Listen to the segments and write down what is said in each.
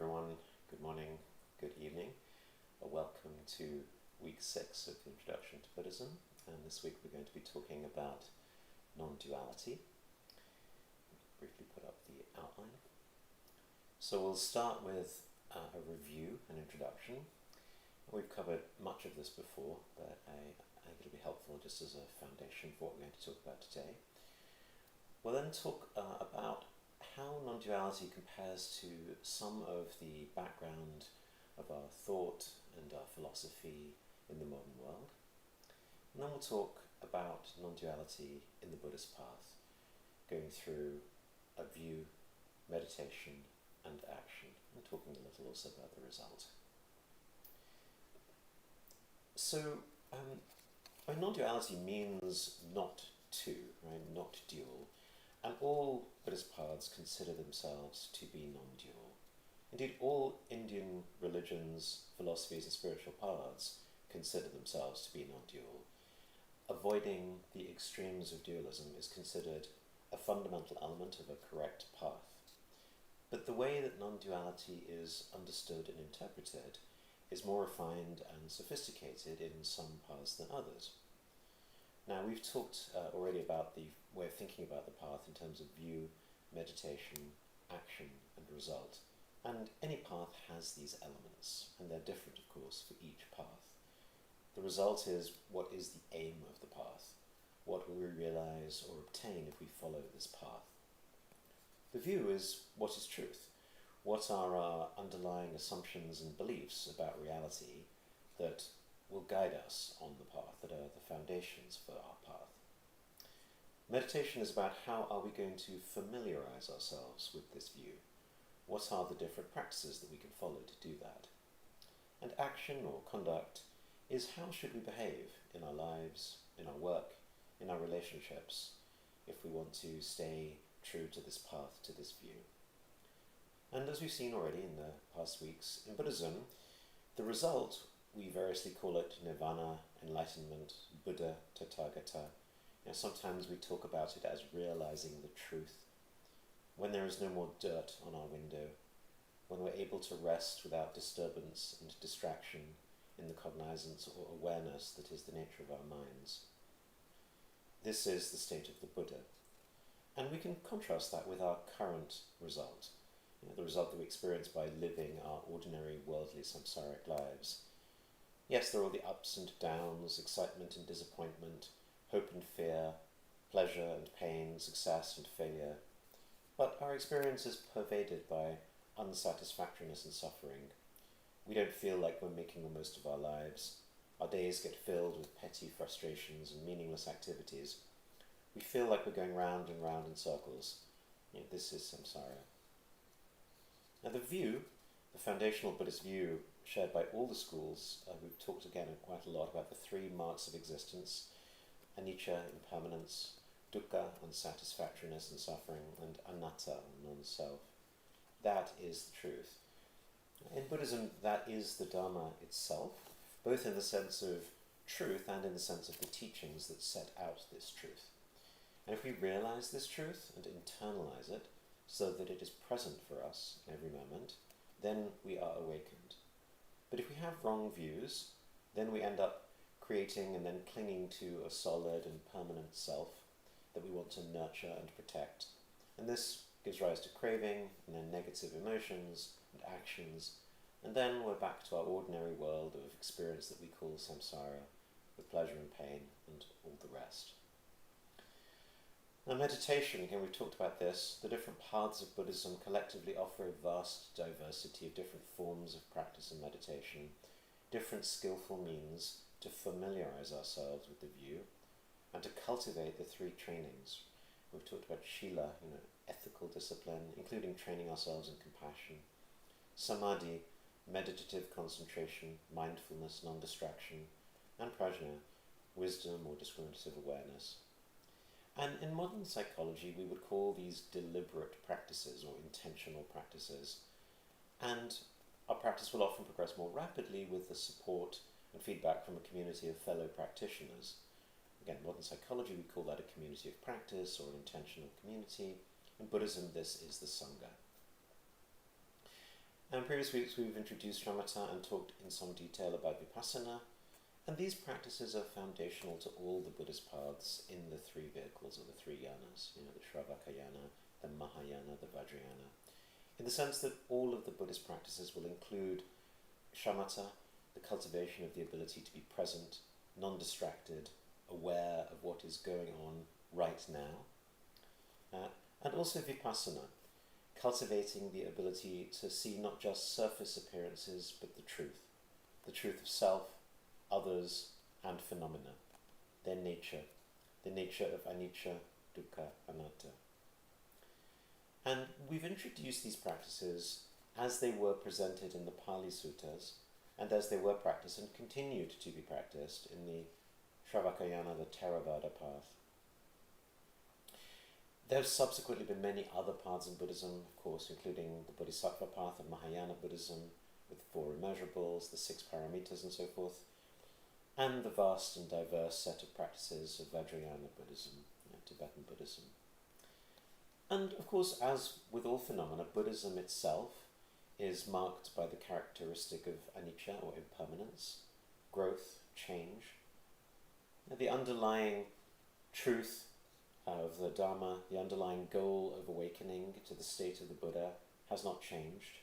everyone. Good morning, good evening. Welcome to week 6 of the Introduction to Buddhism. And this week we're going to be talking about non-duality. Briefly put up the outline. So we'll start with a review, an introduction. We've covered much of this before, but I think it'll be helpful just as a foundation for what we're going to talk about today. We'll then talk about how non-duality compares to some of the background of our thought and our philosophy in the modern world. And then we'll talk about non-duality in the Buddhist path, going through a view, meditation, and action, and talking a little also about the result. So, non-duality means not two, right? Not dual. And all Buddhist paths consider themselves to be non-dual. Indeed, all Indian religions, philosophies, and spiritual paths consider themselves to be non-dual. Avoiding the extremes of dualism is considered a fundamental element of a correct path. But the way that non-duality is understood and interpreted is more refined and sophisticated in some paths than others. Now, we've talked already about the way of thinking about the path in terms of view, meditation, action, and result. And any path has these elements, and they're different, of course, for each path. The result is what is the aim of the path? What will we realize or obtain if we follow this path? The view is what is truth? What are our underlying assumptions and beliefs about reality that will guide us on the path, that are the foundations for our path? Meditation is about how are we going to familiarize ourselves with this view? What are the different practices that we can follow to do that? And action or conduct is how should we behave in our lives, in our work, in our relationships, if we want to stay true to this path, to this view. And as we've seen already in the past weeks, in Buddhism, the result, we variously call it nirvana, enlightenment, Buddha, Tathagata. Sometimes we talk about it as realizing the truth. When there is no more dirt on our window, when we're able to rest without disturbance and distraction in the cognizance or awareness that is the nature of our minds. This is the state of the Buddha. And we can contrast that with our current result, the result that we experience by living our ordinary worldly samsaric lives. Yes, there are all the ups and downs, excitement and disappointment, hope and fear, pleasure and pain, success and failure. But our experience is pervaded by unsatisfactoriness and suffering. We don't feel like we're making the most of our lives. Our days get filled with petty frustrations and meaningless activities. We feel like we're going round and round in circles. This is samsara. Now the view, the foundational Buddhist view shared by all the schools, we've talked again quite a lot about the 3 marks of existence: anicca, impermanence; dukkha, unsatisfactoriness and suffering; and anatta, non-self. That is the truth. In Buddhism, that is the Dharma itself, both in the sense of truth and in the sense of the teachings that set out this truth. And if we realize this truth and internalize it so that it is present for us in every moment, then we are awakened. But if we have wrong views, then we end up creating and then clinging to a solid and permanent self that we want to nurture and protect. And this gives rise to craving, and then negative emotions and actions, and then we're back to our ordinary world of experience that we call samsara, with pleasure and pain and all the rest. Now meditation, again we've talked about this, the different paths of Buddhism collectively offer a vast diversity of different forms of practice and meditation, different skillful means to familiarize ourselves with the view, and to cultivate the 3 trainings. We've talked about shila, ethical discipline, including training ourselves in compassion; samadhi, meditative concentration, mindfulness, non-distraction; and prajna, wisdom or discriminative awareness. And in modern psychology, we would call these deliberate practices or intentional practices. And our practice will often progress more rapidly with the support and feedback from a community of fellow practitioners. Again, modern psychology, we call that a community of practice or an intentional community. In Buddhism, this is the Sangha. And previous weeks we've introduced shamatha and talked in some detail about vipassana, and these practices are foundational to all the Buddhist paths in the three vehicles, or the three yanas, the Shravakayana, the Mahayana, the Vajrayana, in the sense that all of the Buddhist practices will include shamatha, the cultivation of the ability to be present, non-distracted, aware of what is going on right now, and also vipassana, cultivating the ability to see not just surface appearances but the truth of self, others, and phenomena, their nature, the nature of anicca, dukkha, anatta. And we've introduced these practices as they were presented in the Pali Suttas, and as they were practiced and continued to be practiced in the Shravakayana, the Theravada path. There have subsequently been many other paths in Buddhism, of course, including the Bodhisattva path of Mahayana Buddhism, with the four immeasurables, the six paramitas and so forth, and the vast and diverse set of practices of Vajrayana Buddhism, Tibetan Buddhism. And of course, as with all phenomena, Buddhism itself is marked by the characteristic of anicca, or impermanence, growth, change. The underlying truth of the Dharma, the underlying goal of awakening to the state of the Buddha, has not changed.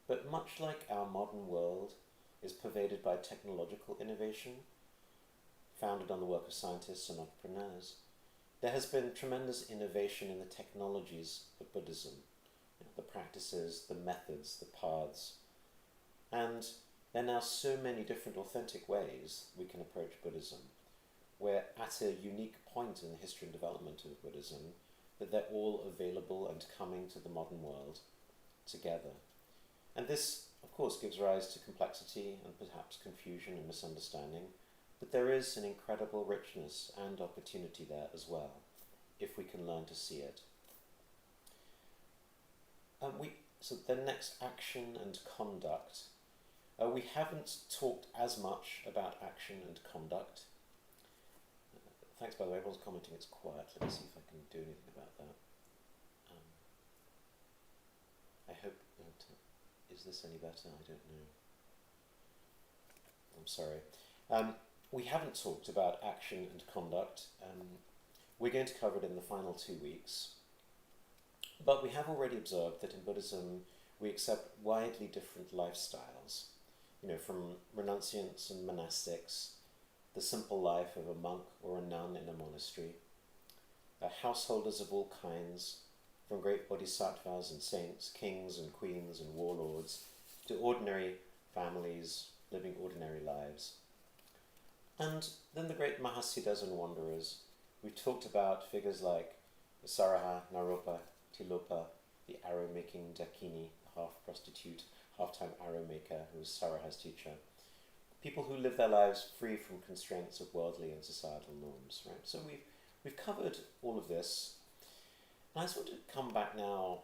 But much like our modern world is pervaded by technological innovation, founded on the work of scientists and entrepreneurs, there has been tremendous innovation in the technologies of Buddhism, the practices, the methods, the paths, and there are now so many different authentic ways we can approach Buddhism. We're at a unique point in the history and development of Buddhism that they're all available and coming to the modern world together. And this, of course, gives rise to complexity and perhaps confusion and misunderstanding, but there is an incredible richness and opportunity there as well, if we can learn to see it. So the next, action and conduct. We haven't talked as much about action and conduct. Thanks, by the way, everyone's commenting it's quiet. Let me see if I can do anything about that. I hope that... is this any better? I don't know. I'm sorry. We haven't talked about action and conduct. We're going to cover it in the final 2 weeks. But we have already observed that in Buddhism we accept widely different lifestyles, from renunciants and monastics, the simple life of a monk or a nun in a monastery, householders of all kinds, from great bodhisattvas and saints, kings and queens and warlords, to ordinary families living ordinary lives. And then the great Mahasiddhas and wanderers. We've talked about figures like Saraha, Naropa, Tilopa, the arrow-making Dakini, the half-prostitute, half-time arrow-maker who was Saraha's teacher. People who live their lives free from constraints of worldly and societal norms. Right? So we've covered all of this. And I just want to come back now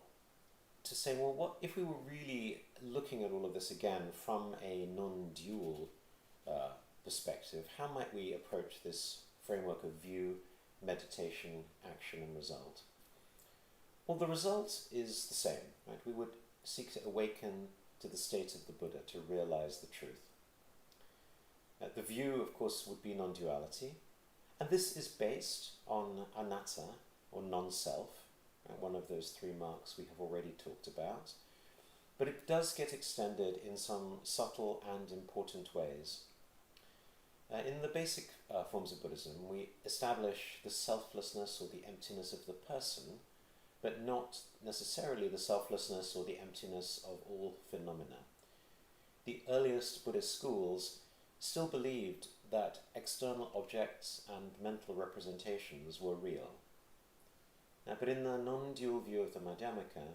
to say, well, what if we were really looking at all of this again from a non-dual perspective? How might we approach this framework of view, meditation, action, and result? Well, the result is the same, right? We would seek to awaken to the state of the Buddha, to realize the truth. The view, of course, would be non-duality, and this is based on anatta, or non-self, one of those 3 marks we have already talked about, but it does get extended in some subtle and important ways. In the basic forms of Buddhism, we establish the selflessness or the emptiness of the person, but not necessarily the selflessness or the emptiness of all phenomena. The earliest Buddhist schools still believed that external objects and mental representations were real. But in the non-dual view of the Madhyamaka,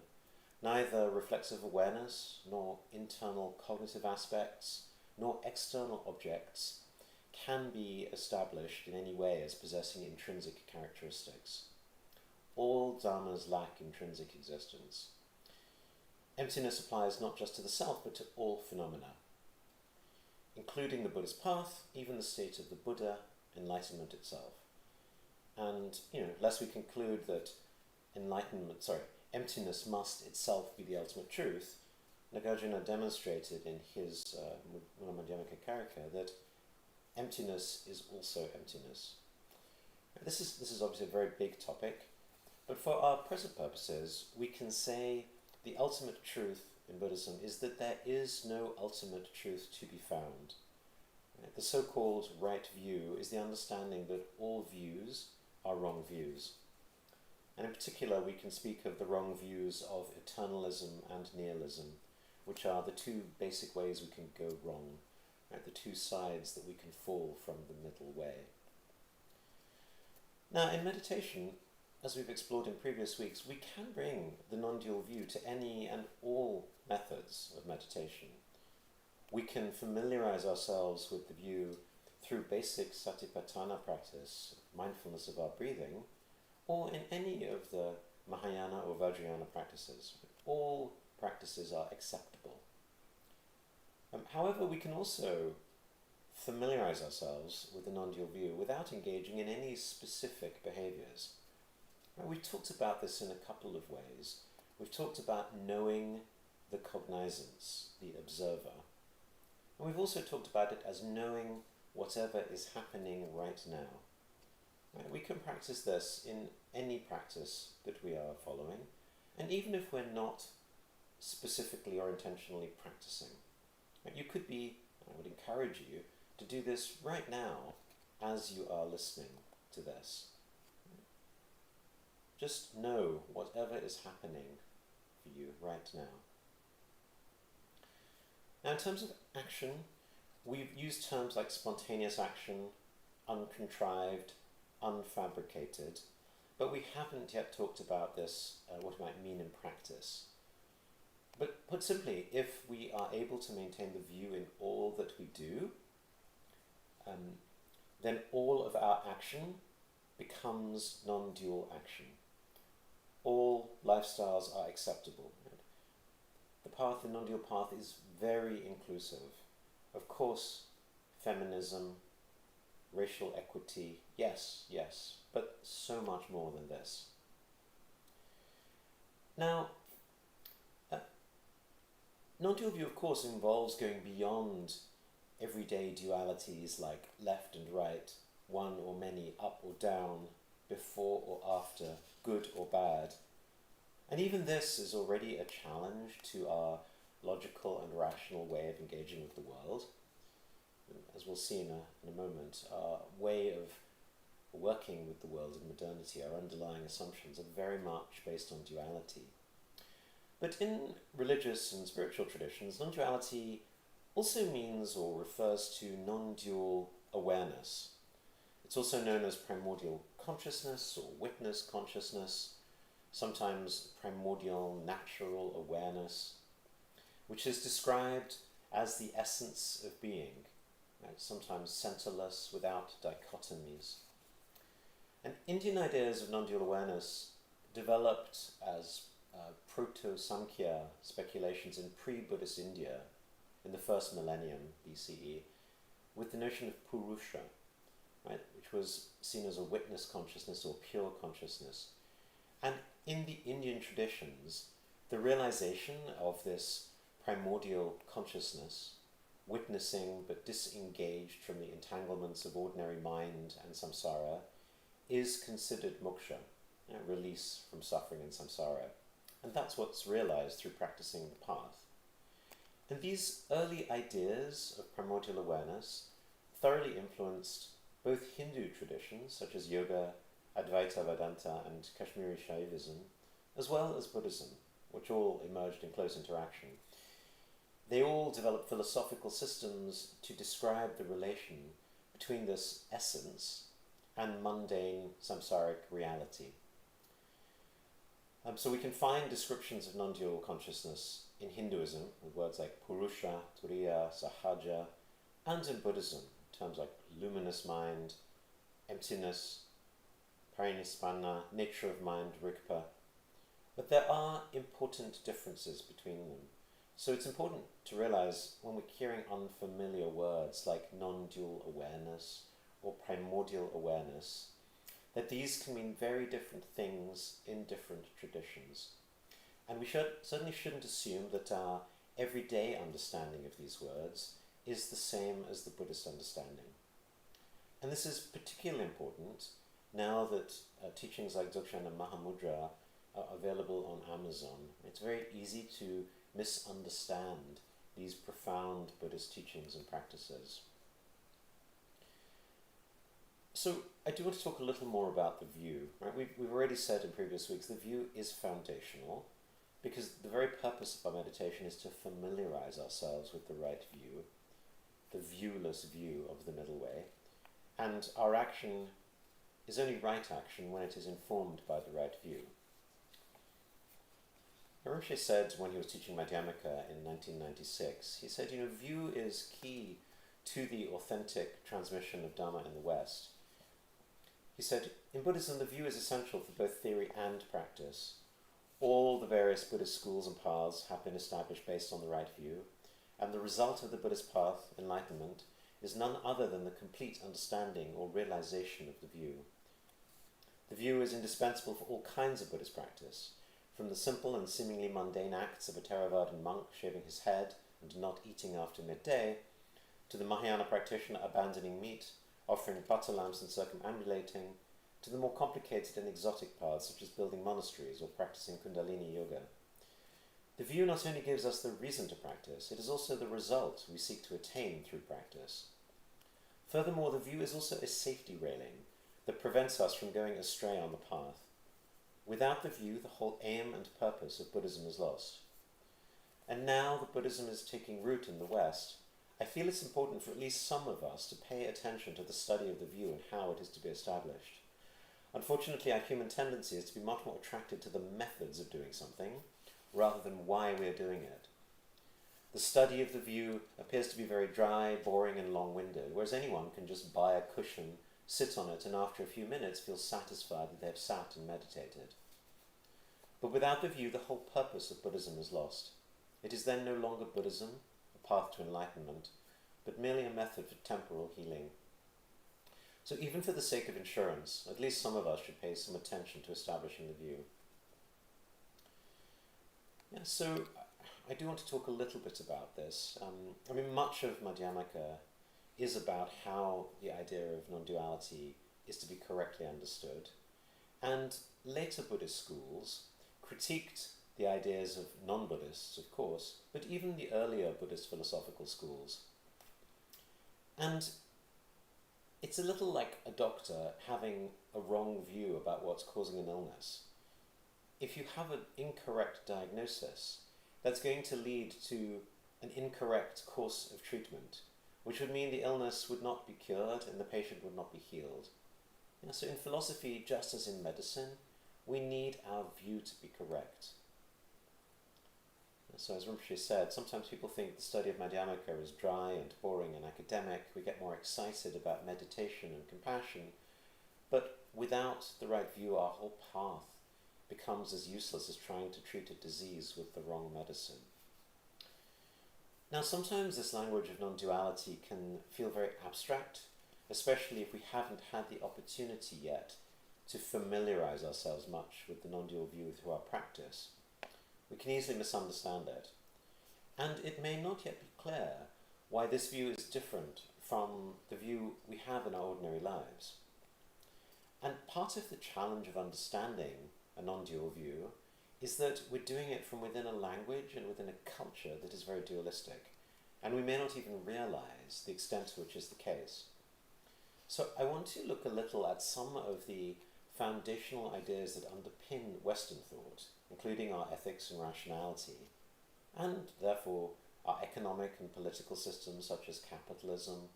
neither reflexive awareness, nor internal cognitive aspects, nor external objects can be established in any way as possessing intrinsic characteristics. All dharmas lack intrinsic existence. Emptiness applies not just to the self, but to all phenomena, including the Buddhist path, even the state of the Buddha, enlightenment itself. And, lest we conclude that emptiness must itself be the ultimate truth, Nagarjuna demonstrated in his Madhyamaka Karika that emptiness is also emptiness. This is obviously a very big topic, but for our present purposes, we can say the ultimate truth in Buddhism is that there is no ultimate truth to be found. The so-called right view is the understanding that all views are wrong views. And in particular, we can speak of the wrong views of eternalism and nihilism, which are the two basic ways we can go wrong, right? The two sides that we can fall from the middle way. Now, in meditation, as we've explored in previous weeks, we can bring the non-dual view to any and all methods of meditation. We can familiarize ourselves with the view through basic satipatthana practice, mindfulness of our breathing, or in any of the Mahayana or Vajrayana practices. All practices are acceptable. However, we can also familiarize ourselves with the non-dual view without engaging in any specific behaviors. We've talked about this in a couple of ways. We've talked about knowing the cognizance, the observer. And we've also talked about it as knowing whatever is happening right now. Right? We can practice this in any practice that we are following, and even if we're not specifically or intentionally practicing. Right? You could be, I would encourage you to do this right now as you are listening to this. Just know whatever is happening for you right now. Now, in terms of action, we've used terms like spontaneous action, uncontrived, unfabricated, but we haven't yet talked about this, what it might mean in practice. But put simply, if we are able to maintain the view in all that we do, then all of our action becomes non-dual action. All lifestyles are acceptable. The path, the non-dual path, is very inclusive. Of course, feminism, racial equity, yes, but so much more than this. Now, non-dual view, of course, involves going beyond everyday dualities like left and right, one or many, up or down, before or after, good or bad. And even this is already a challenge to our logical and rational way of engaging with the world. As we'll see in a moment, our way of working with the world in modernity, our underlying assumptions are very much based on duality. But in religious and spiritual traditions, non-duality also means or refers to non-dual awareness. It's also known as primordial consciousness or witness consciousness, sometimes primordial natural awareness, which is described as the essence of being, right? Sometimes centerless, without dichotomies. And Indian ideas of non-dual awareness developed as proto-Samkhya speculations in pre-Buddhist India in the first millennium BCE, with the notion of Purusha, right, which was seen as a witness consciousness or pure consciousness. And in the Indian traditions, the realization of this primordial consciousness, witnessing but disengaged from the entanglements of ordinary mind and samsara, is considered moksha, release from suffering and samsara. And that's what's realized through practicing the path. And these early ideas of primordial awareness thoroughly influenced both Hindu traditions, such as yoga, Advaita Vedanta, and Kashmiri Shaivism, as well as Buddhism, which all emerged in close interaction. They all developed philosophical systems to describe the relation between this essence and mundane samsaric reality. So we can find descriptions of non-dual consciousness in Hinduism with words like Purusha, Turiya, Sahaja, and in Buddhism, terms like luminous mind, emptiness, Parinispana, nature of mind, Rigpa. But there are important differences between them. So it's important to realize when we're hearing unfamiliar words like non-dual awareness or primordial awareness, that these can mean very different things in different traditions. And we certainly shouldn't assume that our everyday understanding of these words is the same as the Buddhist understanding. And this is particularly important now that teachings like Dzogchen and Mahamudra are available on Amazon. It's very easy to misunderstand these profound Buddhist teachings and practices. So I do want to talk a little more about the view. Right? We've already said in previous weeks the view is foundational because the very purpose of our meditation is to familiarize ourselves with the right view, the viewless view of the middle way, and our action is only right action when it is informed by the right view. Rinpoche said when he was teaching Madhyamaka in 1996, he said, view is key to the authentic transmission of Dharma in the West. He said, in Buddhism, the view is essential for both theory and practice. All the various Buddhist schools and paths have been established based on the right view, and the result of the Buddhist path, enlightenment, is none other than the complete understanding or realization of the view. The view is indispensable for all kinds of Buddhist practice, from the simple and seemingly mundane acts of a Theravadan monk shaving his head and not eating after midday, to the Mahayana practitioner abandoning meat, offering butter lamps and circumambulating, to the more complicated and exotic paths such as building monasteries or practicing Kundalini yoga. The view not only gives us the reason to practice, it is also the result we seek to attain through practice. Furthermore, the view is also a safety railing that prevents us from going astray on the path. Without the view, the whole aim and purpose of Buddhism is lost. And now that Buddhism is taking root in the West, I feel it's important for at least some of us to pay attention to the study of the view and how it is to be established. Unfortunately, our human tendency is to be much more attracted to the methods of doing something rather than why we are doing it. The study of the view appears to be very dry, boring, and long-winded, whereas anyone can just buy a cushion, sit on it, and after a few minutes feel satisfied that they have sat and meditated. But without the view, the whole purpose of Buddhism is lost. It is then no longer Buddhism, a path to enlightenment, but merely a method for temporal healing. So even for the sake of insurance, at least some of us should pay some attention to establishing the view. Yeah, so I do want to talk a little bit about this. Much of Madhyamaka is about how the idea of non-duality is to be correctly understood. And later Buddhist schools critiqued the ideas of non-Buddhists, of course, but even the earlier Buddhist philosophical schools. And it's a little like a doctor having a wrong view about what's causing an illness. If you have an incorrect diagnosis, that's going to lead to an incorrect course of treatment, which would mean the illness would not be cured and the patient would not be healed. So in philosophy, just as in medicine, we need our view to be correct. So as Rinpoche said, sometimes people think the study of Madhyamaka is dry and boring and academic. We get more excited about meditation and compassion, but without the right view, our whole path becomes as useless as trying to treat a disease with the wrong medicine. Now, sometimes this language of non-duality can feel very abstract, especially if we haven't had the opportunity yet to familiarize ourselves much with the non-dual view through our practice. We can easily misunderstand it. And it may not yet be clear why this view is different from the view we have in our ordinary lives. And part of the challenge of understanding a non-dual view is that we're doing it from within a language and within a culture that is very dualistic, and we may not even realize the extent to which is the case. So I want to look a little at some of the foundational ideas that underpin Western thought, including our ethics and rationality, and therefore our economic and political systems such as capitalism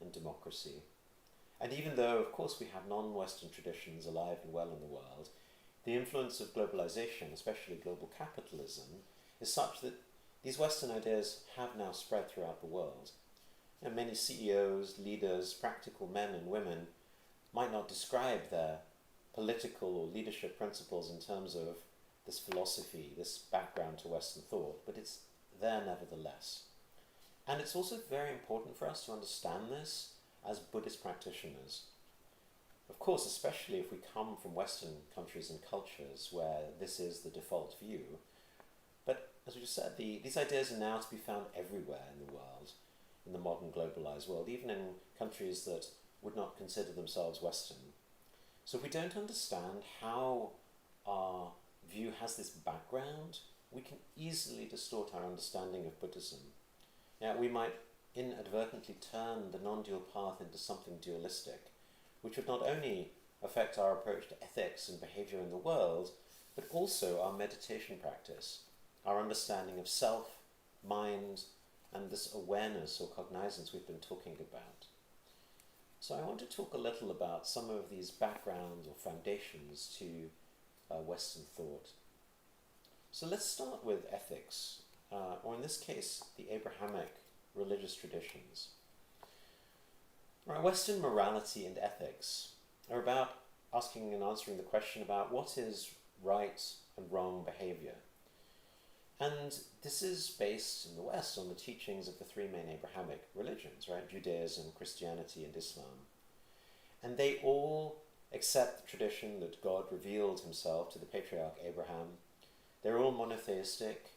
and democracy. And even though, of course, we have non-Western traditions alive and well in the world, the influence of globalization, especially global capitalism, is such that these Western ideas have now spread throughout the world. And many CEOs, leaders, practical men and women might not describe their political or leadership principles in terms of this philosophy, this background to Western thought, but it's there nevertheless. And it's also very important for us to understand this as Buddhist practitioners. Of course, especially if we come from Western countries and cultures where this is the default view, but as we just said, these ideas are now to be found everywhere in the world, in the modern globalized world, even in countries that would not consider themselves Western. So if we don't understand how our view has this background, we can easily distort our understanding of Buddhism. Now, we might inadvertently turn the non-dual path into something dualistic, which would not only affect our approach to ethics and behavior in the world, but also our meditation practice, our understanding of self, mind, and this awareness or cognizance we've been talking about. So I want to talk a little about some of these backgrounds or foundations to Western thought. So let's start with ethics, or in this case, the Abrahamic religious traditions. Right, Western morality and ethics are about asking and answering the question about what is right and wrong behavior. And this is based in the West on the teachings of the three main Abrahamic religions, right? Judaism, Christianity, and Islam. And they all accept the tradition that God revealed himself to the patriarch Abraham. They're all monotheistic.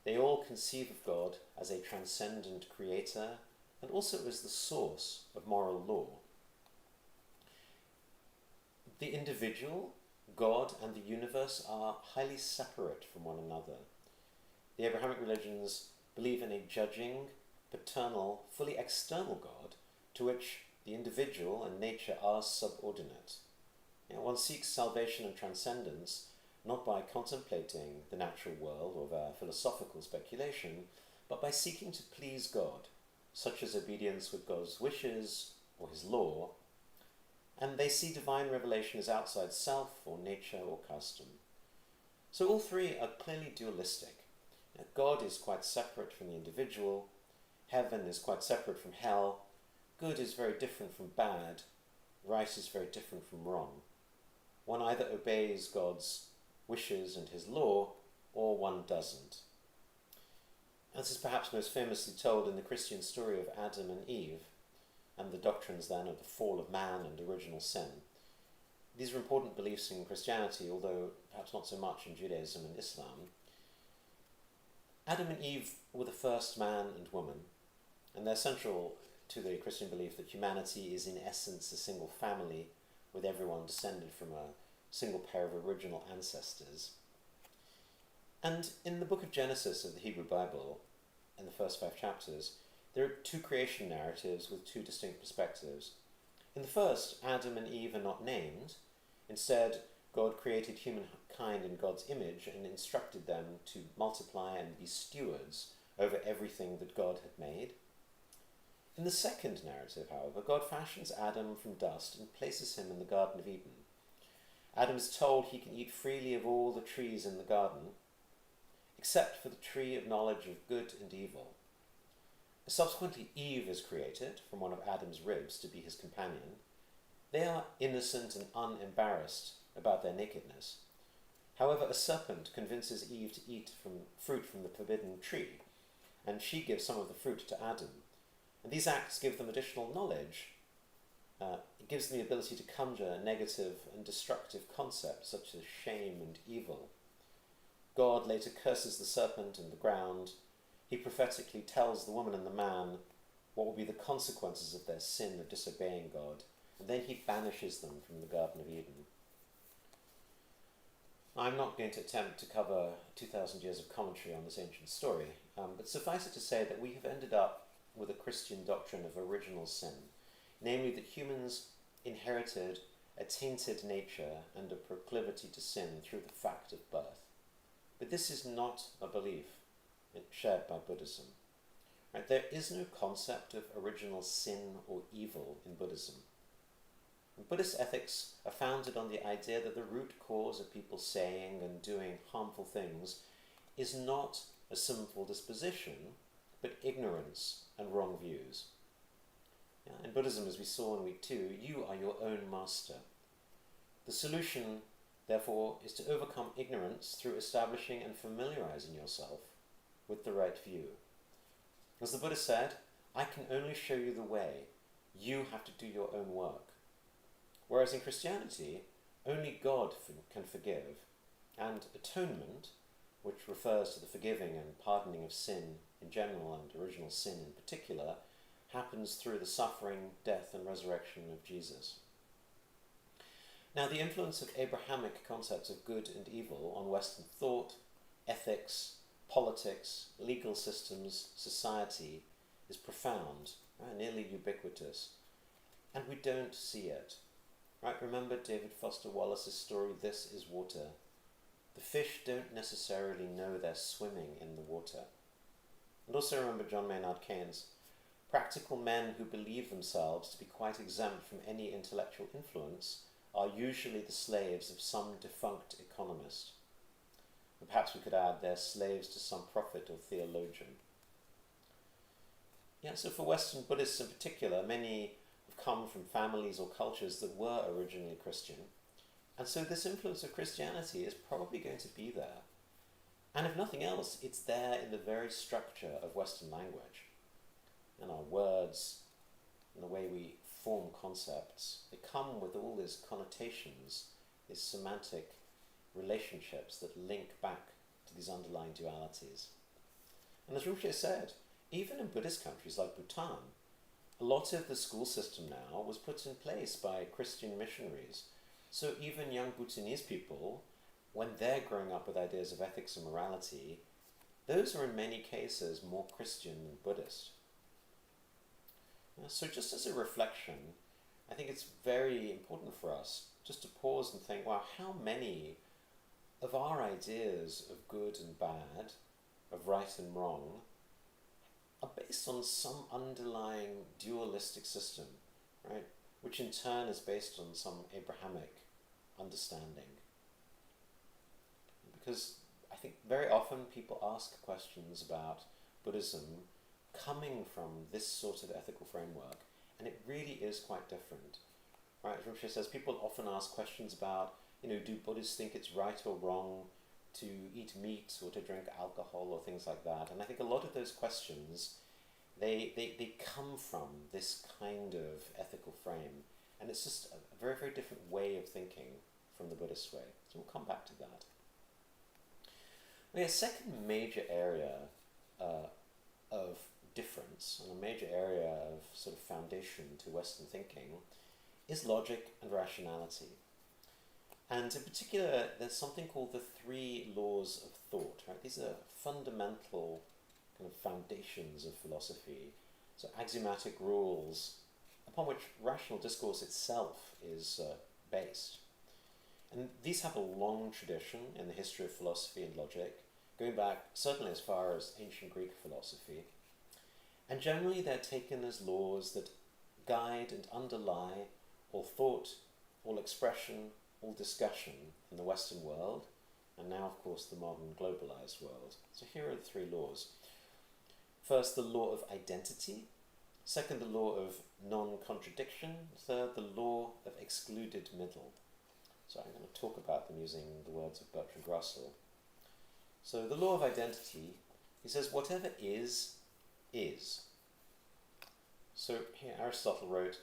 They all conceive of God as a transcendent creator and also as the source of moral law. The individual, God, and the universe are highly separate from one another. The Abrahamic religions believe in a judging, paternal, fully external God to which the individual and nature are subordinate. One seeks salvation and transcendence not by contemplating the natural world or via philosophical speculation, but by seeking to please God, such as obedience with God's wishes or his law, and they see divine revelation as outside self or nature or custom. So all three are clearly dualistic. God is quite separate from the individual, heaven is quite separate from hell, good is very different from bad, right is very different from wrong. One either obeys God's wishes and his law, or one doesn't. And this is perhaps most famously told in the Christian story of Adam and Eve, and the doctrines then of the fall of man and original sin. These are important beliefs in Christianity, although perhaps not so much in Judaism and Islam. Adam and Eve were the first man and woman, and they're central to the Christian belief that humanity is in essence a single family, with everyone descended from a single pair of original ancestors. And in the book of Genesis of the Hebrew Bible, in the first 5 chapters, there are 2 creation narratives with 2 distinct perspectives. In the first, Adam and Eve are not named. Instead, God created humankind in God's image and instructed them to multiply and be stewards over everything that God had made. In the second narrative, however, God fashions Adam from dust and places him in the Garden of Eden. Adam is told he can eat freely of all the trees in the garden, except for the tree of knowledge of good and evil. Subsequently, Eve is created from one of Adam's ribs to be his companion. They are innocent and unembarrassed about their nakedness. However, a serpent convinces Eve to eat fruit from the forbidden tree, and she gives some of the fruit to Adam. And these acts give them additional knowledge. It gives them the ability to conjure negative and destructive concepts such as shame and evil. God later curses the serpent and the ground. He prophetically tells the woman and the man what will be the consequences of their sin of disobeying God, and then he banishes them from the Garden of Eden. I'm not going to attempt to cover 2,000 years of commentary on this ancient story, but suffice it to say that we have ended up with a Christian doctrine of original sin, namely that humans inherited a tainted nature and a proclivity to sin through the fact of birth. But this is not a belief shared by Buddhism. Right? There is no concept of original sin or evil in Buddhism. Buddhist ethics are founded on the idea that the root cause of people saying and doing harmful things is not a sinful disposition, but ignorance and wrong views. In Buddhism, as we saw in week 2, you are your own master. The solution, therefore, is to overcome ignorance through establishing and familiarizing yourself with the right view. As the Buddha said, I can only show you the way. You have to do your own work. Whereas in Christianity, only God can forgive, and atonement, which refers to the forgiving and pardoning of sin in general and original sin in particular, happens through the suffering, death, and resurrection of Jesus. Now, the influence of Abrahamic concepts of good and evil on Western thought, ethics, politics, legal systems, society is profound, right? Nearly ubiquitous, and we don't see it. Right? Remember David Foster Wallace's story, This is Water. The fish don't necessarily know they're swimming in the water. And also remember John Maynard Keynes, practical men who believe themselves to be quite exempt from any intellectual influence are usually the slaves of some defunct economist. And perhaps we could add they're slaves to some prophet or theologian. Yeah, so for Western Buddhists in particular, many have come from families or cultures that were originally Christian. And so this influence of Christianity is probably going to be there. And if nothing else, it's there in the very structure of Western language. And our words, and the way we form concepts, they come with all these connotations, these semantic relationships that link back to these underlying dualities. And as Rinpoche said, even in Buddhist countries like Bhutan, a lot of the school system now was put in place by Christian missionaries. So even young Bhutanese people, when they're growing up with ideas of ethics and morality, those are in many cases more Christian than Buddhist. So just as a reflection, I think it's very important for us just to pause and think, wow, how many of our ideas of good and bad, of right and wrong, are based on some underlying dualistic system, right? Which in turn is based on some Abrahamic understanding. Because I think very often people ask questions about Buddhism coming from this sort of ethical framework, and it really is quite different. Right? Rinpoche says people often ask questions about, do Buddhists think it's right or wrong to eat meat or to drink alcohol or things like that? And I think a lot of those questions, they come from this kind of ethical frame, and it's just a very, very different way of thinking from the Buddhist way. So we'll come back to that. A second major area of difference, and a major area of sort of foundation to Western thinking, is logic and rationality. And in particular, there's something called the three laws of thought. Right? These are fundamental kind of foundations of philosophy, so axiomatic rules upon which rational discourse itself is based. And these have a long tradition in the history of philosophy and logic, going back certainly as far as ancient Greek philosophy. And generally they're taken as laws that guide and underlie all thought, all expression, all discussion in the Western world, and now of course the modern globalized world. So here are the three laws. First, the law of identity. Second, the law of non-contradiction. Third, the law of excluded middle. So I'm going to talk about them using the words of Bertrand Russell. So the law of identity, he says, whatever is, is. So here Aristotle wrote,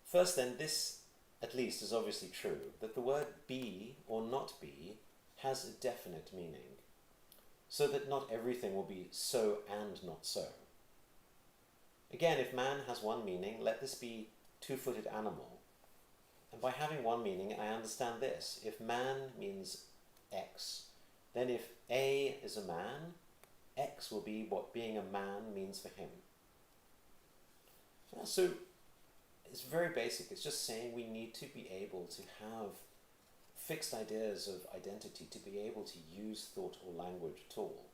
first then, this at least is obviously true, that the word be or not be has a definite meaning, so that not everything will be so and not so. Again, if man has one meaning, let this be two-footed animal. And by having one meaning, I understand this. If man means X, then if A is a man, X will be what being a man means for him. So it's very basic. It's just saying we need to be able to have fixed ideas of identity, to be able to use thought or language at all.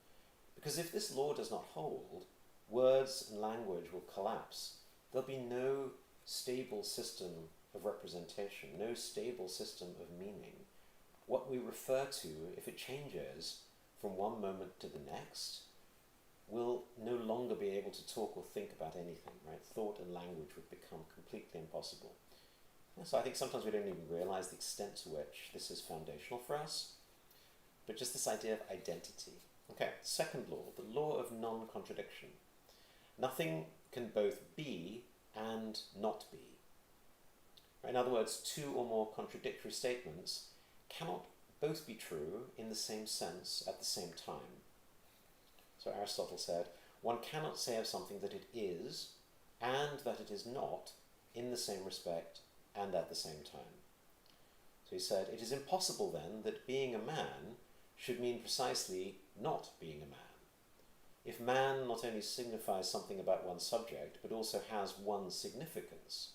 Because if this law does not hold, words and language will collapse. There'll be no stable system of representation, no stable system of meaning. What we refer to, if it changes from one moment to the next, will no longer be able to talk or think about anything, right? Thought and language would become completely impossible. So I think sometimes we don't even realize the extent to which this is foundational for us, but just this idea of identity. Okay, second law, the law of non-contradiction. Nothing can both be and not be. In other words, two or more contradictory statements cannot both be true in the same sense at the same time. So Aristotle said, one cannot say of something that it is and that it is not in the same respect and at the same time. So he said, it is impossible then that being a man should mean precisely not being a man. If man not only signifies something about one's subject, but also has one significance,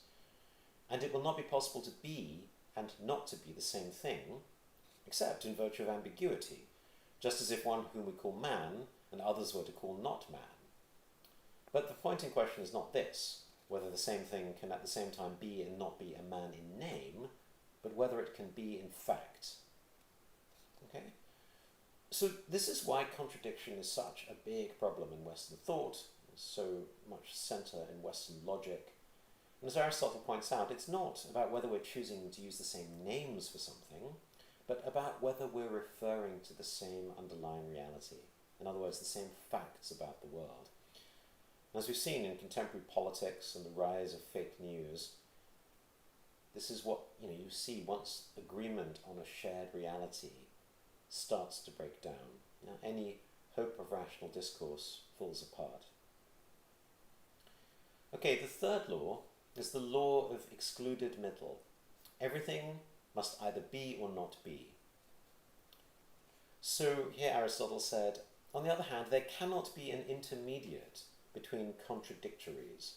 and it will not be possible to be and not to be the same thing, except in virtue of ambiguity, just as if one whom we call man and others were to call not man. But the point in question is not this, whether the same thing can at the same time be and not be a man in name, but whether it can be in fact. Okay? So this is why contradiction is such a big problem in Western thought, so much centre in Western logic. And as Aristotle points out, it's not about whether we're choosing to use the same names for something, but about whether we're referring to the same underlying reality. In other words, the same facts about the world. And as we've seen in contemporary politics and the rise of fake news, this is what you see once agreement on a shared reality starts to break down. Now, any hope of rational discourse falls apart. Okay, the third law is the law of excluded middle. Everything must either be or not be. So here Aristotle said, on the other hand, there cannot be an intermediate between contradictories.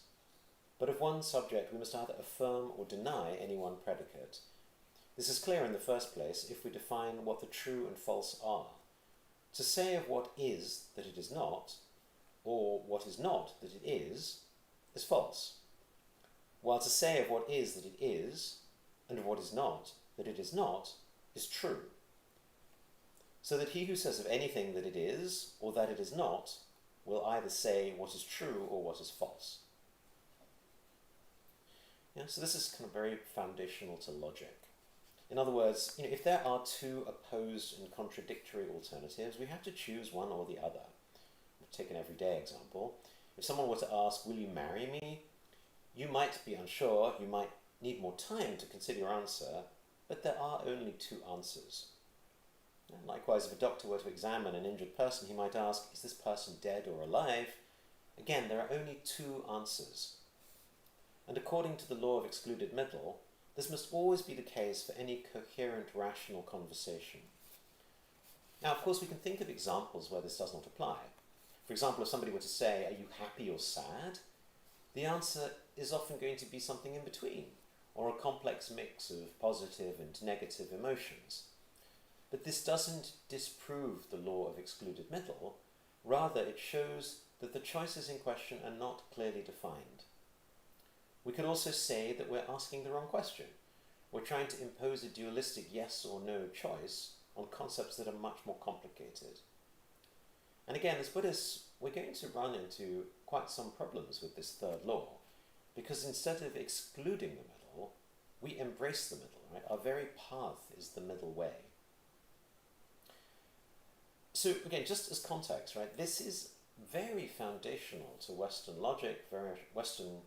But of one subject we must either affirm or deny any one predicate. This is clear in the first place if we define what the true and false are. To say of what is that it is not, or what is not that it is false. While to say of what is that it is, and of what is not that it is not, is true. So that he who says of anything that it is, or that it is not, will either say what is true or what is false. So this is kind of very foundational to logic. In other words, if there are two opposed and contradictory alternatives, we have to choose one or the other. We'll take an everyday example. If someone were to ask, will you marry me? You might be unsure, you might need more time to consider your answer, but there are only two answers. And likewise, if a doctor were to examine an injured person, he might ask, is this person dead or alive? Again, there are only two answers. And according to the law of excluded middle, this must always be the case for any coherent, rational conversation. Now, of course, we can think of examples where this does not apply. For example, if somebody were to say, are you happy or sad? The answer is often going to be something in between, or a complex mix of positive and negative emotions. But this doesn't disprove the law of excluded middle, rather it shows that the choices in question are not clearly defined. We could also say that we're asking the wrong question. We're trying to impose a dualistic yes or no choice on concepts that are much more complicated. And again, as Buddhists, we're going to run into quite some problems with this third law, because instead of excluding the middle, we embrace the middle, right? Our very path is the middle way. So again, just as context, right, this is very foundational to Western logic, very Western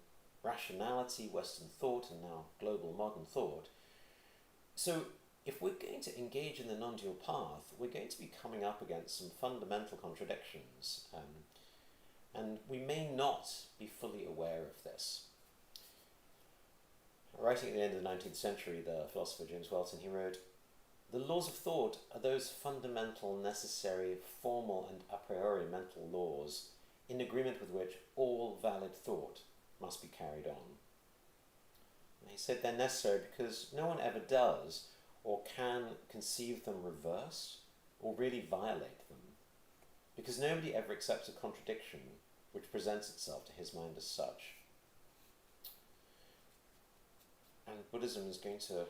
rationality, Western thought, and now global modern thought. So if we're going to engage in the non-dual path, we're going to be coming up against some fundamental contradictions, and we may not be fully aware of this. Writing at the end of the 19th century, the philosopher James Welton, he wrote, the laws of thought are those fundamental, necessary, formal and a priori mental laws in agreement with which all valid thought must be carried on. And he said they're necessary because no one ever does or can conceive them reversed or really violate them, because nobody ever accepts a contradiction which presents itself to his mind as such. And Buddhism is going to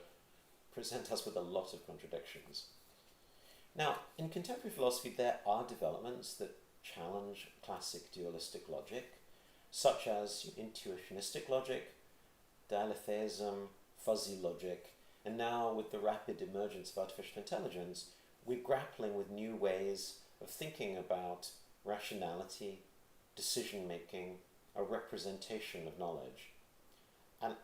present us with a lot of contradictions. Now, in contemporary philosophy, there are developments that challenge classic dualistic logic, such as intuitionistic logic, dialetheism, fuzzy logic, and now with the rapid emergence of artificial intelligence, we're grappling with new ways of thinking about rationality, decision-making, a representation of knowledge. And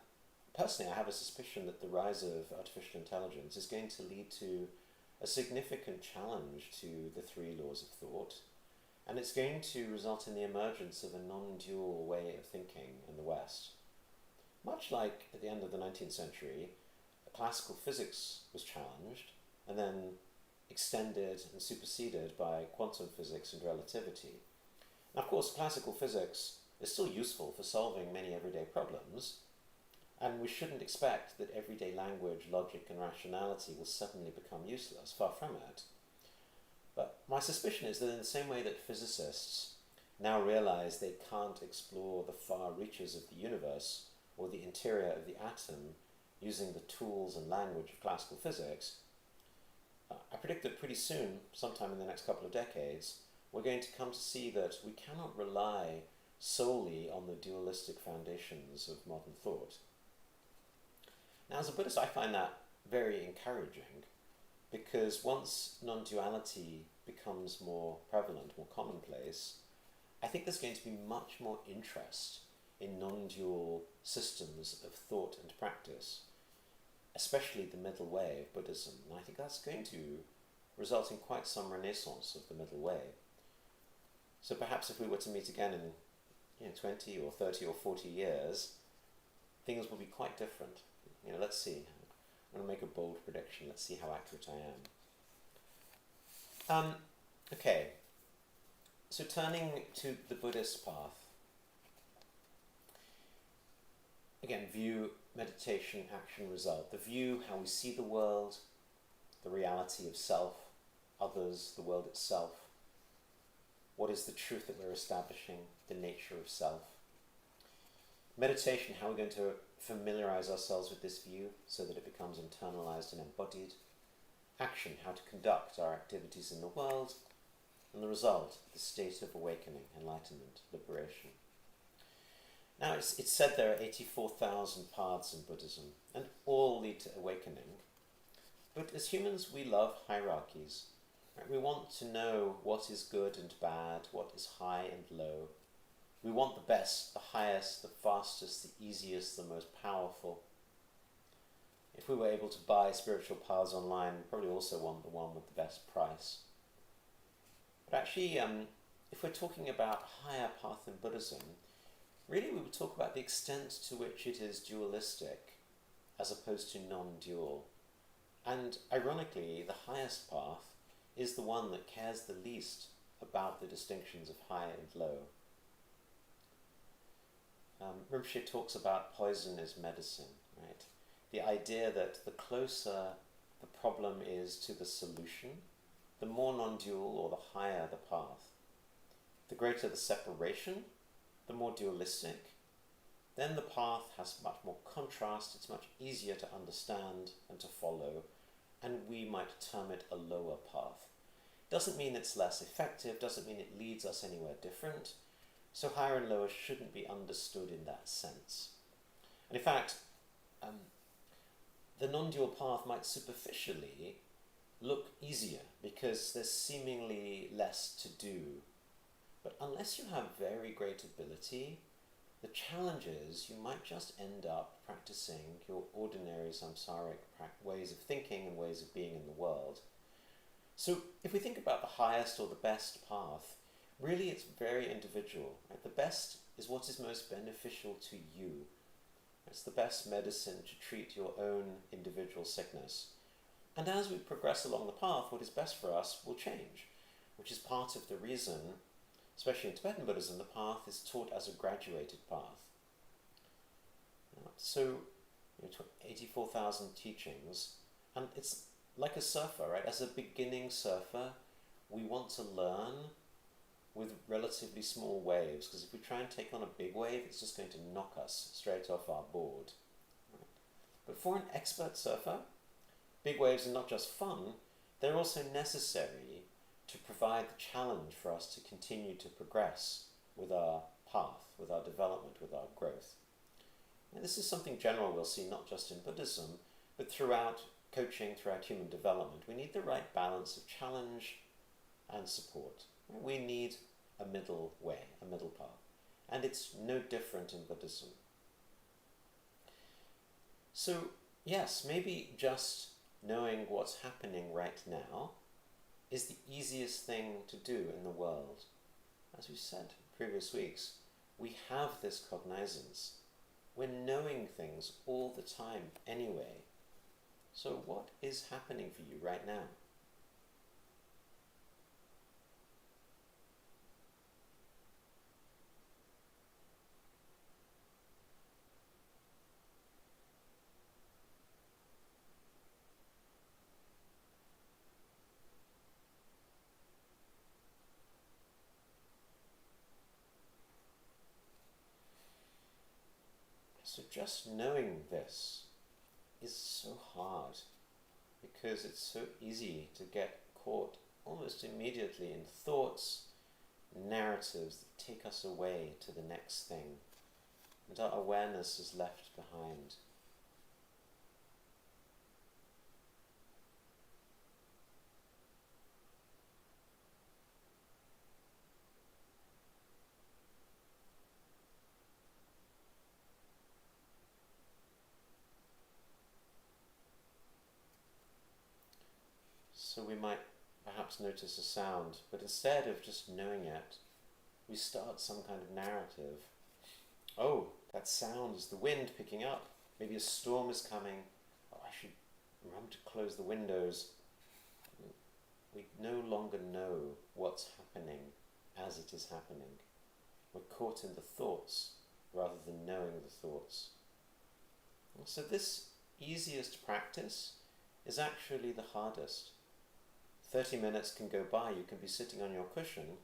personally, I have a suspicion that the rise of artificial intelligence is going to lead to a significant challenge to the three laws of thought, and it's going to result in the emergence of a non-dual way of thinking in the West. Much like at the end of the 19th century, classical physics was challenged and then extended and superseded by quantum physics and relativity. Now, of course, classical physics is still useful for solving many everyday problems, and we shouldn't expect that everyday language, logic, and rationality will suddenly become useless, far from it. But my suspicion is that in the same way that physicists now realize they can't explore the far reaches of the universe or the interior of the atom using the tools and language of classical physics, I predict that pretty soon, sometime in the next couple of decades, we're going to come to see that we cannot rely solely on the dualistic foundations of modern thought. Now, as a Buddhist, I find that very encouraging, because once non-duality becomes more prevalent, more commonplace, I think there's going to be much more interest in non-dual systems of thought and practice, especially the middle way of Buddhism. And I think that's going to result in quite some renaissance of the middle way. So perhaps if we were to meet again in 20 or 30 or 40 years, things will be quite different. Let's see. I'm going to make a bold prediction. Let's see how accurate I am. Okay. So turning to the Buddhist path. Again, view, meditation, action, result. The view, how we see the world, the reality of self, others, the world itself. What is the truth that we're establishing, the nature of self. Meditation, how we're going to familiarize ourselves with this view so that it becomes internalized and embodied. Action, how to conduct our activities in the world. And the result, the state of awakening, enlightenment, liberation. Now, it's said there are 84,000 paths in Buddhism, and all lead to awakening. But as humans, we love hierarchies. Right? We want to know what is good and bad, what is high and low. We want the best, the highest, the fastest, the easiest, the most powerful. If we were able to buy spiritual paths online, we probably also want the one with the best price. But actually, if we're talking about higher path in Buddhism, really we would talk about the extent to which it is dualistic as opposed to non-dual. And ironically, the highest path is the one that cares the least about the distinctions of high and low. Rinpoche talks about poison as medicine, right? The idea that the closer the problem is to the solution, the more non-dual or the higher the path. The greater the separation, the more dualistic. Then the path has much more contrast, it's much easier to understand and to follow, and we might term it a lower path. Doesn't mean it's less effective, doesn't mean it leads us anywhere different. So higher and lower shouldn't be understood in that sense. And in fact, the non-dual path might superficially look easier because there's seemingly less to do. But unless you have very great ability, the challenge is you might just end up practicing your ordinary samsaric ways of thinking and ways of being in the world. So if we think about the highest or the best path, really it's very individual. Right? The best is what is most beneficial to you. It's the best medicine to treat your own individual sickness. And as we progress along the path, what is best for us will change, which is part of the reason, especially in Tibetan Buddhism, the path is taught as a graduated path. So, 84,000 teachings, and it's like a surfer, right? As a beginning surfer, we want to learn with relatively small waves, because if we try and take on a big wave, it's just going to knock us straight off our board. Right? But for an expert surfer, big waves are not just fun, they're also necessary to provide the challenge for us to continue to progress with our path, with our development, with our growth. And this is something general we'll see not just in Buddhism, but throughout coaching, throughout human development. We need the right balance of challenge and support. We need a middle way, a middle path. And it's no different in Buddhism. So, yes, maybe just knowing what's happening right now is the easiest thing to do in the world. As we said in previous weeks, we have this cognizance. We're knowing things all the time anyway. So what is happening for you right now? So just knowing this is so hard because it's so easy to get caught almost immediately in thoughts, narratives that take us away to the next thing, and our awareness is left behind. So we might perhaps notice a sound, but instead of just knowing it, we start some kind of narrative. Oh, that sound is the wind picking up. Maybe a storm is coming. Oh, I should remember to close the windows. We no longer know what's happening as it is happening. We're caught in the thoughts rather than knowing the thoughts. And so this easiest practice is actually the hardest. 30 minutes can go by, you can be sitting on your cushion,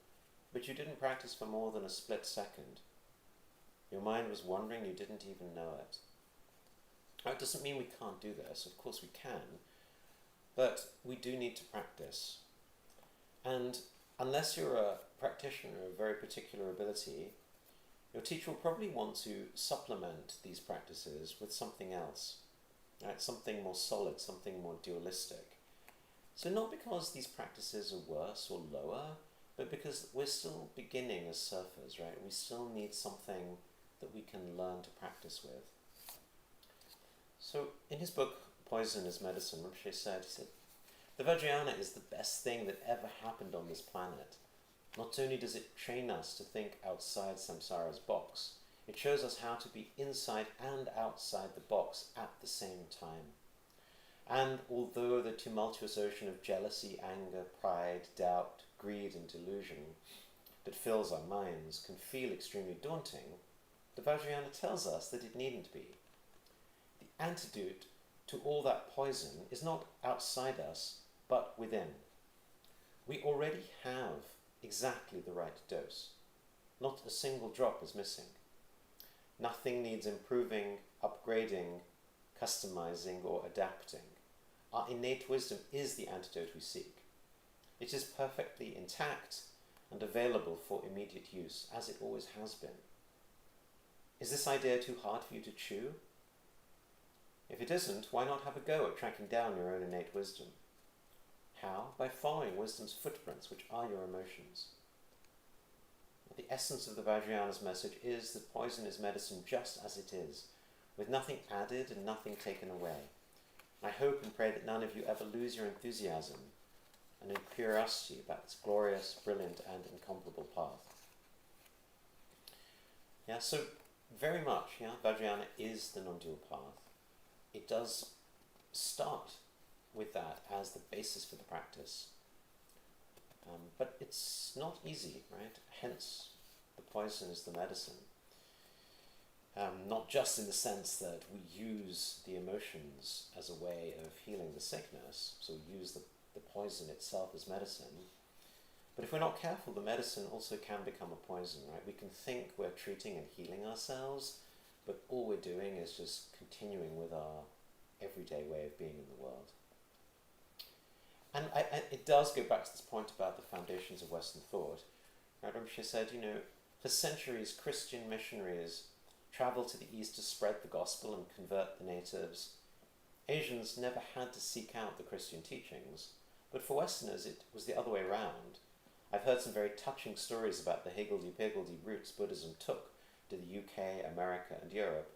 but you didn't practice for more than a split second. Your mind was wandering, you didn't even know it. Now, it doesn't mean we can't do this, of course we can, but we do need to practice. And unless you're a practitioner of very particular ability, your teacher will probably want to supplement these practices with something else, right? Something more solid, something more dualistic. So not because these practices are worse or lower, but because we're still beginning as surfers, right? We still need something that we can learn to practice with. So in his book, Poison is Medicine, Rinpoche said, the Vajrayana is the best thing that ever happened on this planet. Not only does it train us to think outside samsara's box, it shows us how to be inside and outside the box at the same time. And although the tumultuous ocean of jealousy, anger, pride, doubt, greed and delusion that fills our minds can feel extremely daunting, the Vajrayana tells us that it needn't be. The antidote to all that poison is not outside us, but within. We already have exactly the right dose. Not a single drop is missing. Nothing needs improving, upgrading, customizing or adapting. Our innate wisdom is the antidote we seek. It is perfectly intact and available for immediate use, as it always has been. Is this idea too hard for you to chew? If it isn't, why not have a go at tracking down your own innate wisdom? How? By following wisdom's footprints, which are your emotions. The essence of the Vajrayana's message is that poison is medicine just as it is, with nothing added and nothing taken away. I hope and pray that none of you ever lose your enthusiasm and curiosity about this glorious, brilliant and incomparable path. Yeah, so very much, Vajrayana is the non-dual path. It does start with that as the basis for the practice. But it's not easy, right? Hence, the poison is the medicine. Not just in the sense that we use the emotions as a way of healing the sickness, so we use the poison itself as medicine, but if we're not careful, the medicine also can become a poison, right? We can think we're treating and healing ourselves, but all we're doing is just continuing with our everyday way of being in the world. And it does go back to this point about the foundations of Western thought. Rinpoche said, for centuries Christian missionaries traveled to the east to spread the gospel and convert the natives. Asians never had to seek out the Christian teachings, but for Westerners it was the other way around. I've heard some very touching stories about the higgledy-piggledy routes Buddhism took to the UK, America and Europe,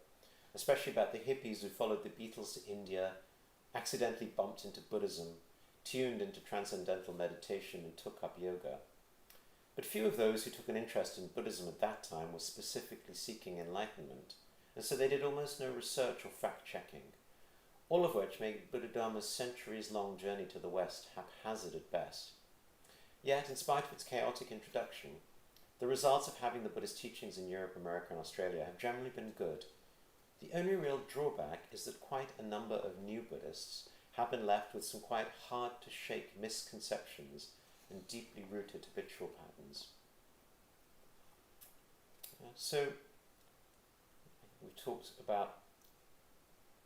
especially about the hippies who followed the Beatles to India accidentally bumped into Buddhism, tuned into transcendental meditation and took up yoga. But few of those who took an interest in Buddhism at that time were specifically seeking enlightenment, and so they did almost no research or fact-checking, all of which made Buddha-Dharma's centuries-long journey to the West haphazard at best. Yet, in spite of its chaotic introduction, the results of having the Buddhist teachings in Europe, America and Australia have generally been good. The only real drawback is that quite a number of new Buddhists have been left with some quite hard-to-shake misconceptions and deeply rooted habitual patterns. So, we've talked about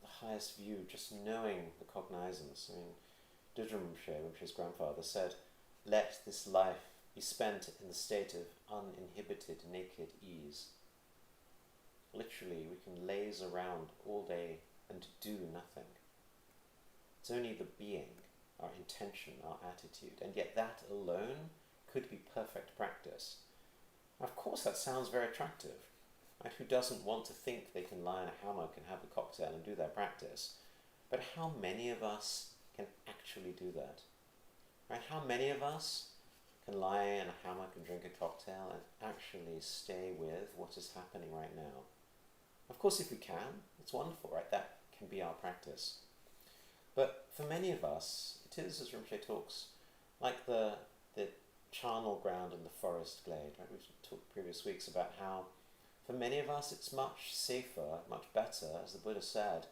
the highest view, just knowing the cognizance. I mean, Rinpoche's grandfather, said, "Let this life be spent in the state of uninhibited naked ease." Literally, we can laze around all day and do nothing. It's only the being, our intention, our attitude, and yet that alone could be perfect practice. Of course, that sounds very attractive. Right? Who doesn't want to think they can lie in a hammock and have a cocktail and do their practice? But how many of us can actually do that? Right? How many of us can lie in a hammock and drink a cocktail and actually stay with what is happening right now? Of course, if we can, it's wonderful, right? That can be our practice. But for many of us, it is, as Rinpoche talks, like the charnel ground in the forest glade. Right? We've talked previous weeks about how, for many of us, it's much safer, much better, as the Buddha said,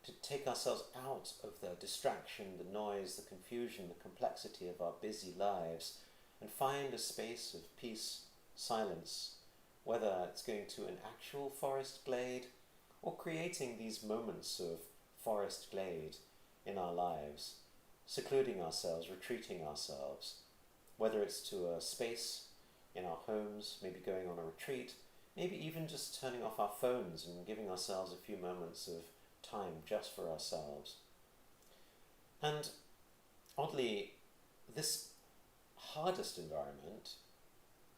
to take ourselves out of the distraction, the noise, the confusion, the complexity of our busy lives, and find a space of peace, silence, whether it's going to an actual forest glade or creating these moments of forest glade in our lives, secluding ourselves, retreating ourselves, whether it's to a space in our homes, maybe going on a retreat, maybe even just turning off our phones and giving ourselves a few moments of time just for ourselves. And oddly, this hardest environment,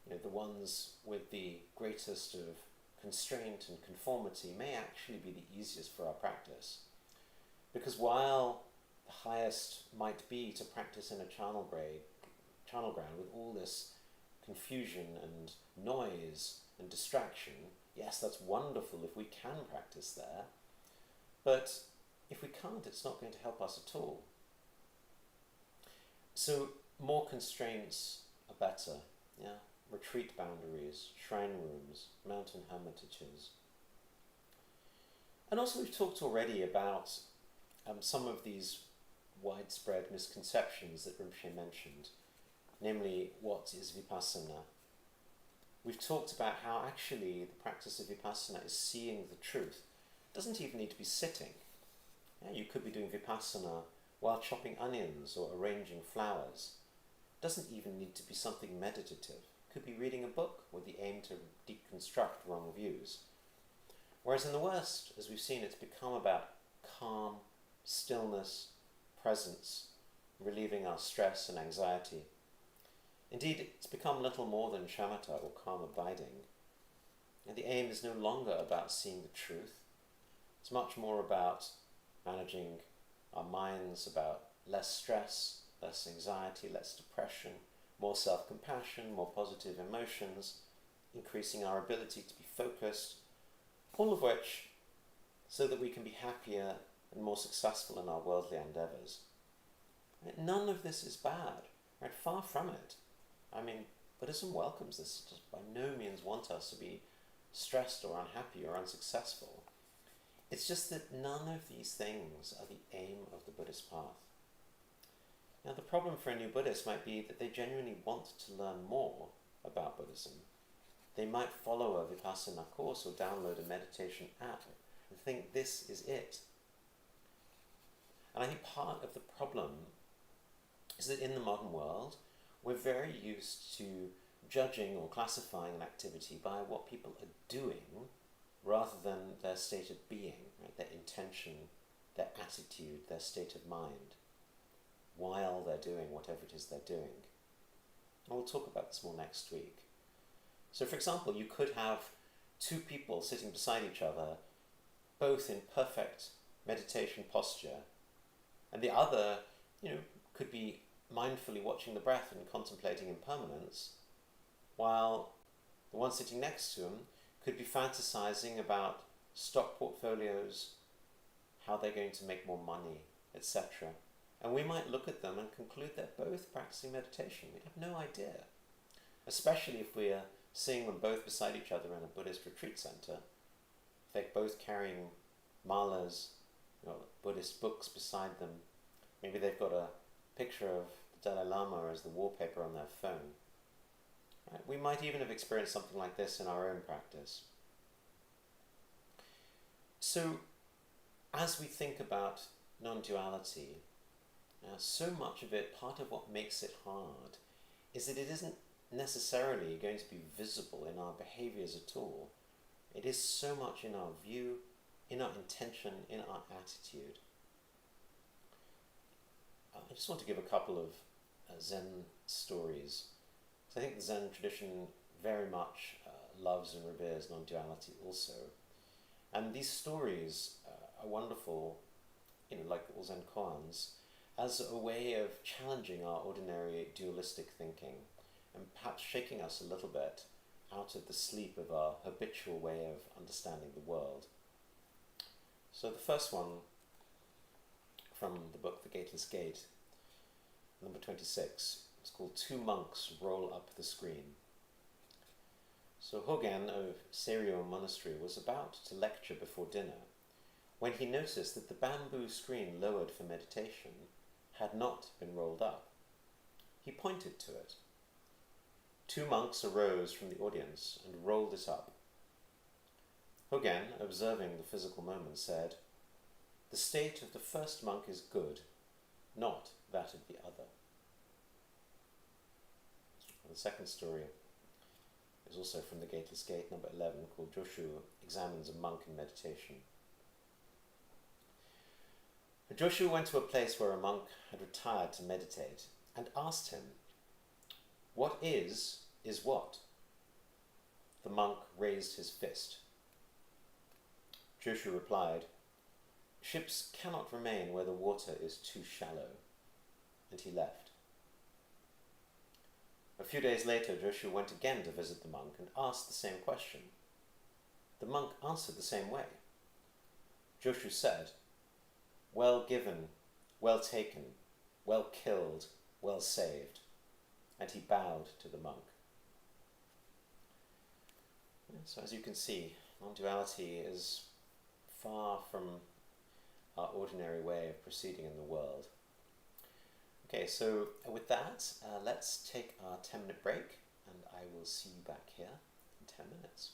the ones with the greatest of constraint and conformity, may actually be the easiest for our practice. Because while the highest might be to practice in a charnel ground with all this confusion and noise and distraction, yes, that's wonderful if we can practice there, but if we can't, it's not going to help us at all. So more constraints are better, yeah? Retreat boundaries, shrine rooms, mountain hermitages. And also we've talked already about some of these widespread misconceptions that Rinpoche mentioned, namely, what is vipassana? We've talked about how actually the practice of vipassana is seeing the truth. It doesn't even need to be sitting. Yeah, you could be doing vipassana while chopping onions or arranging flowers. It doesn't even need to be something meditative. It could be reading a book with the aim to deconstruct wrong views. Whereas in the West, as we've seen, it's become about calm, stillness, presence, relieving our stress and anxiety. Indeed, it's become little more than shamatha, or calm abiding. And the aim is no longer about seeing the truth. It's much more about managing our minds, about less stress, less anxiety, less depression, more self-compassion, more positive emotions, increasing our ability to be focused, all of which so that we can be happier and more successful in our worldly endeavours. None of this is bad, right? Far from it. I mean, Buddhism welcomes this. It does by no means want us to be stressed or unhappy or unsuccessful. It's just that none of these things are the aim of the Buddhist path. Now, the problem for a new Buddhist might be that they genuinely want to learn more about Buddhism. They might follow a Vipassana course or download a meditation app and think this is it. And I think part of the problem is that in the modern world, we're very used to judging or classifying an activity by what people are doing rather than their state of being, right? Their intention, their attitude, their state of mind, while they're doing whatever it is they're doing. And we'll talk about this more next week. So for example, you could have two people sitting beside each other, both in perfect meditation posture, And the other, could be mindfully watching the breath and contemplating impermanence, while the one sitting next to him could be fantasizing about stock portfolios, how they're going to make more money, etc. And we might look at them and conclude they're both practicing meditation. We'd have no idea. Especially if we are seeing them both beside each other in a Buddhist retreat center. If they're both carrying malas, Buddhist books beside them. Maybe they've got a picture of the Dalai Lama as the wallpaper on their phone. Right? We might even have experienced something like this in our own practice. So, as we think about non-duality, so much of it, part of what makes it hard, is that it isn't necessarily going to be visible in our behaviors at all. It is so much in our view, in our intention, in our attitude. I just want to give a couple of Zen stories. So I think the Zen tradition very much loves and reveres non-duality also. And these stories are wonderful, like all Zen koans, as a way of challenging our ordinary dualistic thinking and perhaps shaking us a little bit out of the sleep of our habitual way of understanding the world. So the first one from the book The Gateless Gate, number 26, it's called Two Monks Roll Up the Screen. So Hogen of Seiryo Monastery was about to lecture before dinner when he noticed that the bamboo screen lowered for meditation had not been rolled up. He pointed to it. Two monks arose from the audience and rolled it up. Hogen, observing the physical moment, said, "The state of the first monk is good, not that of the other." And the second story is also from the Gateless Gate, number 11, called Joshu Examines a Monk in Meditation. Joshu went to a place where a monk had retired to meditate and asked him, "What is what?" The monk raised his fist. Joshu replied, "Ships cannot remain where the water is too shallow," and he left. A few days later, Joshu went again to visit the monk and asked the same question. The monk answered the same way. Joshu said, "Well given, well taken, well killed, well saved," and he bowed to the monk. So as you can see, non-duality is far from our ordinary way of proceeding in the world. Okay, so with that, let's take our 10-minute break, and I will see you back here in 10 minutes.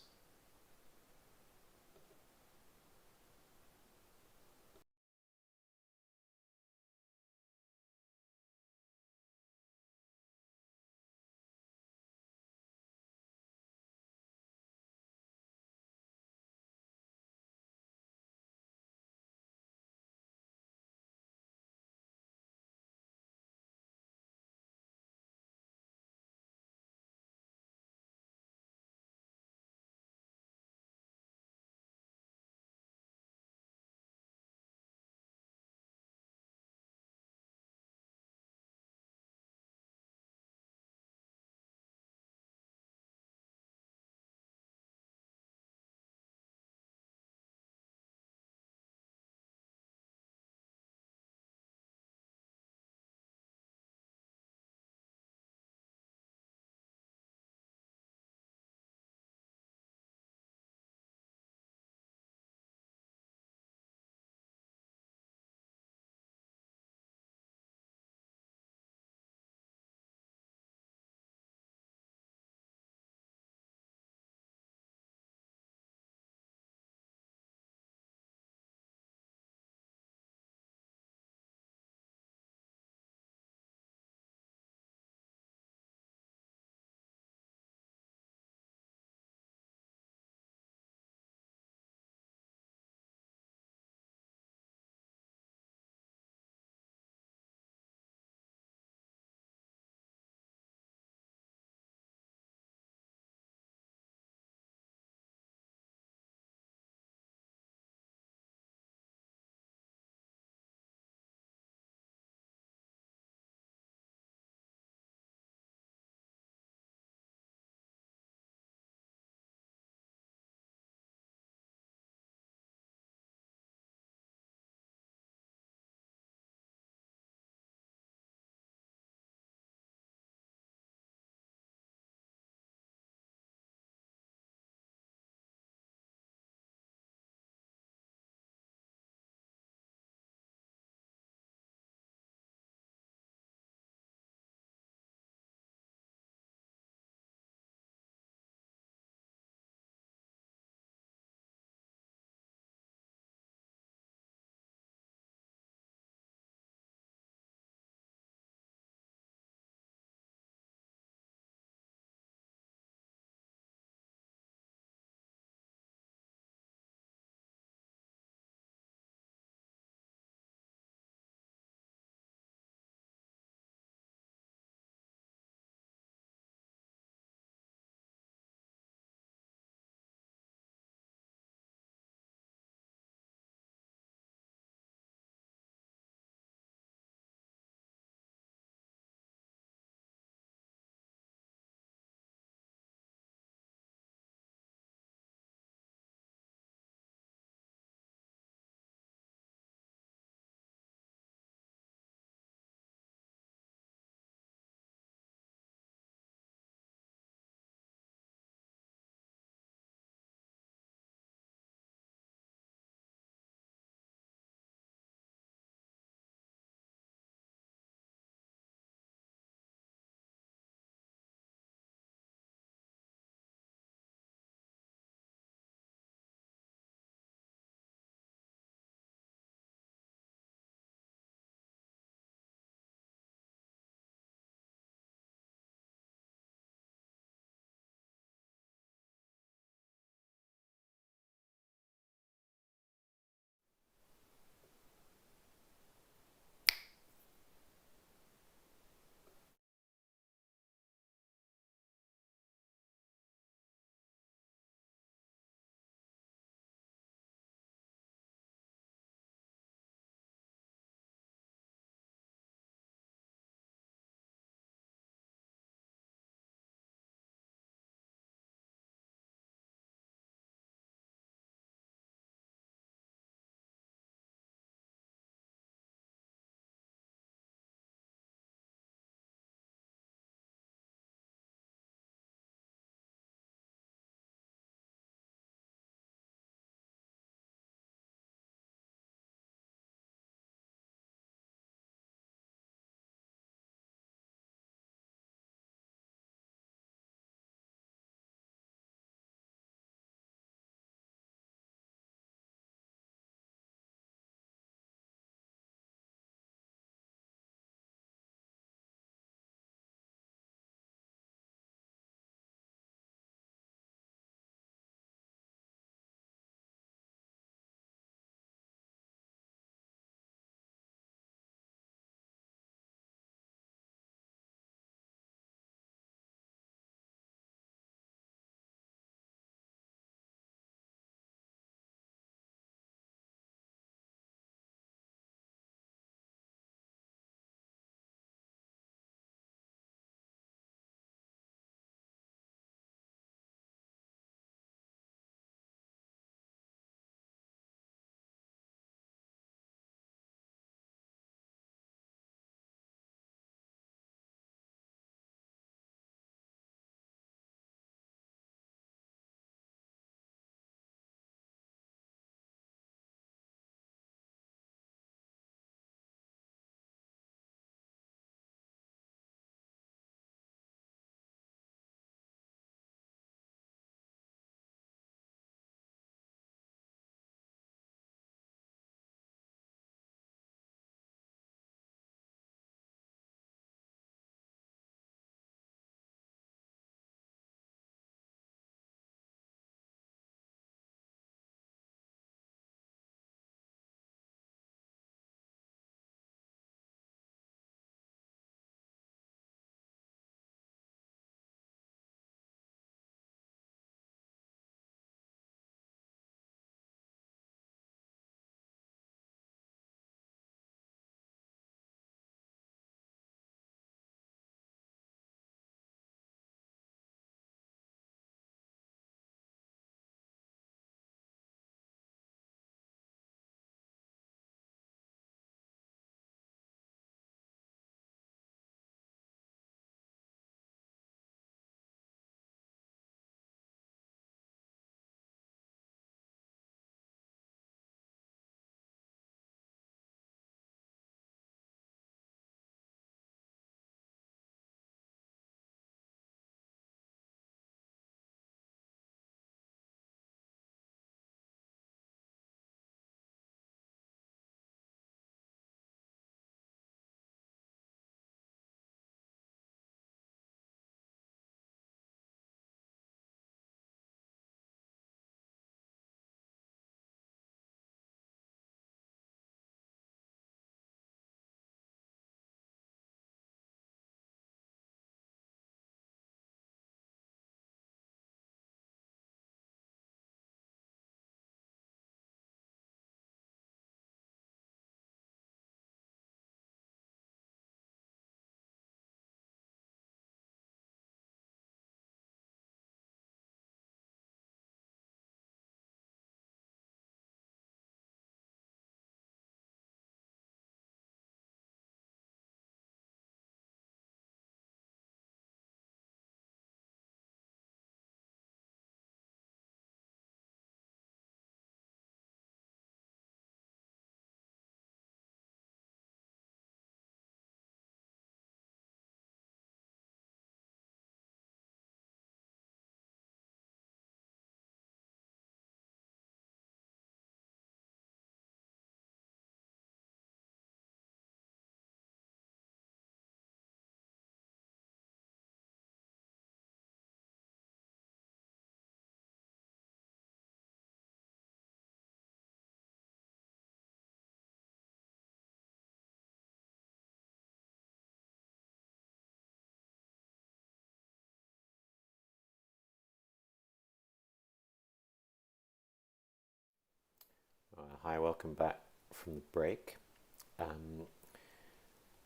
Hi, welcome back from the break.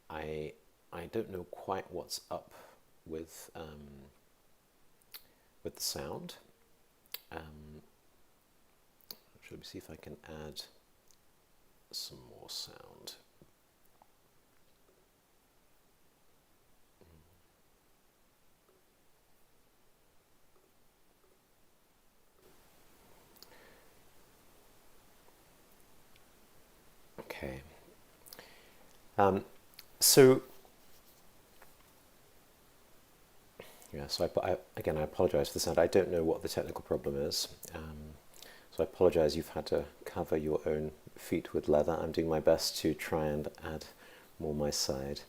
I don't know quite what's up with the sound. Should we see if I can add some more sound? Okay. So I apologize for the sound. I don't know what the technical problem is. So I apologize you've had to cover your own feet with leather. I'm doing my best to try and add more my side.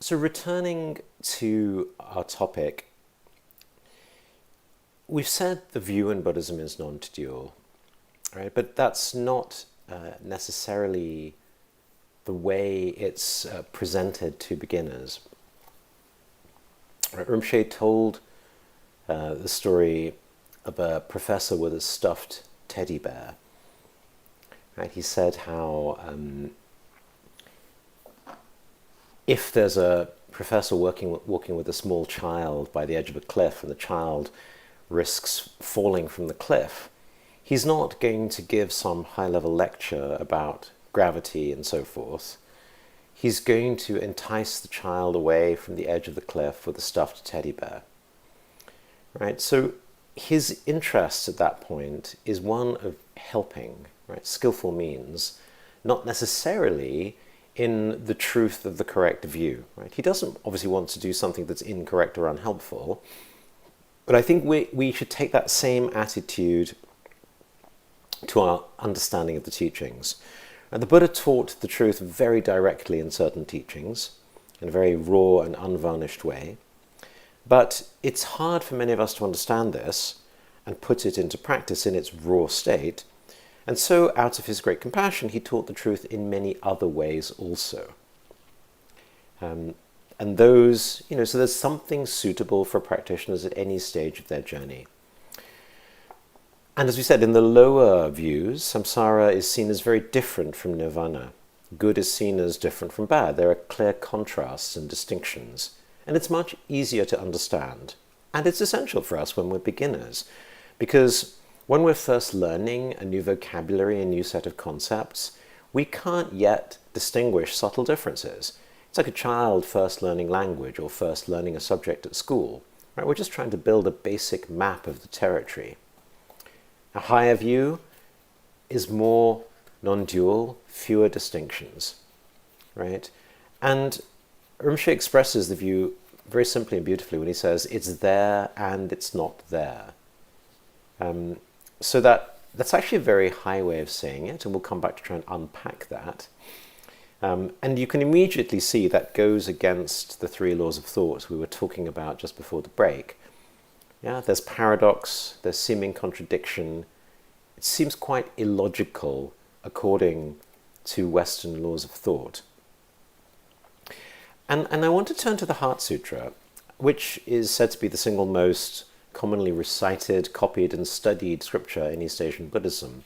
So returning to our topic, we've said the view in Buddhism is non-dual, right? But that's not necessarily the way it's presented to beginners. Right? Rinpoche told the story of a professor with a stuffed teddy bear. Right? He said how if there's a professor walking with a small child by the edge of a cliff and the child risks falling from the cliff, he's not going to give some high-level lecture about gravity and so forth. He's going to entice the child away from the edge of the cliff with a stuffed teddy bear. Right? So his interest at that point is one of helping, right? Skillful means, not necessarily in the truth of the correct view. Right? He doesn't obviously want to do something that's incorrect or unhelpful, but I think we should take that same attitude to our understanding of the teachings. The Buddha taught the truth very directly in certain teachings, in a very raw and unvarnished way. But it's hard for many of us to understand this and put it into practice in its raw state. And so, out of his great compassion, he taught the truth in many other ways also. And those, so there's something suitable for practitioners at any stage of their journey. And as we said, in the lower views, samsara is seen as very different from nirvana. Good is seen as different from bad. There are clear contrasts and distinctions. And it's much easier to understand. And it's essential for us when we're beginners. Because when we're first learning a new vocabulary, a new set of concepts, we can't yet distinguish subtle differences. It's like a child first learning language or first learning a subject at school. Right? We're just trying to build a basic map of the territory. A higher view is more non-dual, fewer distinctions, right? And Rinpoche expresses the view very simply and beautifully when he says, it's there and it's not there. So that's actually a very high way of saying it, and we'll come back to try and unpack that. And you can immediately see that goes against the three laws of thought we were talking about just before the break. Yeah, there's paradox, there's seeming contradiction. It seems quite illogical according to Western laws of thought. And I want to turn to the Heart Sutra, which is said to be the single most commonly recited, copied and studied scripture in East Asian Buddhism.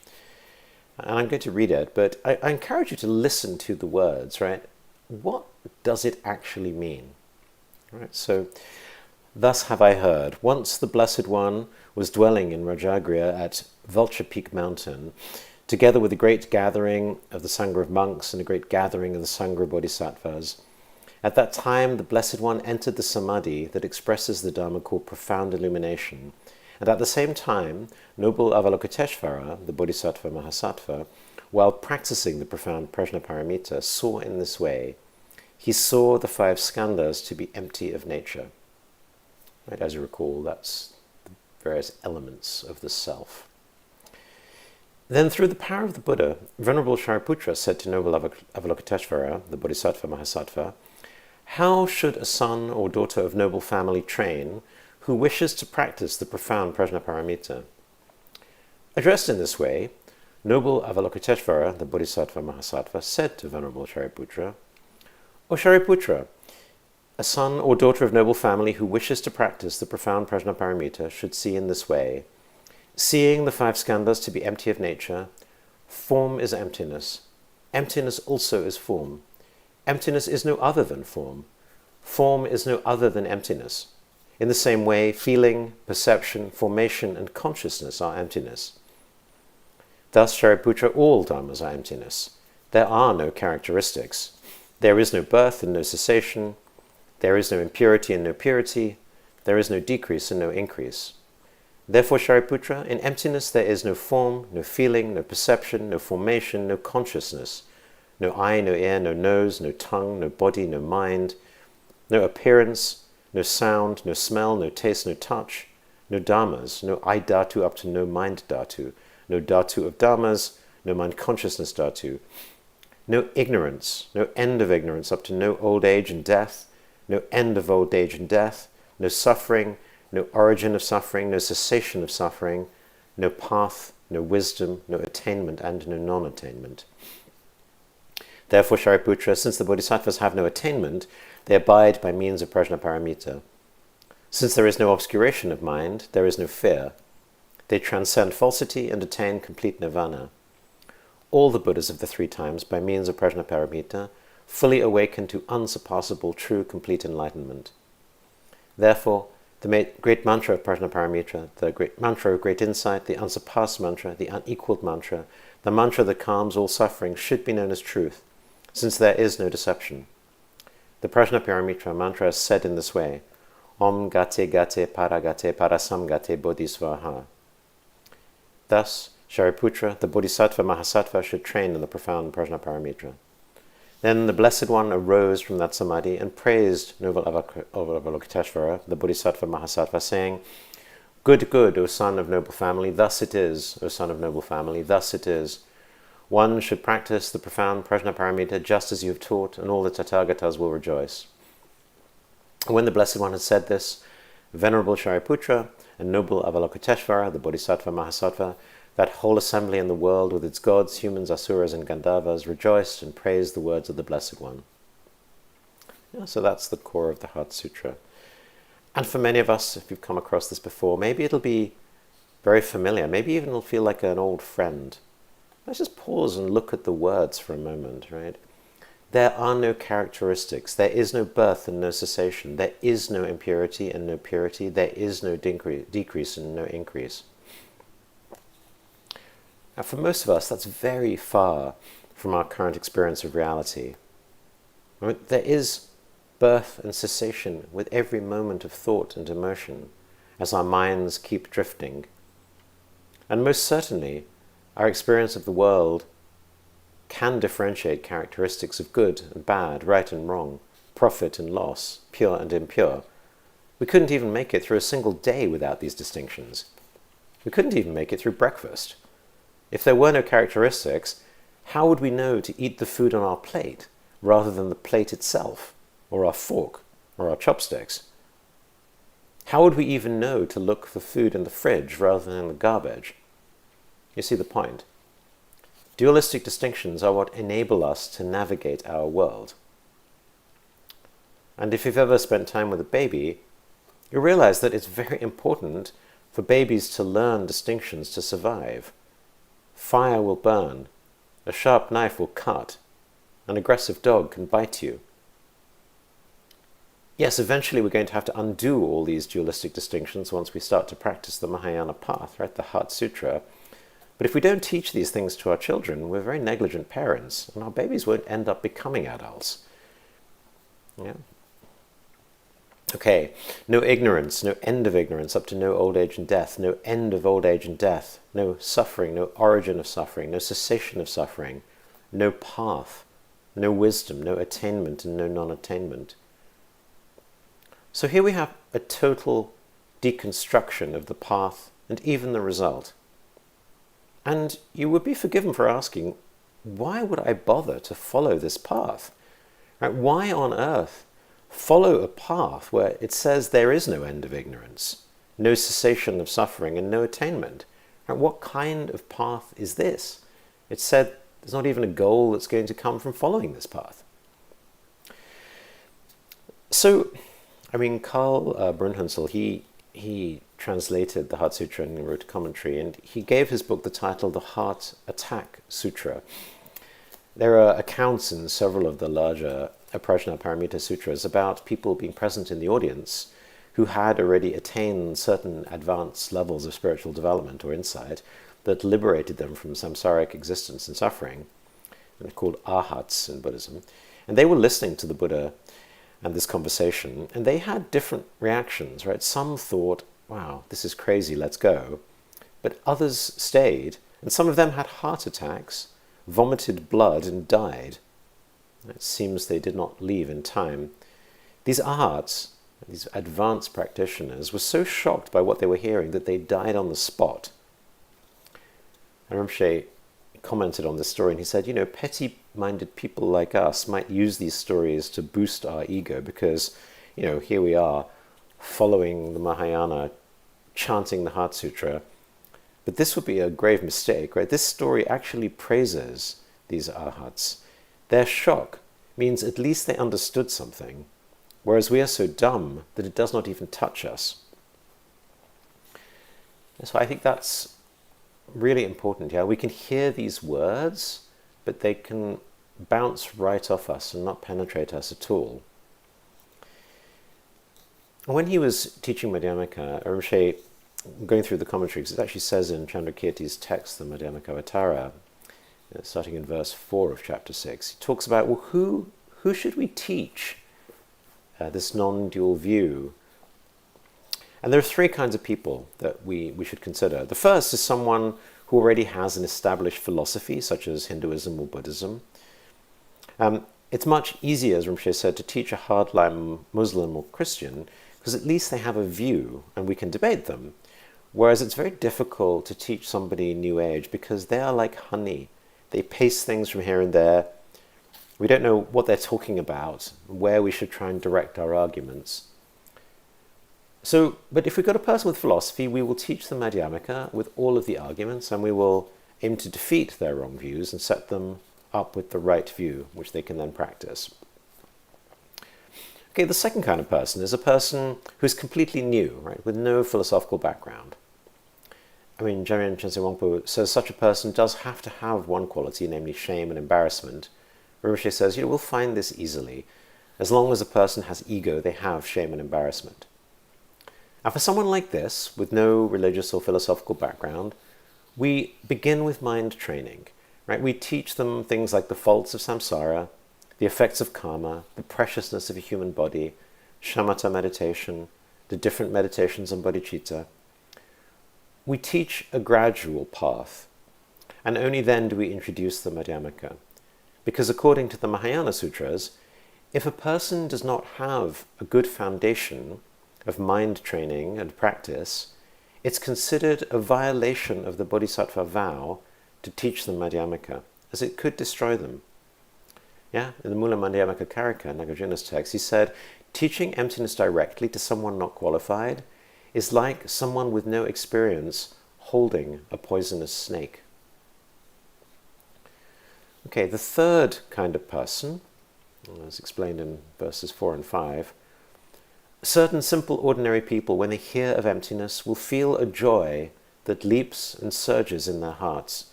And I'm going to read it, but I encourage you to listen to the words, right? What does it actually mean? Right, so, thus have I heard, once the Blessed One was dwelling in Rajagriha at Vulture Peak Mountain, together with a great gathering of the Sangha of monks and a great gathering of the Sangha of bodhisattvas. At that time, the Blessed One entered the samadhi that expresses the Dharma called profound illumination, and at the same time, noble Avalokiteshvara, the Bodhisattva Mahasattva, while practicing the profound Prajnaparamita, saw in this way. He saw the five skandhas to be empty of nature. Right, as you recall, that's the various elements of the self. Then, through the power of the Buddha, Venerable Shariputra said to noble Avalokiteshvara, the Bodhisattva Mahasattva, how should a son or daughter of noble family train who wishes to practice the profound Prajnaparamita? Addressed in this way, noble Avalokiteshvara, the Bodhisattva Mahasattva, said to Venerable Shariputra, O Shariputra, a son or daughter of noble family who wishes to practice the profound Prajnaparamita should see in this way, seeing the five skandhas to be empty of nature, Form is emptiness. Emptiness also is form. Emptiness is no other than form. Form is no other than emptiness. In the same way, feeling, perception, formation, and consciousness are emptiness. Thus, Shariputra, all dharmas are emptiness. There are no characteristics. There is no birth and no cessation. There is no impurity and no purity. There is no decrease and no increase. Therefore, Shariputra, in emptiness there is no form, no feeling, no perception, no formation, no consciousness, no eye, no ear, no nose, no tongue, no body, no mind, no appearance, no sound, no smell, no taste, no touch, no dharmas, no eye dhatu up to no mind dhatu, no dhatu of dharmas, no mind consciousness dhatu, no ignorance, no end of ignorance up to no old age and death, no end of old age and death, no suffering, no origin of suffering, no cessation of suffering, no path, no wisdom, no attainment, and no non-attainment. Therefore, Shariputra, since the bodhisattvas have no attainment, they abide by means of prajnaparamita. Since there is no obscuration of mind, there is no fear. They transcend falsity and attain complete nirvana. All the Buddhas of the three times, by means of prajnaparamita, fully awaken to unsurpassable, true, complete enlightenment. Therefore, the great mantra of prajnaparamita, the great mantra of great insight, the unsurpassed mantra, the unequaled mantra, the mantra that calms all suffering, should be known as truth, since there is no deception. The prajnaparamita mantra is said in this way: Om gate gate paragate parasam gate bodhisvaha. Thus, Shariputra, the bodhisattva mahasattva, should train in the profound prajnaparamita. Then the Blessed One arose from that samadhi and praised noble Avalokiteshvara, the bodhisattva mahasattva, saying, Good, good, O son of noble family, thus it is, O son of noble family, thus it is. One should practice the profound prajnaparamita just as you have taught, and all the Tathagatas will rejoice. When the Blessed One had said this, Venerable Shariputra and noble Avalokiteshvara, the bodhisattva mahasattva, that whole assembly in the world with its gods, humans, asuras, and gandharvas rejoiced and praised the words of the Blessed One. Yeah, so that's the core of the Heart Sutra. And for many of us, if you've come across this before, maybe it'll be very familiar. Maybe even it'll feel like an old friend. Let's just pause and look at the words for a moment, right? There are no characteristics. There is no birth and no cessation. There is no impurity and no purity. There is no decrease and no increase. Now, for most of us, that's very far from our current experience of reality. Right? There is birth and cessation with every moment of thought and emotion as our minds keep drifting. And most certainly, our experience of the world can differentiate characteristics of good and bad, right and wrong, profit and loss, pure and impure. We couldn't even make it through a single day without these distinctions. We couldn't even make it through breakfast. If there were no characteristics, how would we know to eat the food on our plate rather than the plate itself, or our fork, or our chopsticks? How would we even know to look for food in the fridge rather than in the garbage? You see the point. Dualistic distinctions are what enable us to navigate our world. And if you've ever spent time with a baby, you realize that it's very important for babies to learn distinctions to survive. Fire will burn, a sharp knife will cut, an aggressive dog can bite you. Yes, eventually we're going to have to undo all these dualistic distinctions once we start to practice the Mahayana path, right, the Heart Sutra. But if we don't teach these things to our children, we're very negligent parents, and our babies won't end up becoming adults. Yeah. Okay, no ignorance, no end of ignorance up to no old age and death, no end of old age and death, no suffering, no origin of suffering, no cessation of suffering, no path, no wisdom, no attainment, and no non-attainment. So here we have a total deconstruction of the path and even the result. And you would be forgiven for asking, why would I bother to follow this path? Right? Why on earth follow a path where it says there is no end of ignorance, no cessation of suffering, and no attainment? Right? What kind of path is this? It said there's not even a goal that's going to come from following this path. So, I mean, Karl Brunhünsel, he he translated the Heart Sutra and wrote a commentary, and he gave his book the title The Heart Attack Sutra. There are accounts in several of the larger Prajnaparamita Sutras about people being present in the audience who had already attained certain advanced levels of spiritual development or insight that liberated them from samsaric existence and suffering, and called arhats in Buddhism. And they were listening to the Buddha and this conversation, and they had different reactions, right? Some thought, wow, this is crazy, let's go. But others stayed, and some of them had heart attacks, vomited blood, and died. It seems they did not leave in time. These arhats, these advanced practitioners, were so shocked by what they were hearing that they died on the spot. And Rinpoche commented on this story, and he said, petty-minded people like us might use these stories to boost our ego because, here we are following the Mahayana, chanting the Heart Sutra. But this would be a grave mistake, right? This story actually praises these arhats. Their shock means at least they understood something, whereas we are so dumb that it does not even touch us. So I think that's really important. Yeah, we can hear these words, but they can bounce right off us and not penetrate us at all. When he was teaching Madhyamaka, Rinpoche, going through the commentaries, it actually says in Chandrakirti's text, the Madhyamaka Avatara, starting in verse 4 of chapter 6, he talks about, well, who should we teach this non-dual view? And there are three kinds of people that we should consider. The first is someone who already has an established philosophy, such as Hinduism or Buddhism. It's much easier, as Rinpoche said, to teach a hardline Muslim or Christian, because at least they have a view and we can debate them. Whereas it's very difficult to teach somebody New Age because they are like honey. They paste things from here and there. We don't know what they're talking about, where we should try and direct our arguments. But if we've got a person with philosophy, we will teach them Madhyamaka with all of the arguments, and we will aim to defeat their wrong views and set them up with the right view, which they can then practice. Okay, the second kind of person is a person who's completely new, right, with no philosophical background. I mean, Jamyang Chensei Wangpo says such a person does have to have one quality, namely shame and embarrassment. Rinpoche says, we'll find this easily. As long as a person has ego, they have shame and embarrassment. And for someone like this, with no religious or philosophical background, we begin with mind training, right? We teach them things like the faults of samsara, the effects of karma, the preciousness of a human body, shamatha meditation, the different meditations on bodhicitta. We teach a gradual path, and only then do we introduce the Madhyamaka. Because according to the Mahayana Sutras, if a person does not have a good foundation of mind training and practice, it's considered a violation of the bodhisattva vow to teach them Madhyamaka, as it could destroy them. Yeah, in the Mula Madhyamaka Karika, Nagarjuna's text, he said, teaching emptiness directly to someone not qualified is like someone with no experience holding a poisonous snake. Okay, the third kind of person, as explained in verses 4 and 5, certain simple ordinary people, when they hear of emptiness, will feel a joy that leaps and surges in their hearts.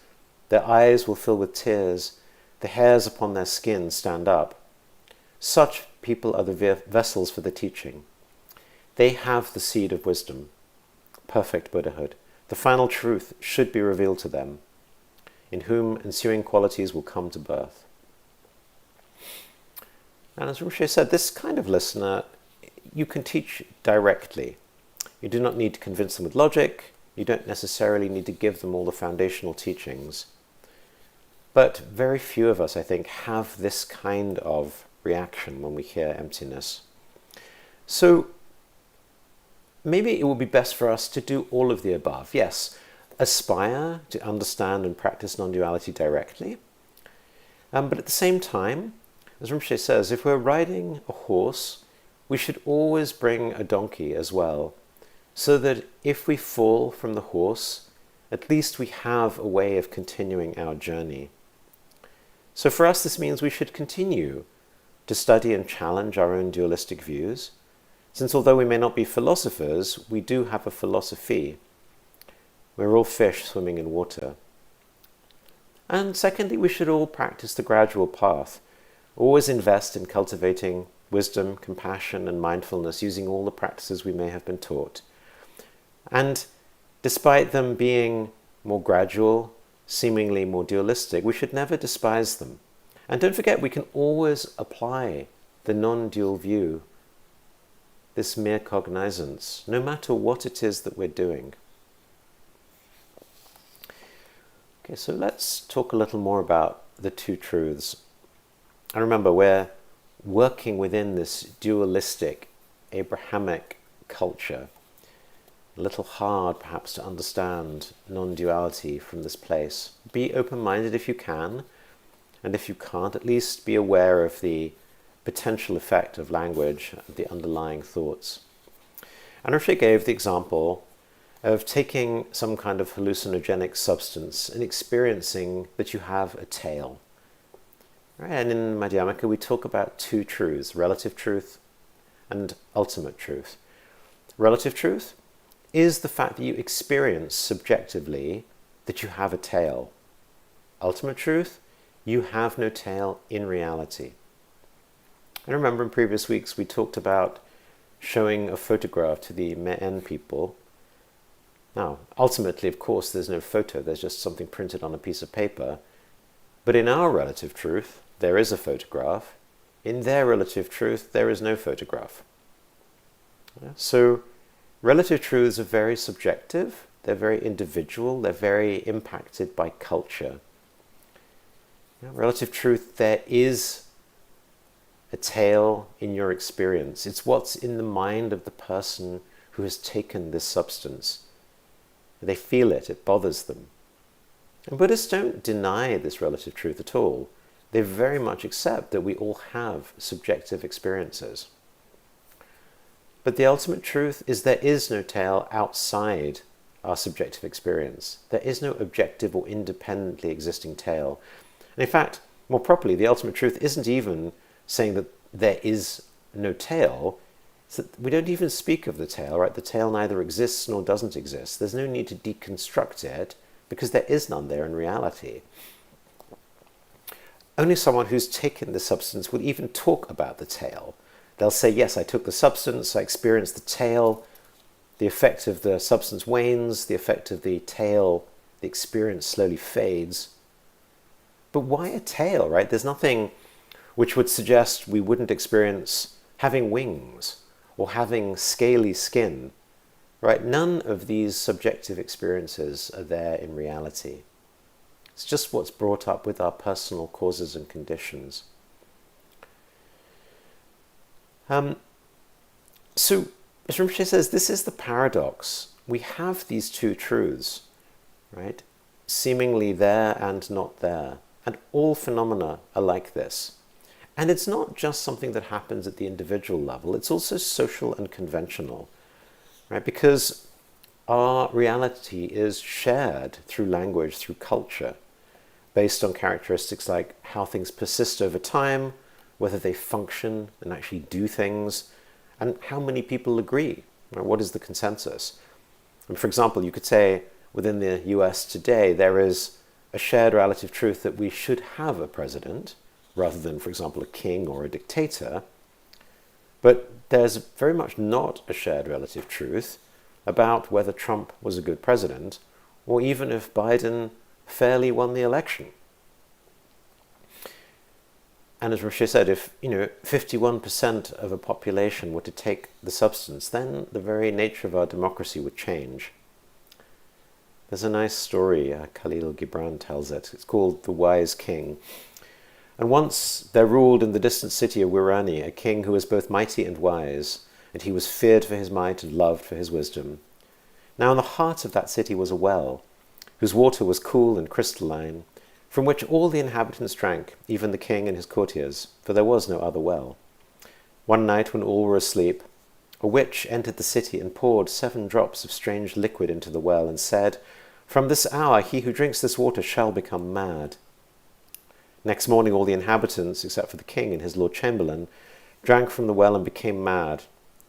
Their eyes will fill with tears, the hairs upon their skin stand up. Such people are the vessels for the teaching. They have the seed of wisdom, perfect Buddhahood. The final truth should be revealed to them, in whom ensuing qualities will come to birth. And as Rinpoche said, this kind of listener, you can teach directly. You do not need to convince them with logic. You don't necessarily need to give them all the foundational teachings. But very few of us, I think, have this kind of reaction when we hear emptiness. So maybe it would be best for us to do all of the above. Yes, aspire to understand and practice non-duality directly. But at the same time, as Rinpoche says, if we're riding a horse, we should always bring a donkey as well, so that if we fall from the horse, at least we have a way of continuing our journey. So for us, this means we should continue to study and challenge our own dualistic views, since although we may not be philosophers, we do have a philosophy. We're all fish swimming in water. And secondly, we should all practice the gradual path. Always invest in cultivating wisdom, compassion, and mindfulness using all the practices we may have been taught. And despite them being more gradual, seemingly more dualistic, we should never despise them. And don't forget, we can always apply the non-dual view, this mere cognizance, no matter what it is that we're doing. Okay, so let's talk a little more about the two truths. And remember, we're working within this dualistic, Abrahamic culture. A little hard, perhaps, to understand non-duality from this place. Be open-minded if you can, and if you can't, at least be aware of the potential effect of language, the underlying thoughts. And Rinpoche gave the example of taking some kind of hallucinogenic substance and experiencing that you have a tail. Right? And in Madhyamaka we talk about two truths, relative truth and ultimate truth. Relative truth is the fact that you experience subjectively that you have a tail. Ultimate truth, you have no tail in reality. And remember in previous weeks we talked about showing a photograph to the Me'en people. Now, ultimately, of course, there's no photo, there's just something printed on a piece of paper. But in our relative truth, there is a photograph. In their relative truth, there is no photograph. So, relative truths are very subjective, they're very individual, they're very impacted by culture. Relative truth, there is a tail in your experience. It's what's in the mind of the person who has taken this substance. They feel it, it bothers them. And Buddhists don't deny this relative truth at all. They very much accept that we all have subjective experiences. But the ultimate truth is there is no tail outside our subjective experience. There is no objective or independently existing tail. And in fact, more properly, the ultimate truth isn't even saying that there is no tail. So we don't even speak of the tail, right? The tail neither exists nor doesn't exist. There's no need to deconstruct it because there is none there in reality. Only someone who's taken the substance will even talk about the tail. They'll say, yes, I took the substance, I experienced the tail, the effect of the substance wanes, the effect of the tail, the experience slowly fades. But why a tail, right? There's nothing which would suggest we wouldn't experience having wings or having scaly skin, right? None of these subjective experiences are there in reality. It's just what's brought up with our personal causes and conditions. So, as Rinpoche says, this is the paradox. We have these two truths, right? Seemingly there and not there. And all phenomena are like this. And it's not just something that happens at the individual level, it's also social and conventional, right? Because our reality is shared through language, through culture, based on characteristics like how things persist over time, whether they function and actually do things, and how many people agree, right? What is the consensus? And for example, you could say within the US today, there is a shared relative truth that we should have a president, rather than, for example, a king or a dictator. But there's very much not a shared relative truth about whether Trump was a good president, or even if Biden fairly won the election. And as Rinpoche said, if 51% of a population were to take the substance, then the very nature of our democracy would change. There's a nice story, Khalil Gibran tells it. It's called The Wise King. And once there ruled in the distant city of Wirani a king who was both mighty and wise, and he was feared for his might and loved for his wisdom. Now in the heart of that city was a well, whose water was cool and crystalline, from which all the inhabitants drank, even the king and his courtiers, for there was no other well. One night when all were asleep, a witch entered the city and poured 7 drops of strange liquid into the well and said, "From this hour he who drinks this water shall become mad." Next morning all the inhabitants, except for the king and his lord chamberlain, drank from the well and became mad,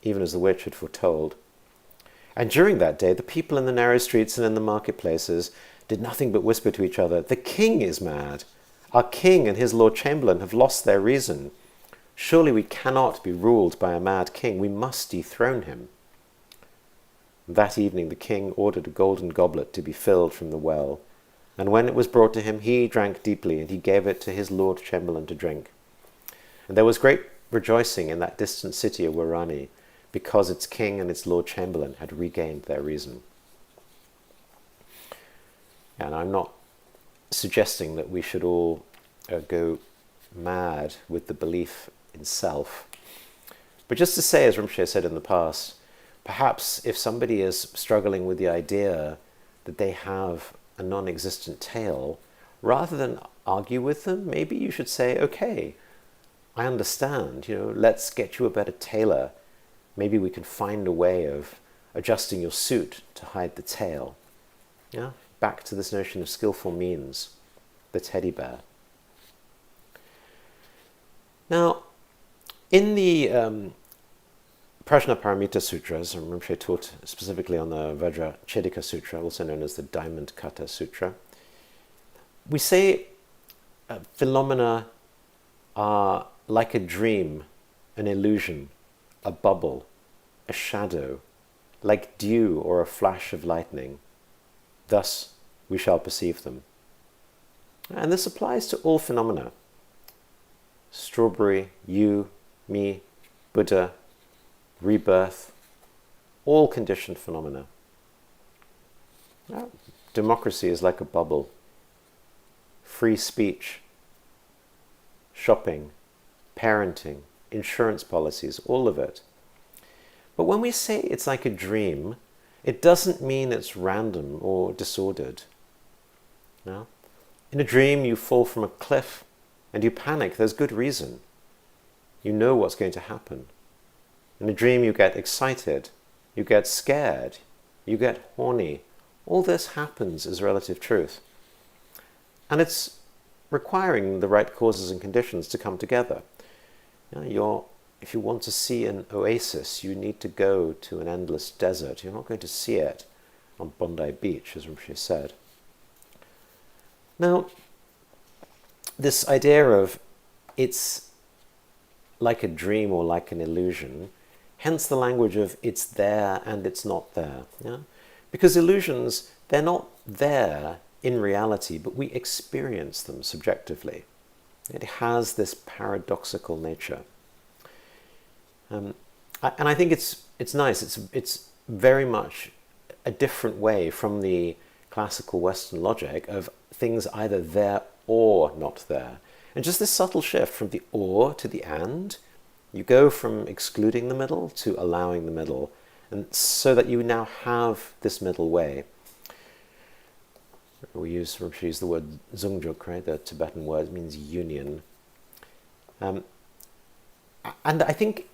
even as the witch had foretold. And during that day, the people in the narrow streets and in the marketplaces did nothing but whisper to each other, "The king is mad. Our king and his Lord Chamberlain have lost their reason. Surely we cannot be ruled by a mad king. We must dethrone him." That evening the king ordered a golden goblet to be filled from the well, and when it was brought to him, he drank deeply, and he gave it to his Lord Chamberlain to drink. And there was great rejoicing in that distant city of Warani, because its king and its Lord Chamberlain had regained their reason. And I'm not suggesting that we should all go mad with the belief in self, but just to say, as Rinpoche said in the past, perhaps if somebody is struggling with the idea that they have a non-existent tail, rather than argue with them, maybe you should say, okay, I understand, let's get you a better tailor. Maybe we can find a way of adjusting your suit to hide the tail. Yeah? Back to this notion of skillful means, the teddy bear. Now, in the Prajnaparamita Sutras, and Rinpoche taught specifically on the Vajrayana Sutra, also known as the Diamond Cutter Sutra, we say phenomena are like a dream, an illusion, a bubble, a shadow, like dew or a flash of lightning. Thus we shall perceive them. And this applies to all phenomena. Strawberry, you, me, Buddha, rebirth, all conditioned phenomena. Democracy is like a bubble. Free speech, shopping, parenting, insurance policies, all of it. But when we say it's like a dream, it doesn't mean it's random or disordered. No? In a dream, you fall from a cliff and you panic. There's good reason. You know what's going to happen. In a dream, you get excited, you get scared, you get horny. All this happens as relative truth. And it's requiring the right causes and conditions to come together. If you want to see an oasis, you need to go to an endless desert. You're not going to see it on Bondi Beach, as Rinpoche said. Now, this idea of it's like a dream or like an illusion, hence the language of it's there and it's not there. Yeah? Because illusions, they're not there in reality, but we experience them subjectively. It has this paradoxical nature. And I think it's nice. It's very much a different way from the classical Western logic of things either there or not there. And just this subtle shift from the or to the and, you go from excluding the middle to allowing the middle, and so that you now have this middle way. We use the word zungjuk, right? The Tibetan word means union. And I think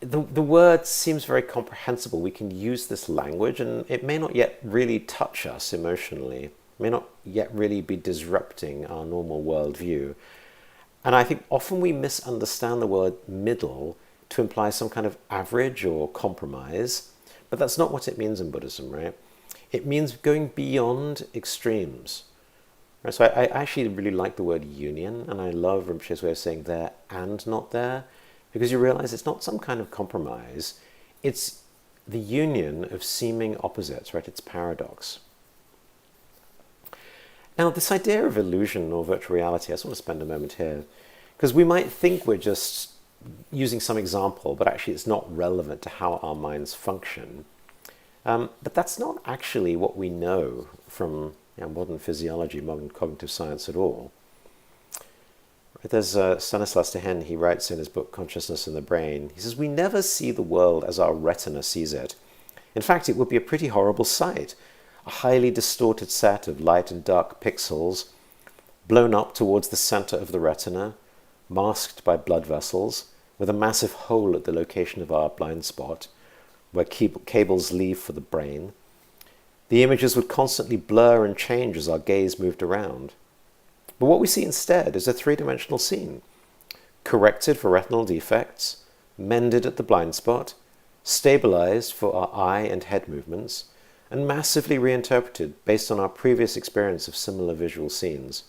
the word seems very comprehensible. We can use this language, and it may not yet really touch us emotionally, may not yet really be disrupting our normal worldview. And I think often we misunderstand the word middle to imply some kind of average or compromise, but that's not what it means in Buddhism, right? It means going beyond extremes. Right? So I actually really like the word union, and I love Rinpoche's way of saying there and not there, because you realize it's not some kind of compromise, it's the union of seeming opposites, right? It's paradox. Now, this idea of illusion or virtual reality, I just want to spend a moment here, because we might think we're just using some example, but actually it's not relevant to how our minds function. But that's not actually what we know from modern physiology, modern cognitive science at all. There's Stanislas Dehaene, he writes in his book Consciousness and the Brain, he says, we never see the world as our retina sees it. In fact, it would be a pretty horrible sight. A highly distorted set of light and dark pixels blown up towards the center of the retina, masked by blood vessels, with a massive hole at the location of our blind spot, where cables leave for the brain. The images would constantly blur and change as our gaze moved around. But what we see instead is a three-dimensional scene, corrected for retinal defects, mended at the blind spot, stabilized for our eye and head movements, and massively reinterpreted based on our previous experience of similar visual scenes.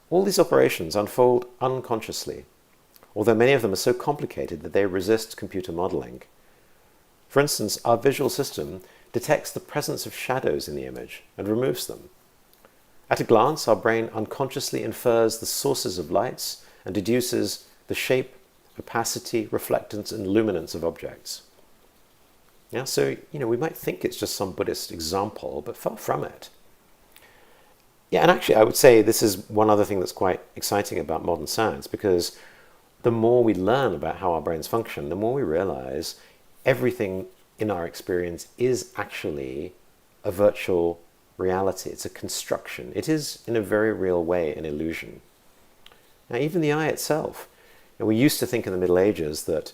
All these operations unfold unconsciously, although many of them are so complicated that they resist computer modeling. For instance, our visual system detects the presence of shadows in the image and removes them. At a glance, our brain unconsciously infers the sources of lights and deduces the shape, opacity, reflectance, and luminance of objects. Yeah, so, we might think it's just some Buddhist example, but far from it. Yeah, and actually I would say this is one other thing that's quite exciting about modern science, because the more we learn about how our brains function, the more we realize everything in our experience is actually a virtual reality. It's a construction. It is, in a very real way, an illusion. Now, even the eye itself. And we used to think in the Middle Ages that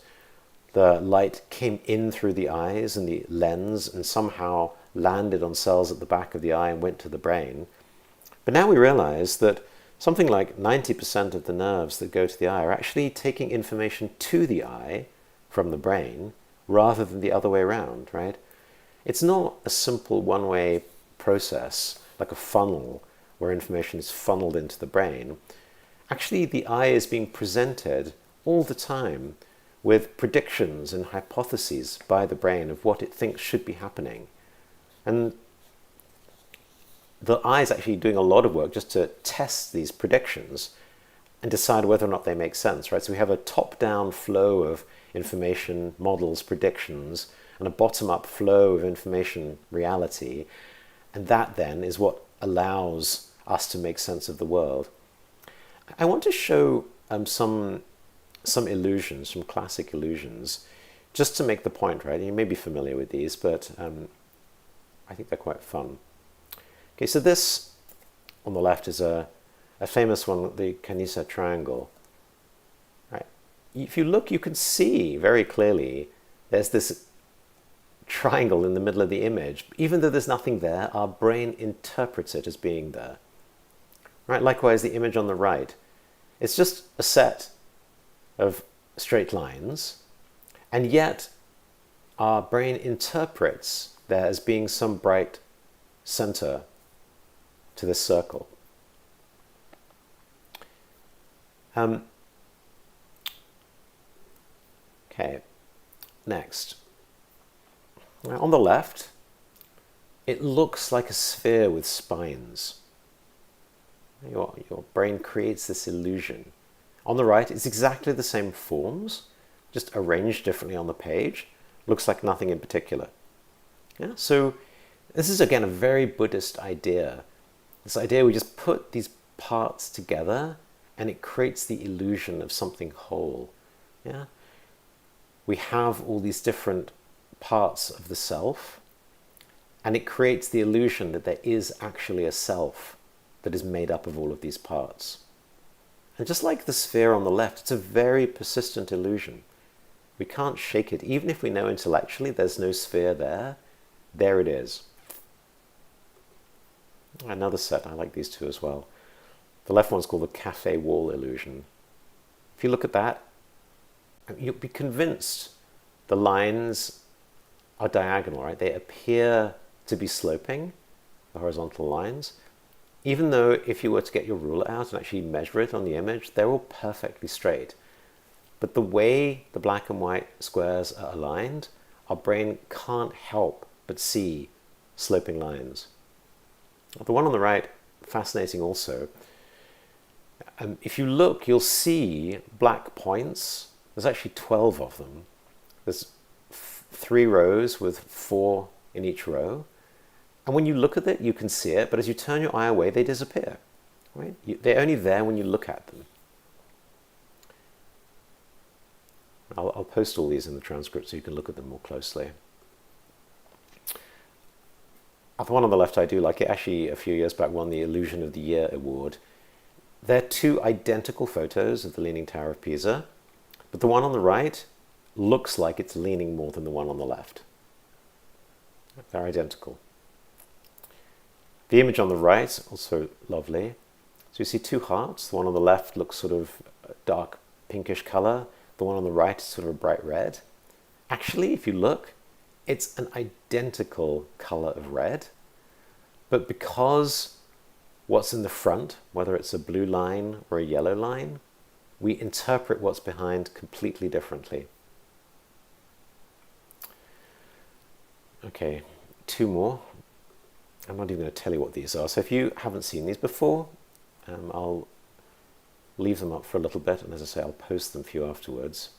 the light came in through the eyes and the lens and somehow landed on cells at the back of the eye and went to the brain. But now we realize that something like 90% of the nerves that go to the eye are actually taking information to the eye from the brain rather than the other way around, right? It's not a simple one-way process like a funnel where information is funneled into the brain. Actually, the eye is being presented all the time with predictions and hypotheses by the brain of what it thinks should be happening. And the eye is actually doing a lot of work just to test these predictions and decide whether or not they make sense, right? So we have a top-down flow of information, models, predictions, and a bottom-up flow of information, reality. And that then is what allows us to make sense of the world. I want to show some illusions, some classic illusions, just to make the point, right? You may be familiar with these, but I think they're quite fun. Okay, so this on the left is a famous one, the Kanisa triangle. Right? If you look, you can see very clearly there's this triangle in the middle of the image. Even though there's nothing there, our brain interprets it as being there. Right? Likewise, the image on the right. It's just a set of straight lines, and yet our brain interprets there as being some bright center to this circle. Okay, next. Now, on the left, it looks like a sphere with spines. Your brain creates this illusion. On the right, it's exactly the same forms, just arranged differently on the page. Looks like nothing in particular. Yeah? So this is, again, a very Buddhist idea. This idea we just put these parts together and it creates the illusion of something whole. Yeah? We have all these different parts of the self, and it creates the illusion that there is actually a self that is made up of all of these parts. And just like the sphere on the left, it's a very persistent illusion. We can't shake it. Even if we know intellectually there's no sphere there, there it is. Another set, I like these two as well. The left one's called the cafe wall illusion. If you look at that, you'll be convinced the lines are diagonal, right? They appear to be sloping, the horizontal lines, even though if you were to get your ruler out and actually measure it on the image, they're all perfectly straight. But the way the black and white squares are aligned, our brain can't help but see sloping lines. The one on the right, fascinating also. If you look, you'll see black points. There's actually 12 of them. There's 3 rows with 4 in each row. And when you look at it, you can see it, but as you turn your eye away, they disappear. Right? They're only there when you look at them. I'll post all these in the transcript so you can look at them more closely. The one on the left I do like. It actually, a few years back, won the Illusion of the Year award. They're 2 identical photos of the Leaning Tower of Pisa, but the one on the right looks like it's leaning more than the one on the left. They're identical. The image on the right, also lovely. So you see 2 hearts. The one on the left looks sort of a dark pinkish color. The one on the right is sort of a bright red. Actually, if you look, it's an identical color of red, but because what's in the front, whether it's a blue line or a yellow line, we interpret what's behind completely differently. Okay, two more. I'm not even going to tell you what these are. So if you haven't seen these before, I'll leave them up for a little bit, and as I say, I'll post them for you afterwards.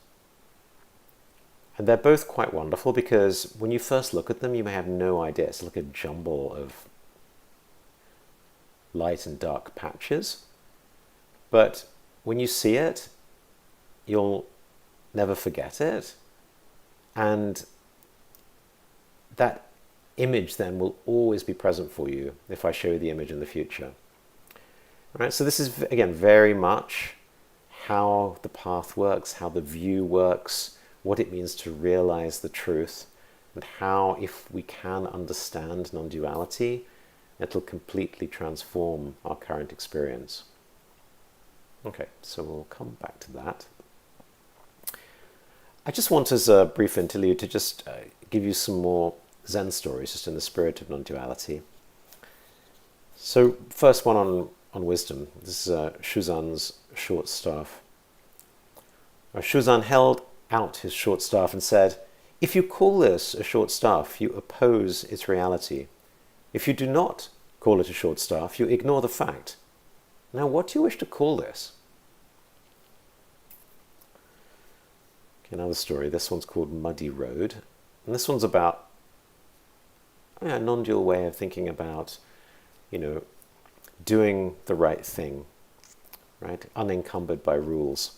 And they're both quite wonderful because when you first look at them, you may have no idea. It's like a jumble of light and dark patches. But when you see it, you'll never forget it. And that image then will always be present for you if I show you the image in the future. All right, so this is, again, very much how the path works, how the view works, what it means to realize the truth, and how, if we can understand non-duality, it'll completely transform our current experience. Okay, so we'll come back to that. I just want, as a brief interlude, to just give you some more Zen stories, just in the spirit of non-duality. So, first one on wisdom. This is Shuzan's short staff. Shuzan held out his short staff and said, "If you call this a short staff, you oppose its reality. If you do not call it a short staff, you ignore the fact. Now, what do you wish to call this?" Okay, another story. This one's called Muddy Road. And this one's about a non-dual way of thinking about, doing the right thing, right? Unencumbered by rules.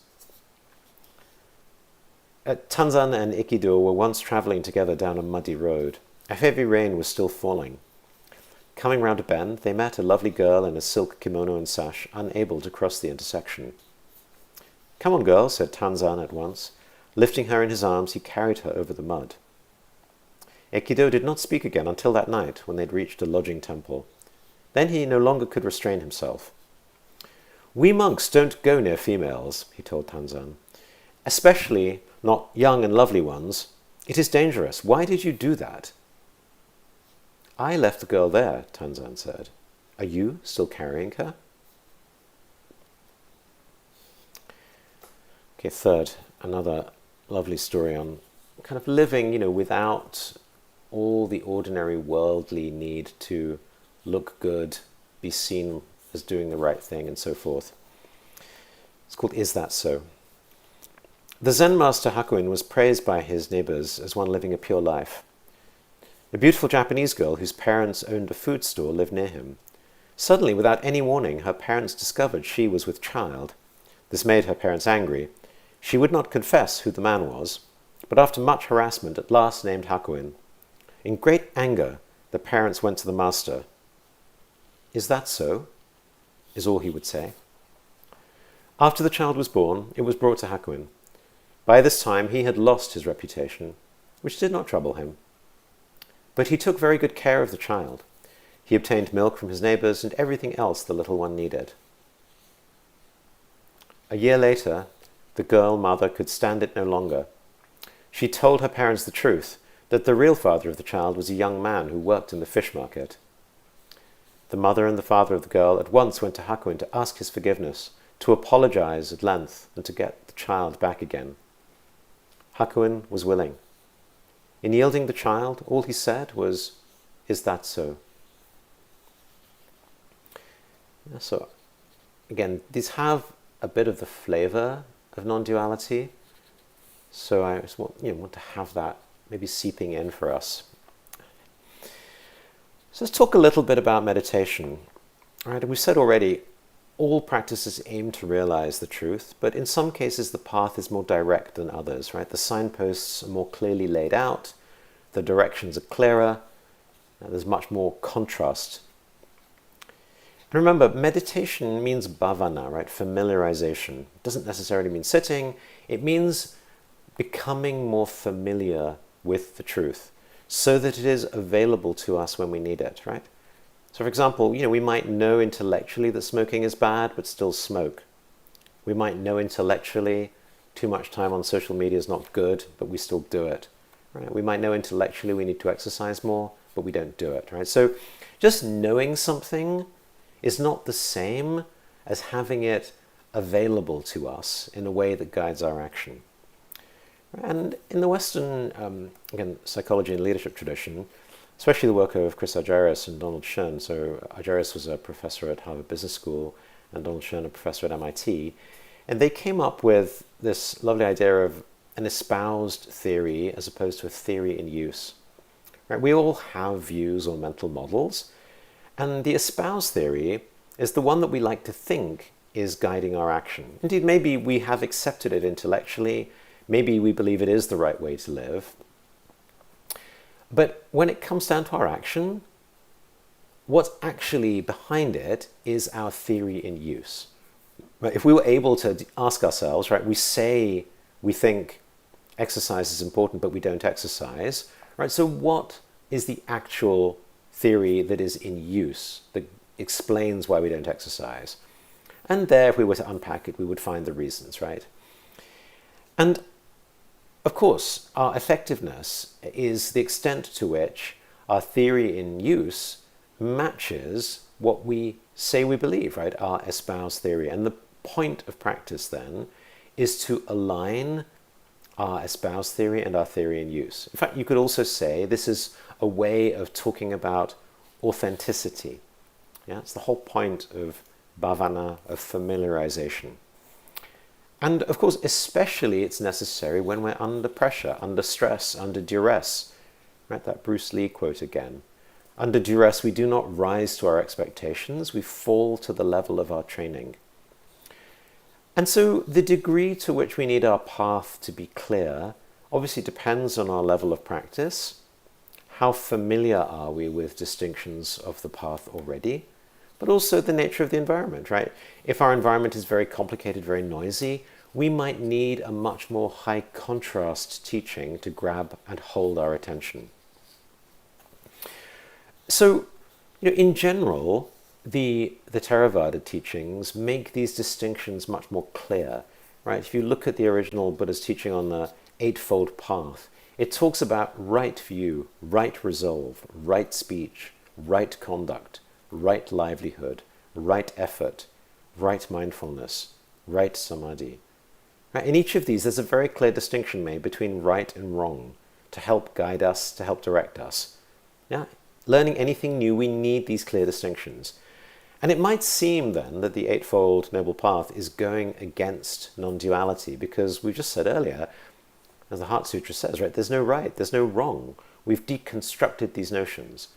Tanzan and Ikido were once traveling together down a muddy road. A heavy rain was still falling. Coming round a bend, they met a lovely girl in a silk kimono and sash, unable to cross the intersection. "Come on, girl," said Tanzan at once. Lifting her in his arms, he carried her over the mud. Ikido did not speak again until that night, when they'd reached a lodging temple. Then he no longer could restrain himself. "We monks don't go near females," he told Tanzan. "Especially not young and lovely ones. It is dangerous. Why did you do that?" "I left the girl there," Tanzan said. "Are you still carrying her?" Okay, third, another lovely story on kind of living, without all the ordinary worldly need to look good, be seen as doing the right thing, and so forth. It's called Is That So? The Zen master Hakuin was praised by his neighbors as one living a pure life. A beautiful Japanese girl whose parents owned a food store lived near him. Suddenly, without any warning, her parents discovered she was with child. This made her parents angry. She would not confess who the man was, but after much harassment at last named Hakuin. In great anger, the parents went to the master. "Is that so?" is all he would say. After the child was born, it was brought to Hakuin. By this time, he had lost his reputation, which did not trouble him. But he took very good care of the child. He obtained milk from his neighbors and everything else the little one needed. A year later, the girl mother could stand it no longer. She told her parents the truth, that the real father of the child was a young man who worked in the fish market. The mother and the father of the girl at once went to Hakuin to ask his forgiveness, to apologize at length, and to get the child back again. Hakuin was willing. In yielding the child, all he said was, "Is that so?" So, again, these have a bit of the flavor of non-duality. So I just want to have that maybe seeping in for us. So let's talk a little bit about meditation. All right, and we've said already, all practices aim to realize the truth, but in some cases the path is more direct than others, right? The signposts are more clearly laid out, the directions are clearer, there's much more contrast. And remember, meditation means bhavana, right? Familiarization. It doesn't necessarily mean sitting, it means becoming more familiar with the truth so that it is available to us when we need it, right? So for example, we might know intellectually that smoking is bad, but still smoke. We might know intellectually too much time on social media is not good, but we still do it. right? We might know intellectually we need to exercise more, but we don't do it, right? So just knowing something is not the same as having it available to us in a way that guides our action. And in the Western, again, psychology and leadership tradition, especially the work of Chris Argyris and Donald Schoen. So Argyris was a professor at Harvard Business School and Donald Schoen a professor at MIT. And they came up with this lovely idea of an espoused theory as opposed to a theory in use. Right? We all have views or mental models. And the espoused theory is the one that we like to think is guiding our action. Indeed, maybe we have accepted it intellectually. Maybe we believe it is the right way to live. But when it comes down to our action, what's actually behind it is our theory in use. Right? If we were able to ask ourselves, right, we say we think exercise is important, but we don't exercise, right? So what is the actual theory that is in use, that explains why we don't exercise? And there, if we were to unpack it, we would find the reasons, right? And of course, our effectiveness is the extent to which our theory in use matches what we say we believe, right? Our espoused theory. And the point of practice then is to align our espoused theory and our theory in use. In fact, you could also say this is a way of talking about authenticity. Yeah, it's the whole point of bhavana, of familiarization. And of course, especially it's necessary when we're under pressure, under stress, under duress. Right, that Bruce Lee quote again. Under duress, we do not rise to our expectations, we fall to the level of our training. And so the degree to which we need our path to be clear obviously depends on our level of practice. How familiar are we with distinctions of the path already? But also the nature of the environment, right? If our environment is very complicated, very noisy, we might need a much more high contrast teaching to grab and hold our attention. So, in general, the Theravada teachings make these distinctions much more clear, right? If you look at the original Buddha's teaching on the Eightfold Path, it talks about right view, right resolve, right speech, right conduct, right livelihood, right effort, right mindfulness, right samadhi. Right? In each of these, there's a very clear distinction made between right and wrong to help guide us, to help direct us. Yeah? Learning anything new, we need these clear distinctions. And it might seem then that the Eightfold Noble Path is going against non-duality because we just said earlier, as the Heart Sutra says, right, there's no right, there's no wrong. We've deconstructed these notions.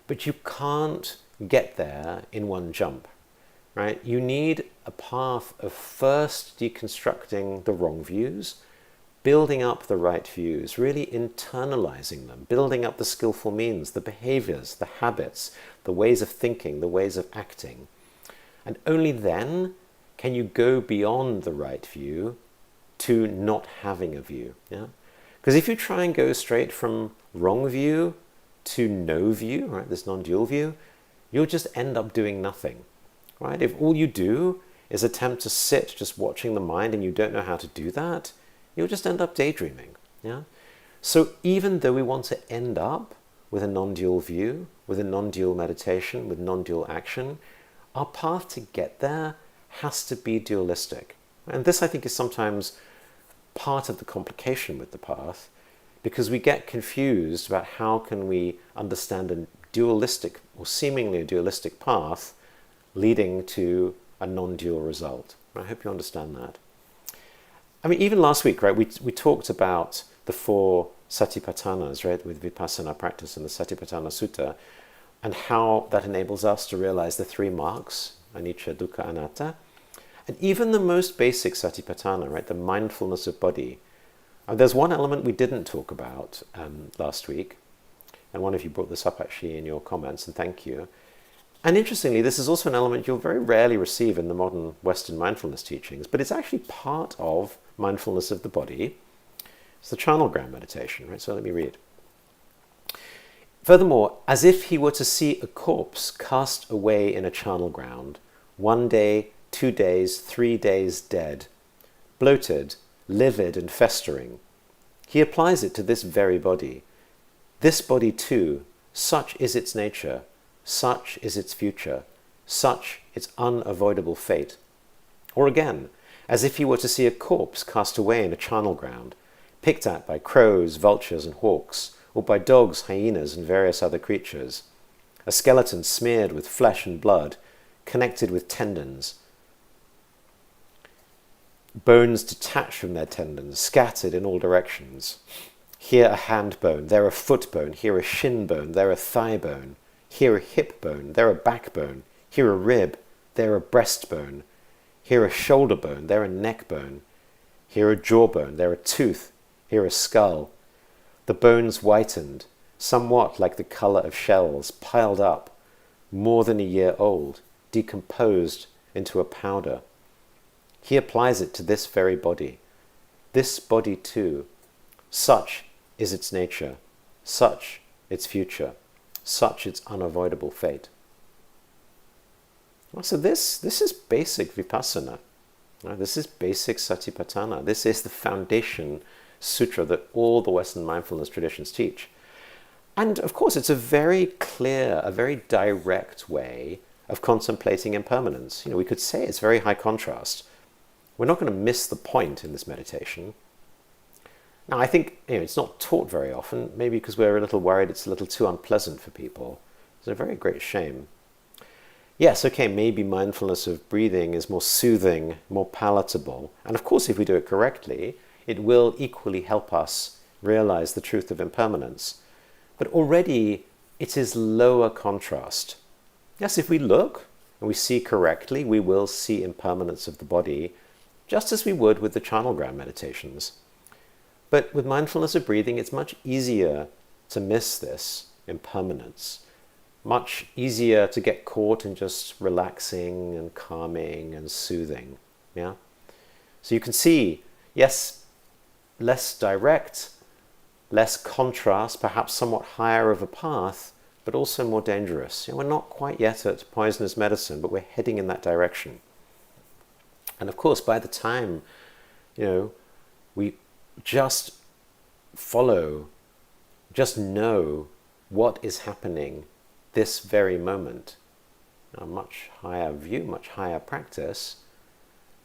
But you can't get there in one jump, right? You need a path of first deconstructing the wrong views, building up the right views, really internalizing them, building up the skillful means, the behaviors, the habits, the ways of thinking, the ways of acting. And only then can you go beyond the right view to not having a view. Yeah? Because if you try and go straight from wrong view to no view, right, this non-dual view, you'll just end up doing nothing. Right? If all you do is attempt to sit just watching the mind and you don't know how to do that, you'll just end up daydreaming. Yeah? So even though we want to end up with a non-dual view, with a non-dual meditation, with non-dual action, our path to get there has to be dualistic. And this, I think, is sometimes part of the complication with the path, because we get confused about how can we understand a dualistic or seemingly a dualistic path leading to a non-dual result. I hope you understand that. I mean, even last week, right, we talked about the 4 satipatthanas, right, with vipassana practice in the Satipatthana Sutta, and how that enables us to realize the 3 marks, anicca, dukkha, anatta. And even the most basic satipatthana, right, the mindfulness of body. There's one element we didn't talk about last week, and one of you brought this up actually in your comments, and thank you. And interestingly, this is also an element you'll very rarely receive in the modern Western mindfulness teachings, but it's actually part of mindfulness of the body. It's the charnel-ground meditation, right? So let me read. Furthermore, as if he were to see a corpse cast away in a charnel ground, 1 day, 2 days, 3 days dead, bloated, livid and festering, He applies it to this very body. This body too, such is its nature, such is its future, such its unavoidable fate. Or again, as if he were to see a corpse cast away in a charnel ground, picked at by crows, vultures and hawks, or by dogs, hyenas and various other creatures, a skeleton smeared with flesh and blood, connected with tendons, bones detached from their tendons, scattered in all directions. Here a hand bone, there a foot bone, here a shin bone, there a thigh bone, here a hip bone, there a backbone, here a rib, there a breastbone, here a shoulder bone, there a neck bone, here a jawbone, there a tooth, here a skull. The bones whitened, somewhat like the colour of shells, piled up, more than a year old, decomposed into a powder. He applies it to this very body. This body too, such is its nature, such its future, such its unavoidable fate. So this is basic vipassana. This is basic satipatthana. This is the foundation sutra that all the Western mindfulness traditions teach. And of course, it's a very clear, a very direct way of contemplating impermanence. We could say it's very high contrast. We're not going to miss the point in this meditation. Now, I think it's not taught very often, maybe because we're a little worried it's a little too unpleasant for people. It's a very great shame. Yes, okay, maybe mindfulness of breathing is more soothing, more palatable. And of course, if we do it correctly, it will equally help us realize the truth of impermanence. But already, it is lower contrast. Yes, if we look and we see correctly, we will see impermanence of the body, just as we would with the charnel ground meditations. But with mindfulness of breathing, it's much easier to miss this impermanence. Much easier to get caught in just relaxing and calming and soothing. Yeah? So you can see, yes, less direct, less contrast, perhaps somewhat higher of a path, but also more dangerous. We're not quite yet at poisonous medicine, but we're heading in that direction. And of course, by the time, we just follow, just know what is happening this very moment, a much higher view, much higher practice.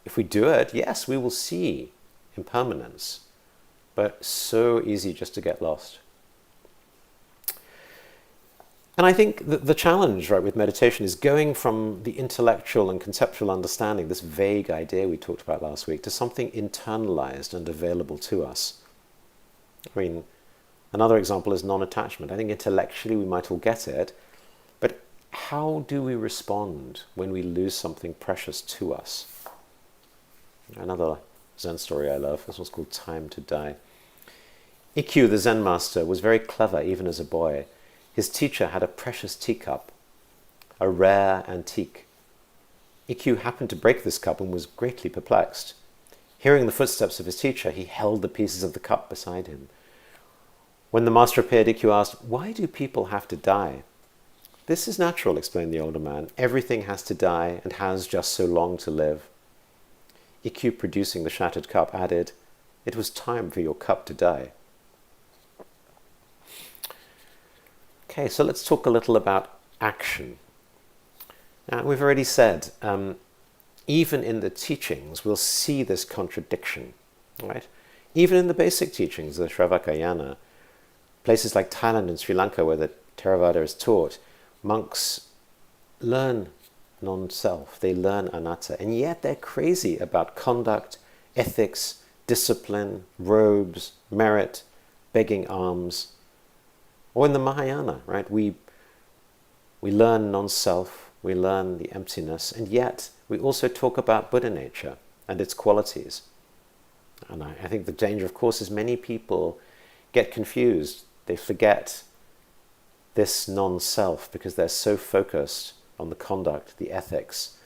If we do it, yes, we will see impermanence, but so easy just to get lost. And I think that the challenge, right, with meditation is going from the intellectual and conceptual understanding, this vague idea we talked about last week, to something internalized and available to us. I mean, another example is non-attachment. I think intellectually we might all get it, but how do we respond when we lose something precious to us? Another Zen story I love, this one's called Time to Die. Ikkyu, the Zen master, was very clever even as a boy. His teacher had a precious teacup, a rare antique. Ikkyu happened to break this cup and was greatly perplexed. Hearing the footsteps of his teacher, he held the pieces of the cup beside him. When the master appeared, Ikkyu asked, "Why do people have to die?" "This is natural," explained the older man. "Everything has to die and has just so long to live." Ikkyu, producing the shattered cup, added, "It was time for your cup to die." Okay, so let's talk a little about action. Now, we've already said, even in the teachings, we'll see this contradiction, right? Even in the basic teachings, the Vajrayana, places like Thailand and Sri Lanka where the Theravada is taught, monks learn non-self, they learn anatta, and yet they're crazy about conduct, ethics, discipline, robes, merit, begging alms. Or in the Mahayana, right, we learn non-self, we learn the emptiness, and yet we also talk about Buddha nature and its qualities. And I think the danger, of course, is many people get confused. They forget this non-self because they're so focused on the conduct, the ethics,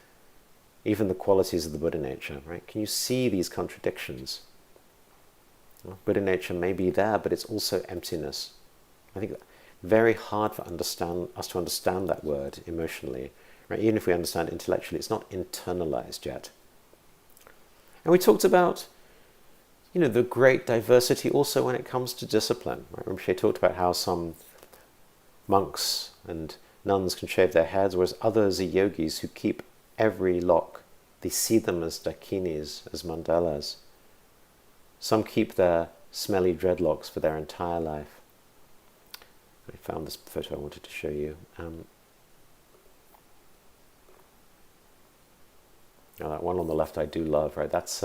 even the qualities of the Buddha nature, right? Can you see these contradictions? Well, Buddha nature may be there, but it's also emptiness. I think very hard for us to understand that word emotionally, right? Even if we understand it intellectually, it's not internalized yet. And we talked about, the great diversity also when it comes to discipline. Right? Rinpoche talked about how some monks and nuns can shave their heads, whereas others are yogis who keep every lock. They see them as dakinis, as mandalas. Some keep their smelly dreadlocks for their entire life. I found this photo I wanted to show you. Now that one on the left I do love, right? That's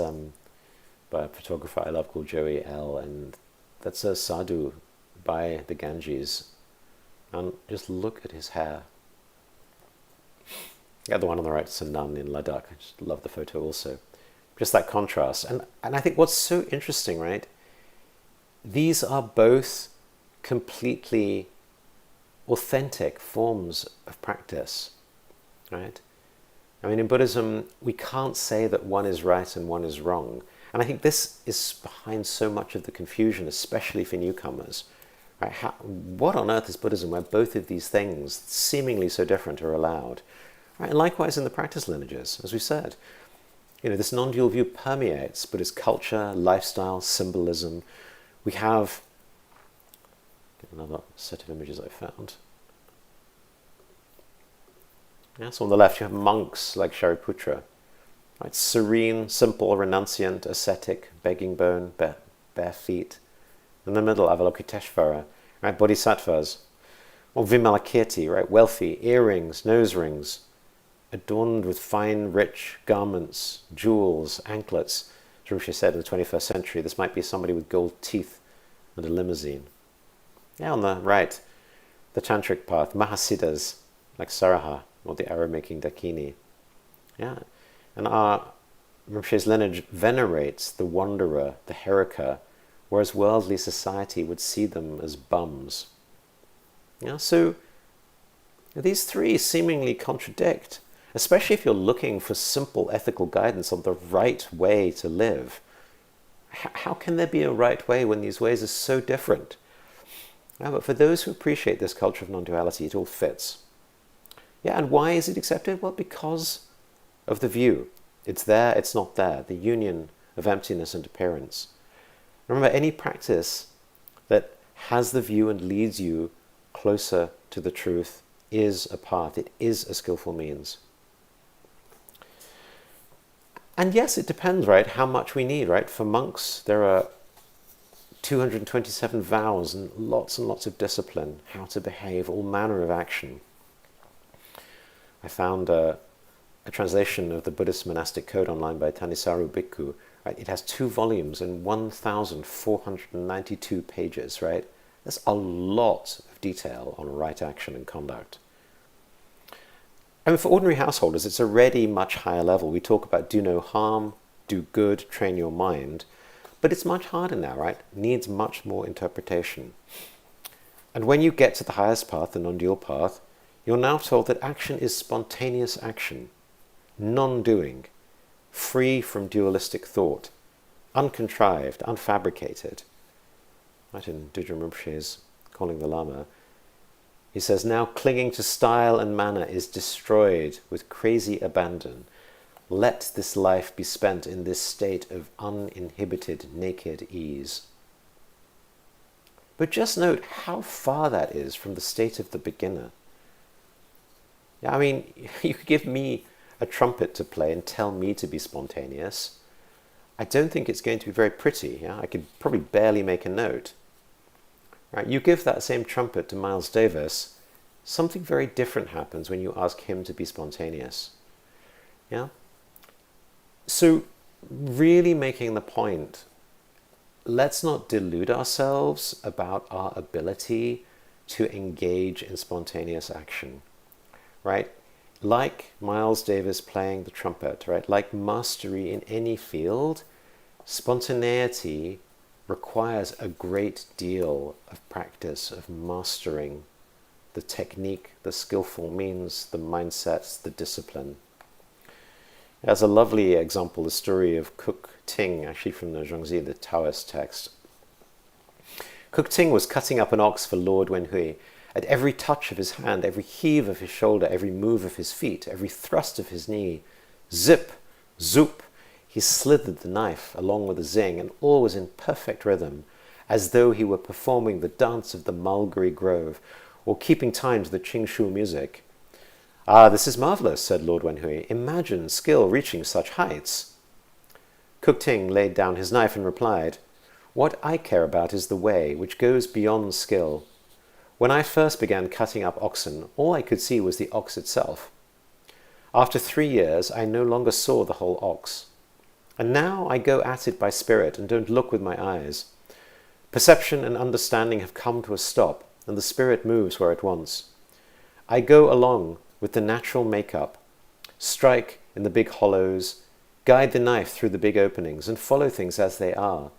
by a photographer I love called Joey L. And that's a sadhu by the Ganges. And just look at his hair. Yeah, the one on the right is a nun in Ladakh. I just love the photo also. Just that contrast. And I think what's so interesting, right? These are both completely authentic forms of practice, right? I mean, in Buddhism, we can't say that one is right and one is wrong. And I think this is behind so much of the confusion, especially for newcomers. Right? What on earth is Buddhism where both of these things, seemingly so different, are allowed? Right? And likewise in the practice lineages, as we said. This non-dual view permeates Buddhist culture, lifestyle, symbolism. We have another set of images I found. Yeah, so on the left you have monks like Shariputra, right? Serene, simple, renunciant, ascetic, begging bone, bare feet. In the middle, Avalokiteshvara, right? Bodhisattvas. Or Vimalakirti, right? Wealthy, earrings, nose rings, adorned with fine, rich garments, jewels, anklets. As Rinpoche said in the 21st century, this might be somebody with gold teeth and a limousine. Yeah, on the right, the tantric path, Mahasiddhas, like Saraha, or the arrow-making Dakini. Yeah, and our Rinpoche's lineage venerates the wanderer, the herika, whereas worldly society would see them as bums. Yeah, so these three seemingly contradict, especially if you're looking for simple ethical guidance on the right way to live. How can there be a right way when these ways are so different? Yeah, but for those who appreciate this culture of non-duality, it all fits. Yeah, and why is it accepted? Well, because of the view. It's there, it's not there. The union of emptiness and appearance. Remember, any practice that has the view and leads you closer to the truth is a path. It is a skillful means. And yes, it depends, right, how much we need, right? For monks, there are 227 vows and lots of discipline, how to behave, all manner of action. I found a translation of the Buddhist monastic code online by Tanisaru Bhikkhu. Right? It has 2 volumes and 1,492 pages, right? That's a lot of detail on right action and conduct. I mean, for ordinary householders, it's already much higher level. We talk about do no harm, do good, train your mind. But it's much harder now, right? Needs much more interpretation. And when you get to the highest path, the non-dual path, you're now told that action is spontaneous action, non-doing, free from dualistic thought, uncontrived, unfabricated. Right, in Dudjom Rinpoche's Calling the Lama, he says, now clinging to style and manner is destroyed with crazy abandon. Let this life be spent in this state of uninhibited, naked ease. But just note how far that is from the state of the beginner. Yeah, I mean, you could give me a trumpet to play and tell me to be spontaneous. I don't think it's going to be very pretty. Yeah? I could probably barely make a note. Right? You give that same trumpet to Miles Davis, something very different happens when you ask him to be spontaneous. Yeah? So, really making the point, let's not delude ourselves about our ability to engage in spontaneous action. Right? Like Miles Davis playing the trumpet, right? Like mastery in any field, spontaneity requires a great deal of practice, of mastering the technique, the skillful means, the mindsets, the discipline. As a lovely example, the story of Cook Ting, actually from the Zhongzi, the Taoist text. Cook Ting was cutting up an ox for Lord Wenhui. At every touch of his hand, every heave of his shoulder, every move of his feet, every thrust of his knee, zip, zoop, He slithered the knife along with a zing, and all was in perfect rhythm, as though he were performing the dance of the mulberry grove, or keeping time to the Qingshu music. "Ah, this is marvellous," said Lord Wenhui. "Imagine skill reaching such heights." Kuk Ting laid down his knife and replied, "What I care about is the way, which goes beyond skill. When I first began cutting up oxen, all I could see was the ox itself. After 3 years, I no longer saw the whole ox. And now I go at it by spirit and don't look with my eyes. Perception and understanding have come to a stop, and the spirit moves where it wants. I go along with the natural makeup, strike in the big hollows, guide the knife through the big openings, and follow things as they are.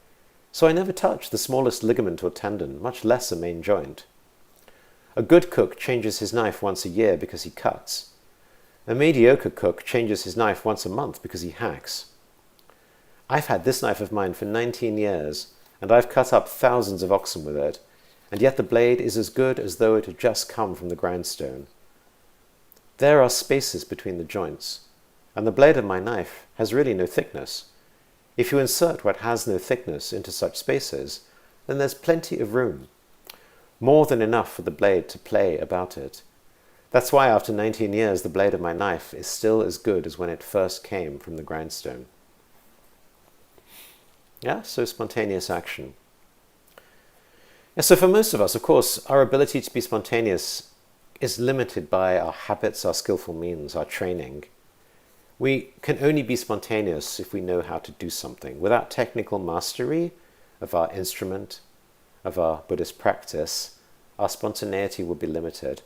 So I never touch the smallest ligament or tendon, much less a main joint. A good cook changes his knife once a year because he cuts. A mediocre cook changes his knife once a month because he hacks. I've had this knife of mine for 19 years, and I've cut up thousands of oxen with it, and yet the blade is as good as though it had just come from the grindstone. There are spaces between the joints, and the blade of my knife has really no thickness. If you insert what has no thickness into such spaces, then there's plenty of room. More than enough for the blade to play about it. That's why after 19 years the blade of my knife is still as good as when it first came from the grindstone." Yeah, so spontaneous action. Yeah, so for most of us, of course, our ability to be spontaneous is limited by our habits, our skillful means, our training. We can only be spontaneous if we know how to do something. Without technical mastery of our instrument, of our Buddhist practice, our spontaneity will be limited.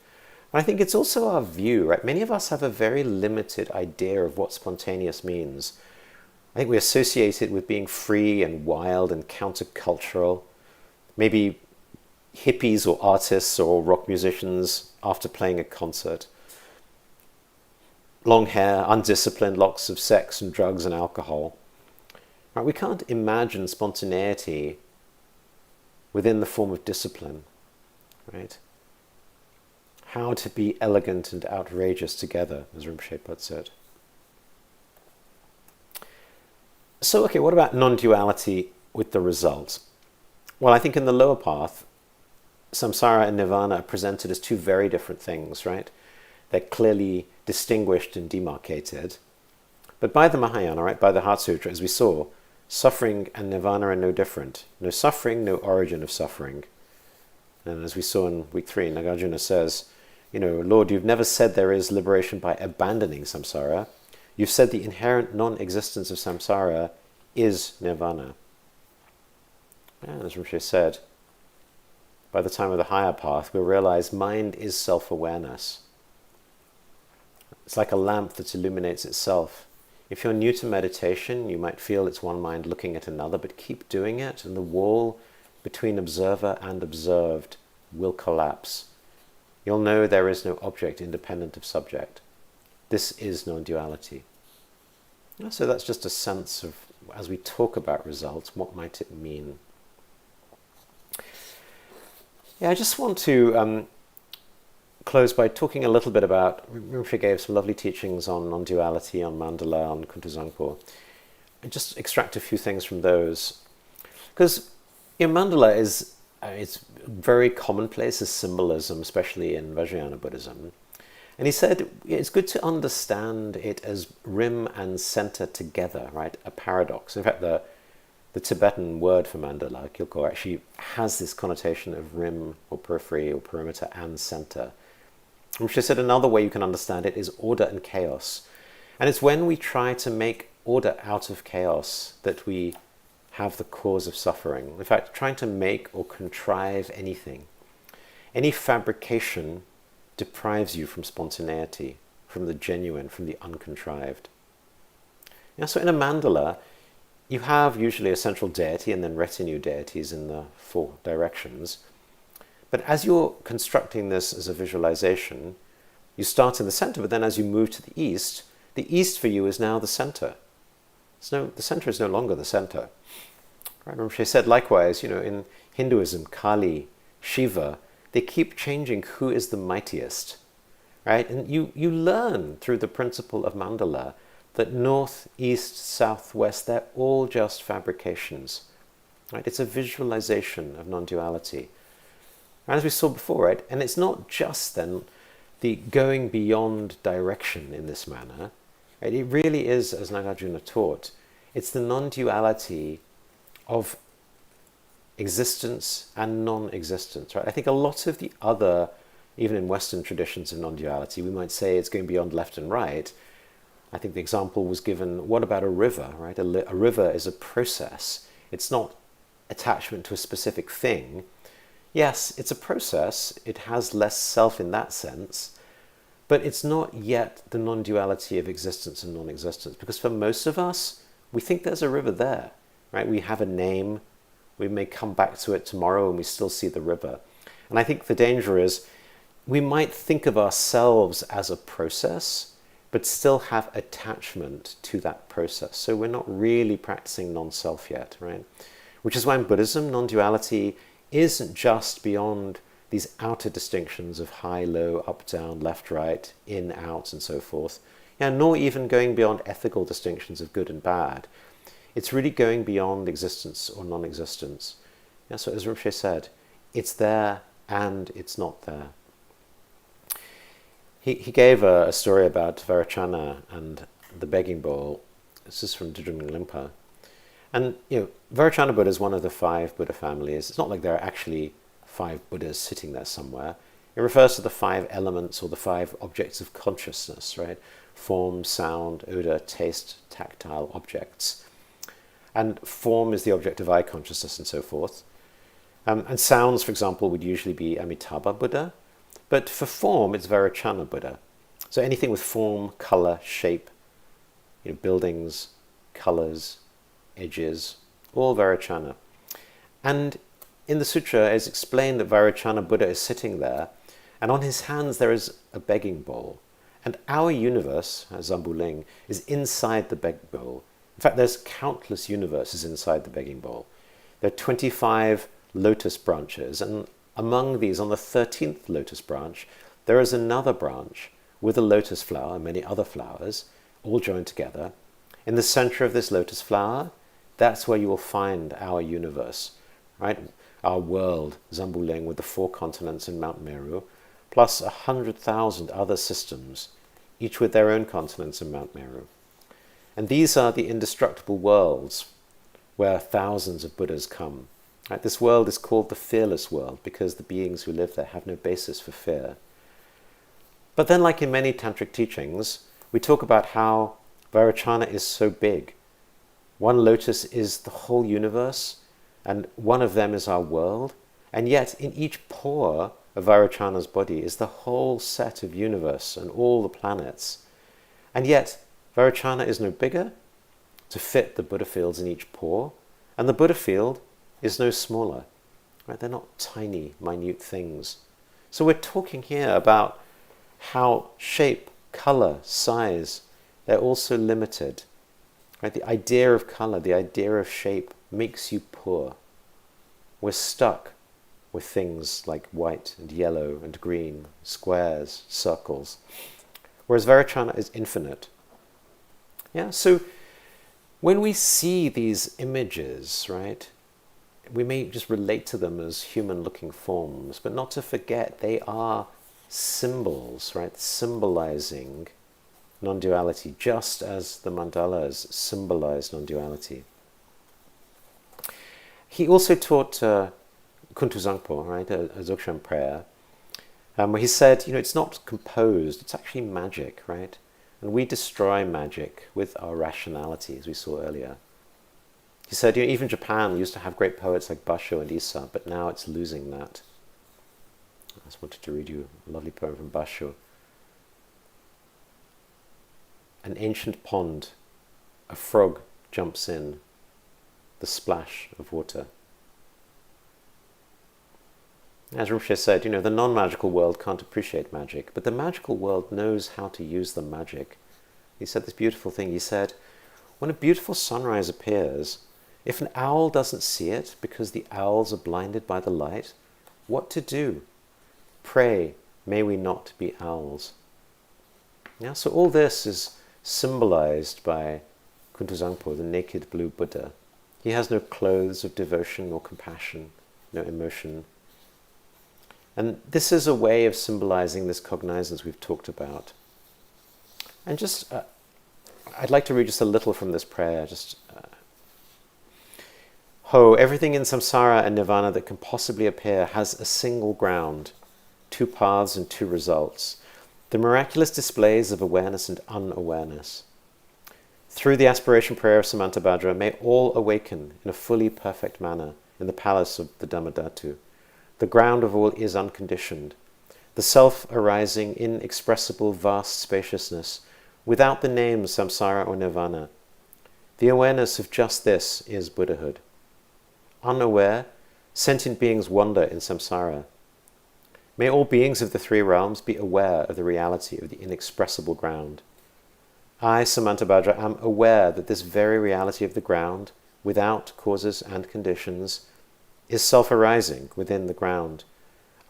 And I think it's also our view, right? Many of us have a very limited idea of what spontaneous means. I think we associate it with being free and wild and countercultural. Maybe hippies or artists or rock musicians after playing a concert. Long hair, undisciplined, lots of sex and drugs and alcohol. Right? We can't imagine spontaneity within the form of discipline, right? How to be elegant and outrageous together, as Rinpoche puts it. So, okay, what about non-duality with the result? Well, I think in the lower path, samsara and nirvana are presented as two very different things, right? They're clearly distinguished and demarcated. But by the Mahayana, right, by the Heart Sutra, as we saw, suffering and nirvana are no different. No suffering, no origin of suffering. And as we saw in week 3, Nagarjuna says, Lord, you've never said there is liberation by abandoning samsara. You've said the inherent non-existence of samsara is nirvana. And as Rinpoche said, by the time of the higher path, we'll realize mind is self-awareness. It's like a lamp that illuminates itself. If you're new to meditation, you might feel it's one mind looking at another, but keep doing it, and the wall between observer and observed will collapse. You'll know there is no object independent of subject. This is non-duality. So that's just a sense of, as we talk about results, what might it mean? Yeah, I just want to close by talking a little bit about, Rinpoche gave some lovely teachings on non-duality, on mandala, on Kuntuzangpo, and just extract a few things from those. Because mandala is it's very commonplace as symbolism, especially in Vajrayana Buddhism. And he said it's good to understand it as rim and center together, right? A paradox. In fact, the Tibetan word for mandala, Kyoko, actually has this connotation of rim or periphery or perimeter and center. Which I said another way you can understand it is order and chaos. And it's when we try to make order out of chaos that we have the cause of suffering. In fact, trying to make or contrive anything, any fabrication deprives you from spontaneity, from the genuine, from the uncontrived. So in a mandala, you have usually a central deity and then retinue deities in the 4 directions. But as you're constructing this as a visualization, you start in the center, but then as you move to the east for you is now the center. The center is no longer the center. Right? Rinpoche said likewise, in Hinduism, Kali, Shiva, they keep changing who is the mightiest. Right? And you learn through the principle of mandala that north, east, south, west, they're all just fabrications. Right? It's a visualization of non-duality. As we saw before, right? And it's not just then the going beyond direction in this manner. Right? It really is, as Nagarjuna taught, it's the non-duality of existence and non-existence. Right? I think a lot of the other, even in Western traditions of non-duality, we might say it's going beyond left and right. I think the example was given, what about a river? Right? A river is a process. It's not attachment to a specific thing. Yes, it's a process. It has less self in that sense, but it's not yet the non-duality of existence and non-existence, because for most of us, we think there's a river there, right? We have a name. We may come back to it tomorrow and we still see the river. And I think the danger is we might think of ourselves as a process, but still have attachment to that process. So we're not really practicing non-self yet, right? Which is why in Buddhism, non-duality isn't just beyond these outer distinctions of high, low, up, down, left, right, in, out, and so forth, nor even going beyond ethical distinctions of good and bad. It's really going beyond existence or non-existence. So as Rinpoche said, it's there and it's not there. He gave a story about Vajrayana and the begging bowl. This is from Dudrung Limpa. And, Vajrayana Buddha is one of the 5 Buddha families. It's not like there are actually 5 Buddhas sitting there somewhere. It refers to the 5 elements or the 5 objects of consciousness, right? Form, sound, odor, taste, tactile objects. And form is the object of eye consciousness and so forth. And sounds, for example, would usually be Amitabha Buddha. But for form, it's Vajrayana Buddha. So anything with form, color, shape, buildings, colors, edges, all Vajrayana. And in the sutra, it's explained that Vajrayana Buddha is sitting there, and on his hands there is a begging bowl. And our universe, as Zambuling, is inside the begging bowl. In fact, there's countless universes inside the begging bowl. There are 25 lotus branches, and among these, on the 13th lotus branch, there is another branch with a lotus flower and many other flowers, all joined together. In the center of this lotus flower, that's where you will find our universe, right? Our world, Zambuling, with the 4 continents in Mount Meru, plus 100,000 other systems, each with their own continents in Mount Meru. And these are the indestructible worlds where thousands of Buddhas come. Right? This world is called the fearless world because the beings who live there have no basis for fear. But then, like in many tantric teachings, we talk about how Vajrayana is so big. One lotus is the whole universe, and one of them is our world. And yet, in each pore of Vajrayana's body is the whole set of universe and all the planets. And yet, Vajrayana is no bigger to fit the Buddha fields in each pore, and the Buddha field is no smaller. Right? They're not tiny, minute things. So we're talking here about how shape, color, size, they're also limited. Right? The idea of color, the idea of shape makes you poor. We're stuck with things like white and yellow and green, squares, circles. Whereas Vajrayana is infinite. So when we see these images, right, we may just relate to them as human-looking forms, but not to forget they are symbols, right, symbolizing non-duality, just as the mandalas symbolize non-duality. He also taught Kuntu Zangpo, right, a Dzogchen prayer, where he said, it's not composed, it's actually magic, right? And we destroy magic with our rationality, as we saw earlier. He said, even Japan used to have great poets like Basho and Issa, but now it's losing that. I just wanted to read you a lovely poem from Basho. An ancient pond, a frog jumps in, the splash of water. As Rinpoche said, the non-magical world can't appreciate magic, but the magical world knows how to use the magic. He said this beautiful thing. He said, when a beautiful sunrise appears, if an owl doesn't see it because the owls are blinded by the light, what to do? Pray, may we not be owls. So all this is symbolized by Kuntuzangpo, the naked blue Buddha. He has no clothes of devotion or compassion, no emotion. And this is a way of symbolizing this cognizance we've talked about. And just, I'd like to read just a little from this prayer. Ho, everything in samsara and nirvana that can possibly appear has a single ground, two paths and two results, the miraculous displays of awareness and unawareness. Through the aspiration prayer of Samantabhadra, may all awaken in a fully perfect manner in the palace of the Dhammadhatu. The ground of all is unconditioned, the self arising inexpressible vast spaciousness, without the names samsara or nirvana. The awareness of just this is Buddhahood. Unaware, sentient beings wander in samsara. May all beings of the three realms be aware of the reality of the inexpressible ground. I, Samantabhadra, am aware that this very reality of the ground, without causes and conditions, is self-arising within the ground,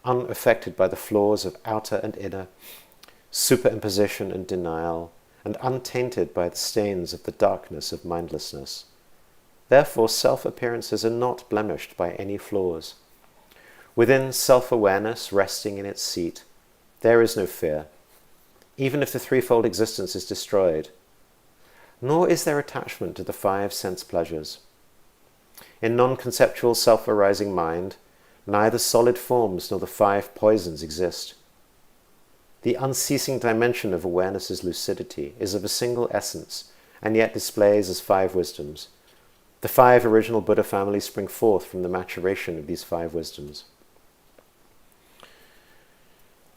unaffected by the flaws of outer and inner, superimposition and denial, and untainted by the stains of the darkness of mindlessness. Therefore, self-appearances are not blemished by any flaws. Within self-awareness resting in its seat, there is no fear, even if the threefold existence is destroyed. Nor is there attachment to the five sense pleasures. In non-conceptual self-arising mind, neither solid forms nor the five poisons exist. The unceasing dimension of awareness's lucidity is of a single essence, and yet displays as five wisdoms. The five original Buddha families spring forth from the maturation of these five wisdoms.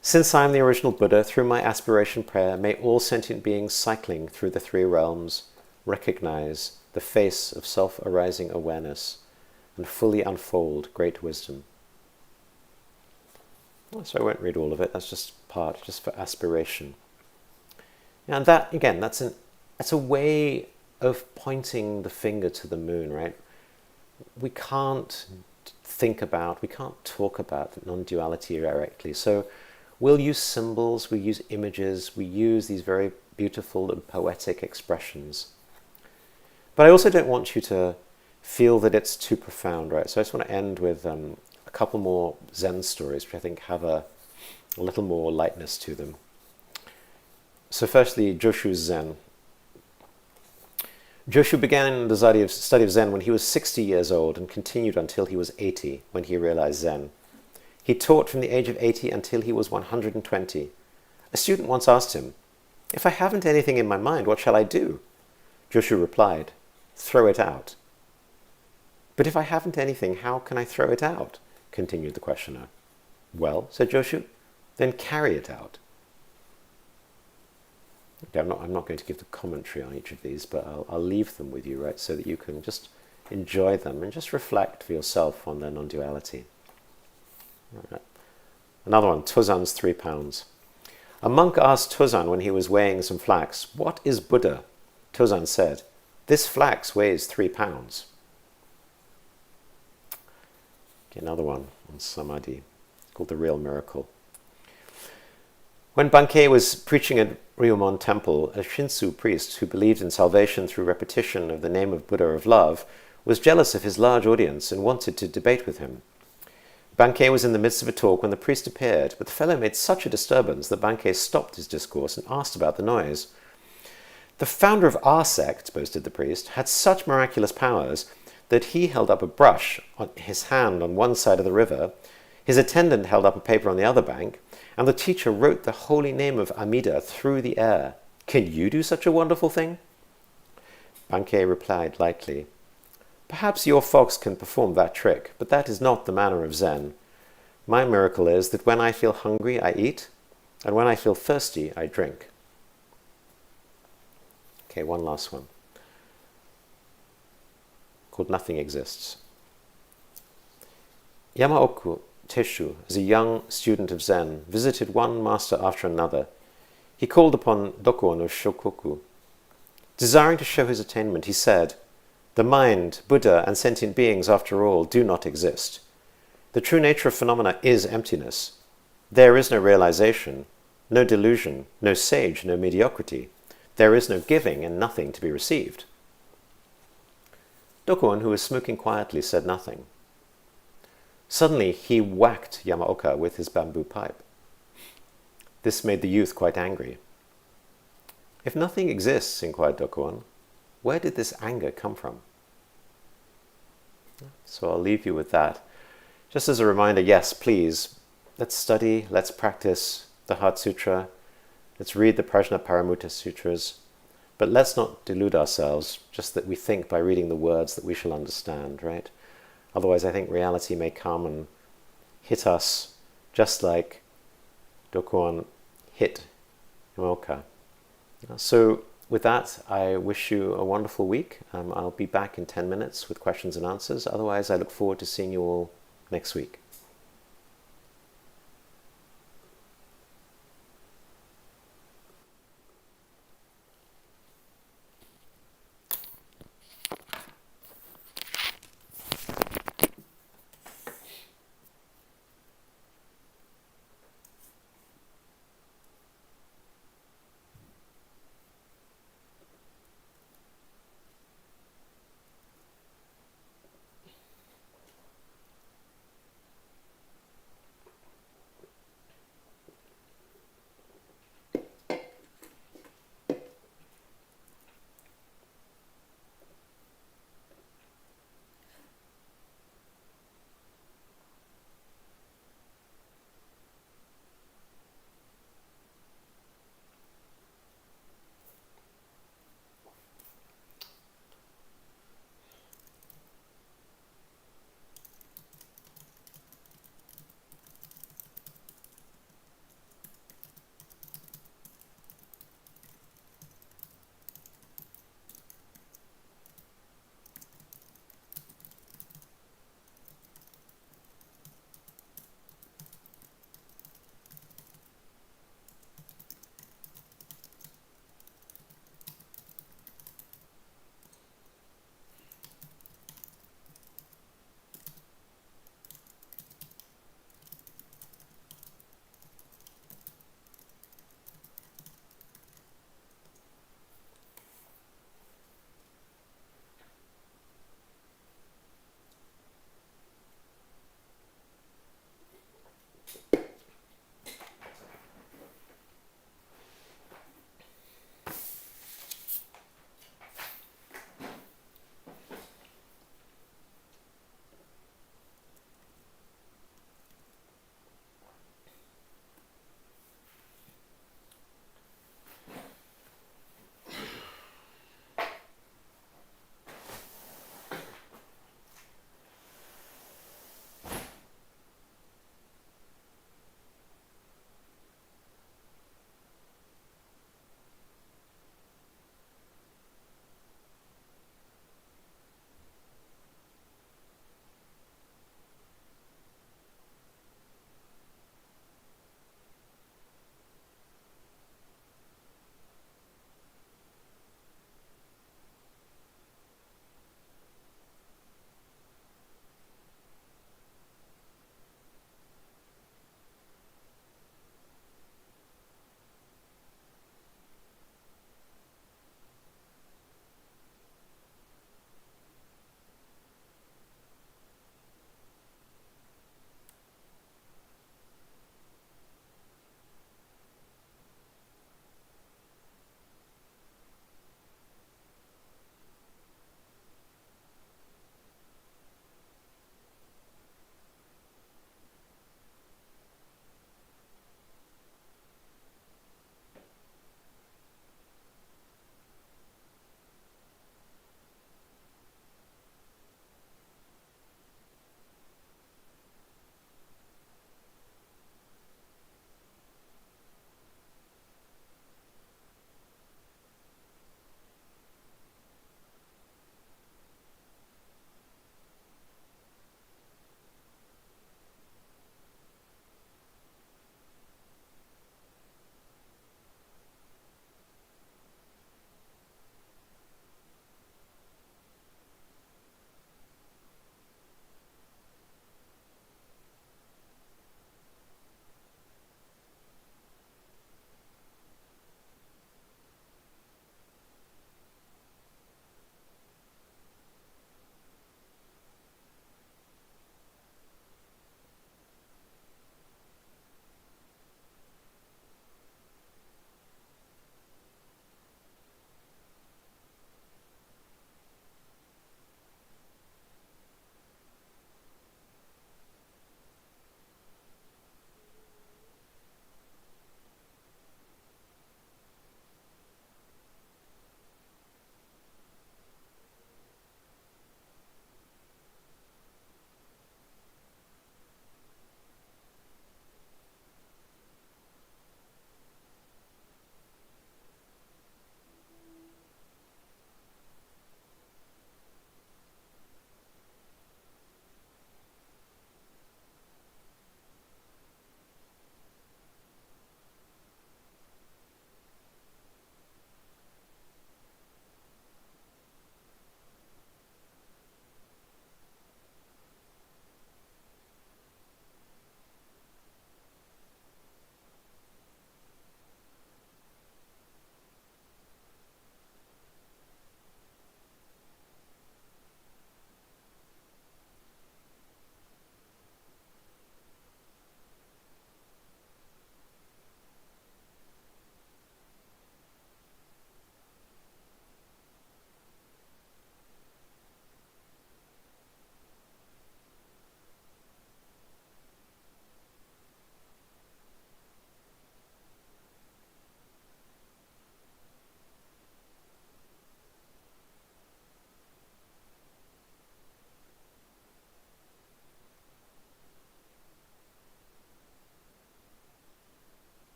Since I am the original Buddha, through my aspiration prayer, may all sentient beings cycling through the three realms recognize the face of self-arising awareness and fully unfold great wisdom. So I won't read all of it, that's just part, just for aspiration. And that, again, that's a way of pointing the finger to the moon, right? We can't talk about non-duality directly. So we'll use symbols, we use images, we use these very beautiful and poetic expressions. But I also don't want you to feel that it's too profound, right? So I just want to end with a couple more Zen stories, which I think have a little more lightness to them. So firstly, Joshu's Zen. Joshu began the study of Zen when he was 60 years old and continued until he was 80 when he realized Zen. He taught from the age of 80 until he was 120. A student once asked him, "If I haven't anything in my mind, what shall I do?" Joshu replied, "Throw it out." "But if I haven't anything, how can I throw it out?" continued the questioner. "Well," said Joshu, "then carry it out." Okay, I'm not going to give the commentary on each of these, but I'll leave them with you, right, so that you can just enjoy them and just reflect for yourself on their non-duality. Right. Another one, Tozan's 3 pounds. A monk asked Tozan when he was weighing some flax, "What is Buddha?" Tozan said, "This flax weighs 3 pounds. Okay, another one on Samadhi, called The Real Miracle. When Bankei was preaching at Ryumon Temple, a Shinsu priest who believed in salvation through repetition of the name of Buddha of love was jealous of his large audience and wanted to debate with him. Bankei was in the midst of a talk when the priest appeared, but the fellow made such a disturbance that Bankei stopped his discourse and asked about the noise. "The founder of our sect," boasted the priest, "had such miraculous powers that he held up a brush on his hand on one side of the river, his attendant held up a paper on the other bank, and the teacher wrote the holy name of Amida through the air. Can you do such a wonderful thing?" Bankei replied lightly, "Perhaps your fox can perform that trick, but that is not the manner of Zen. My miracle is that when I feel hungry, I eat, and when I feel thirsty, I drink." Okay, one last one, called Nothing Exists. Yamaoku Teshu, as a young student of Zen, visited one master after another. He called upon Doko no Shokoku. Desiring to show his attainment, he said, "The mind, Buddha, and sentient beings, after all, do not exist. The true nature of phenomena is emptiness. There is no realization, no delusion, no sage, no mediocrity. there is no giving and nothing to be received. Dokuon, who was smoking quietly, said nothing. Suddenly he whacked Yamaoka with his bamboo pipe. This made the youth quite angry. If nothing exists, inquired Dokuon, where did this anger come from? So I'll leave you with that. Just as a reminder, yes, please, let's study, let's practice the Heart Sutra, let's read the Prajnaparamutta Sutras, but let's not delude ourselves just that we think by reading the words that we shall understand, right? Otherwise, I think reality may come and hit us just like Dokuon hit Yamaoka. So with that, I wish you a wonderful week. I'll be back in 10 minutes with questions and answers. Otherwise, I look forward to seeing you all next week.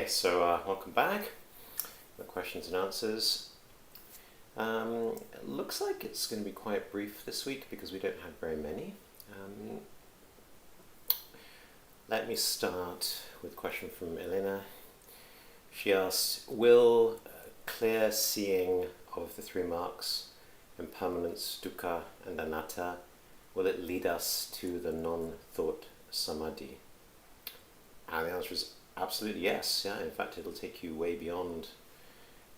Okay, so welcome back. The questions and answers. It looks like it's going to be quite brief this week because we don't have very many. Let me start with a question from Elena. She asked, will clear seeing of the three marks, impermanence, dukkha, and anatta, will it lead us to the non-thought samadhi? And the answer is absolutely yes. Yeah, in fact, it'll take you way beyond,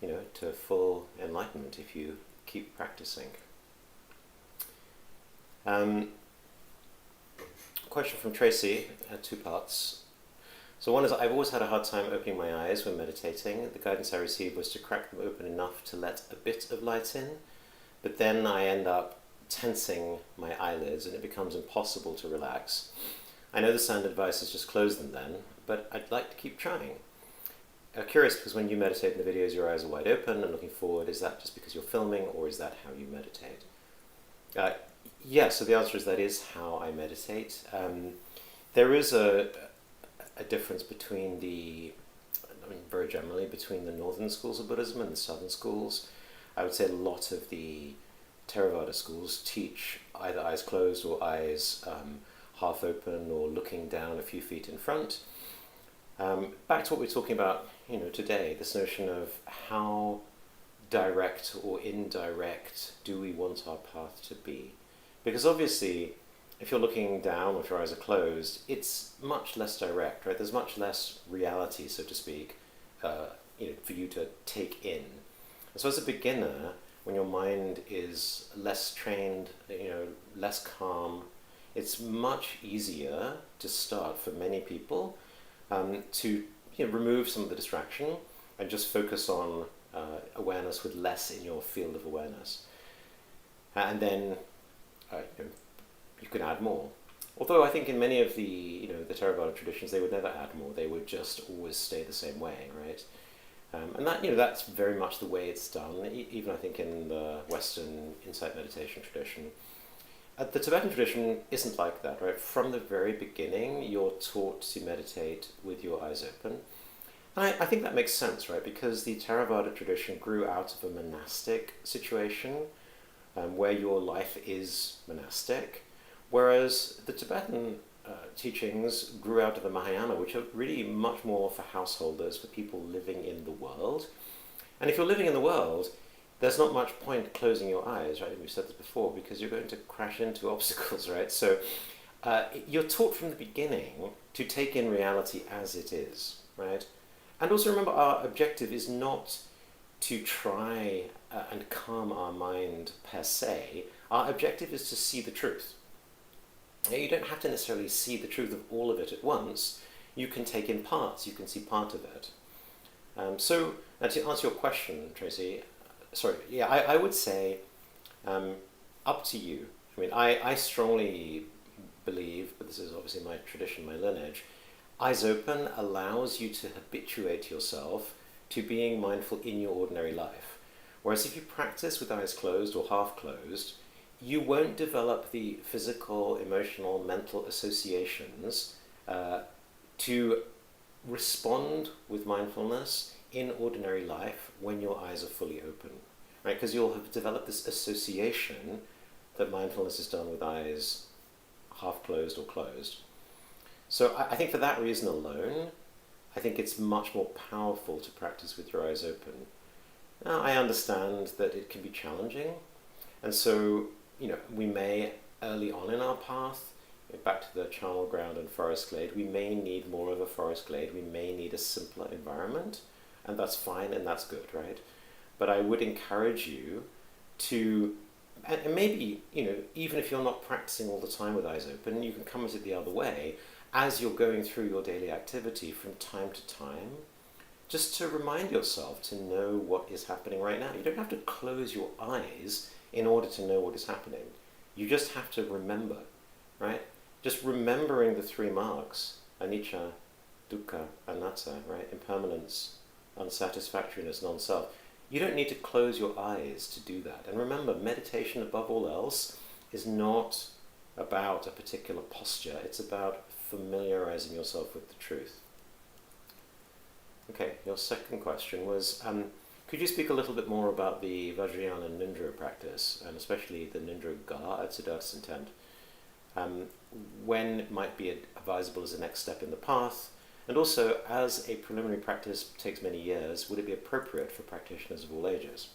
to full enlightenment if you keep practicing. Question from Tracy, two parts. So one is, I've always had a hard time opening my eyes when meditating. The guidance I received was to crack them open enough to let a bit of light in, but then I end up tensing my eyelids and it becomes impossible to relax. I know the standard advice is just close them then, but I'd like to keep trying. Curious, because when you meditate in the videos, your eyes are wide open and looking forward. Is that just because you're filming, or is that how you meditate? Yeah, so the answer is that is how I meditate. There is a difference between very generally, between the northern schools of Buddhism and the southern schools. I would say a lot of the Theravada schools teach either eyes closed or eyes half open or looking down a few feet in front. Back to what we're talking about, today, this notion of how direct or indirect do we want our path to be? Because obviously, if you're looking down or if your eyes are closed, it's much less direct, right? There's much less reality, so to speak, for you to take in. And so as a beginner, when your mind is less trained, less calm, it's much easier to start for many people to remove some of the distraction and just focus on awareness with less in your field of awareness. And then you can add more. Although I think in many of the Theravada traditions, they would never add more. They would just always stay the same way, right? And that that's very much the way it's done. Even I think in the Western insight meditation tradition. The Tibetan tradition isn't like that, right? From the very beginning, you're taught to meditate with your eyes open. And I think that makes sense, right? Because the Theravada tradition grew out of a monastic situation where your life is monastic, whereas the Tibetan teachings grew out of the Mahayana, which are really much more for householders, for people living in the world. And if you're living in the world, there's not much point closing your eyes, right? We've said this before, because you're going to crash into obstacles, right? So you're taught from the beginning to take in reality as it is, right? And also remember, our objective is not to try and calm our mind per se. Our objective is to see the truth. Now, you don't have to necessarily see the truth of all of it at once. You can take in parts, you can see part of it. So, now to answer your question, Tracy, I would say up to you. I mean, I strongly believe, but this is obviously my tradition, my lineage, eyes open allows you to habituate yourself to being mindful in your ordinary life. Whereas if you practice with eyes closed or half closed, you won't develop the physical, emotional, mental associations to respond with mindfulness in ordinary life when your eyes are fully open, right? Because you'll have developed this association that mindfulness is done with eyes half closed or closed. So I think for that reason alone, I think it's much more powerful to practice with your eyes open. Now, I understand that it can be challenging, and so we may, early on in our path, back to the charnel ground and forest glade, we may need more of a forest glade, we may need a simpler environment, and that's fine and that's good, right? But I would encourage you to, and maybe, even if you're not practicing all the time with eyes open, you can come at it the other way, as you're going through your daily activity from time to time, just to remind yourself to know what is happening right now. You don't have to close your eyes in order to know what is happening. You just have to remember, right? Just remembering the three marks, anicca, dukkha, anatta, right? Impermanence, unsatisfactoriness, non-self. You don't need to close your eyes to do that. And remember, meditation above all else is not about a particular posture. It's about familiarizing yourself with the truth. Okay, your second question was, could you speak a little bit more about the Vajrayana Nindra practice, and especially the Nindra Ga at Siddhartha's intent? When it might be advisable as a next step in the path, and also as a preliminary practice takes many years, would it be appropriate for practitioners of all ages?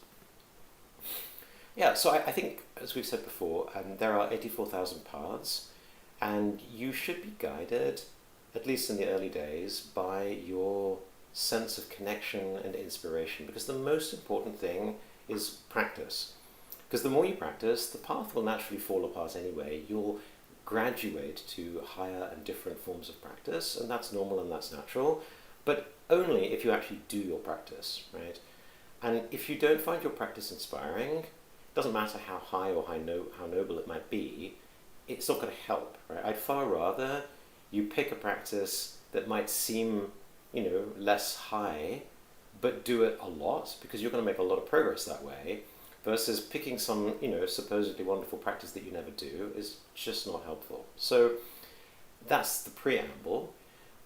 Yeah, so I think, as we've said before, there are 84,000 paths, and you should be guided, at least in the early days, by your sense of connection and inspiration, because the most important thing is practice. Because the more you practice, the path will naturally fall apart anyway. You'll graduate to higher and different forms of practice, and that's normal and that's natural, but only if you actually do your practice, right? And if you don't find your practice inspiring, it doesn't matter how high or how noble it might be, it's not going to help, right? I'd far rather you pick a practice that might seem, less high, but do it a lot, because you're going to make a lot of progress that way, versus picking some, supposedly wonderful practice that you never do is just not helpful. So that's the preamble.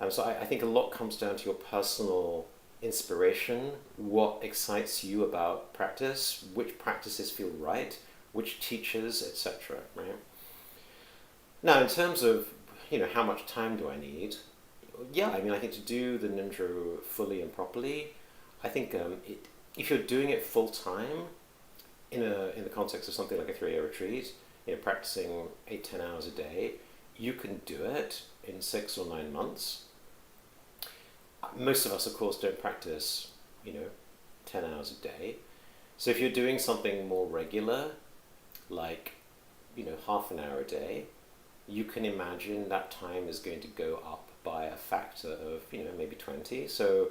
So I think a lot comes down to your personal inspiration, what excites you about practice, which practices feel right, which teachers, etc. Right? Now, in terms of, how much time do I need? Yeah, I think to do the Nindra fully and properly, I think if you're doing it full time, in the context of something like a 3-year retreat, practicing 8-10 hours a day, you can do it in 6 or 9 months. Most of us, of course, don't practice, 10 hours a day. So if you're doing something more regular, like, half an hour a day, you can imagine that time is going to go up by a factor of, maybe 20. So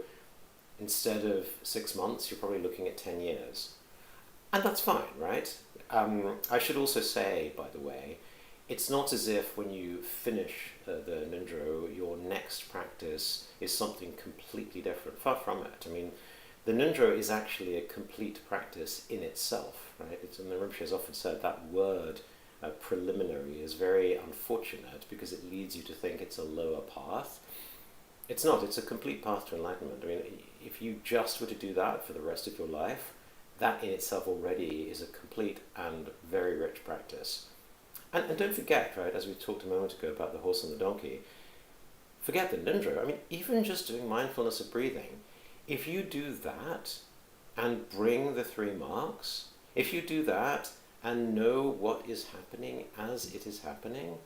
instead of 6 months, you're probably looking at 10 years. And that's fine, right? I should also say, by the way, it's not as if when you finish the Nindro, your next practice is something completely different. Far from it. The Nindro is actually a complete practice in itself, right? And the Rinpoche has often said that word, preliminary, is very unfortunate because it leads you to think it's a lower path. It's not. It's a complete path to enlightenment. If you just were to do that for the rest of your life, that in itself already is a complete and very rich practice. And don't forget, right, as we talked a moment ago about the horse and the donkey, forget the Nindra. Even just doing mindfulness of breathing, if you do that and bring the 3 marks, if you do that and know what is happening as it is happening,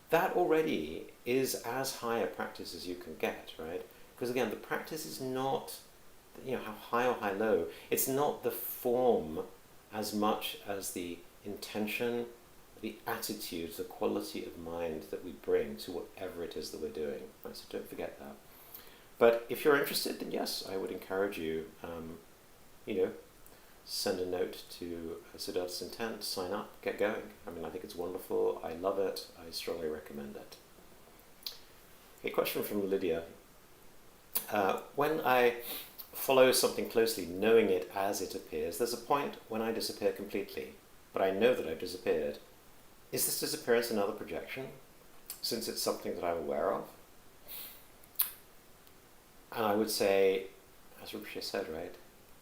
that already is as high a practice as you can get, right? Because again, the practice is not, how high or high low. It's not the form as much as the intention, the attitude, the quality of mind that we bring to whatever it is that we're doing. Right? So don't forget that. But if you're interested, then yes, I would encourage you, send a note to Siddhartha's intent, sign up, get going. I think it's wonderful. I love it. I strongly recommend it. A question from Lydia. When I follow something closely, knowing it as it appears, there's a point when I disappear completely, but I know that I've disappeared. Is this disappearance another projection, since it's something that I'm aware of? And I would say, as Rinpoche said, right,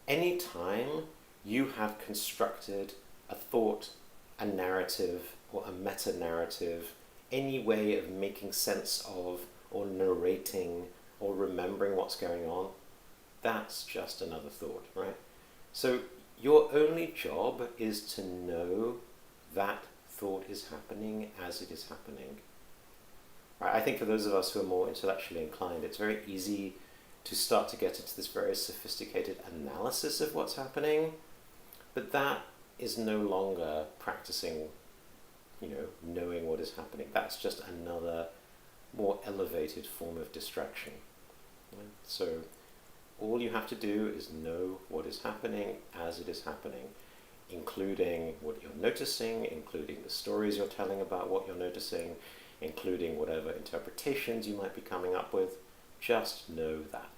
any time you have constructed a thought, a narrative, or a meta-narrative, any way of making sense of, or narrating, or remembering what's going on, that's just another thought, right? So your only job is to know that thought is happening as it is happening. Right? I think for those of us who are more intellectually inclined, it's very easy to start to get into this very sophisticated analysis of what's happening, but that is no longer practicing, knowing what is happening. That's just another more elevated form of distraction. Right? So all you have to do is know what is happening as it is happening, including what you're noticing, including the stories you're telling about what you're noticing, including whatever interpretations you might be coming up with. Just know that.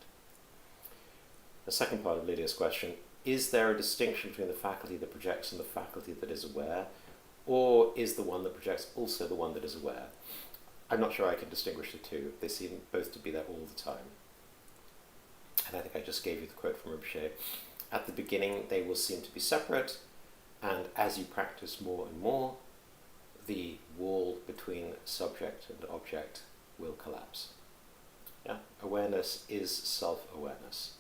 The second part of Lydia's question, is there a distinction between the faculty that projects and the faculty that is aware, or is the one that projects also the one that is aware? I'm not sure I can distinguish the two. They seem both to be there all the time. and I think I just gave you the quote from Rinpoche, at the beginning they will seem to be separate, and as you practice more and more, the wall between subject and object will collapse. Yeah? Awareness is self-awareness.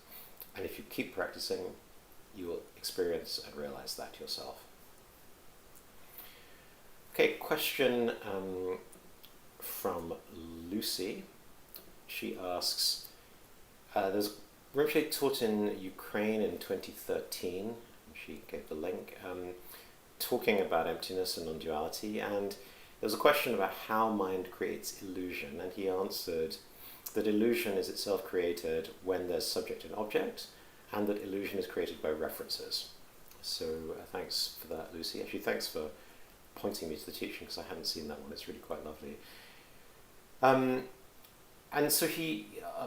And if you keep practicing, you will experience and realize that yourself. Okay, question from Lucy. She asks, Rinpoche taught in Ukraine in 2013, and she gave the link, talking about emptiness and non-duality, and there was a question about how mind creates illusion, and he answered that illusion is itself created when there's subject and object, and that illusion is created by references. So thanks for that, Lucy. Actually, thanks for pointing me to the teaching, because I hadn't seen that one. It's really quite lovely. And so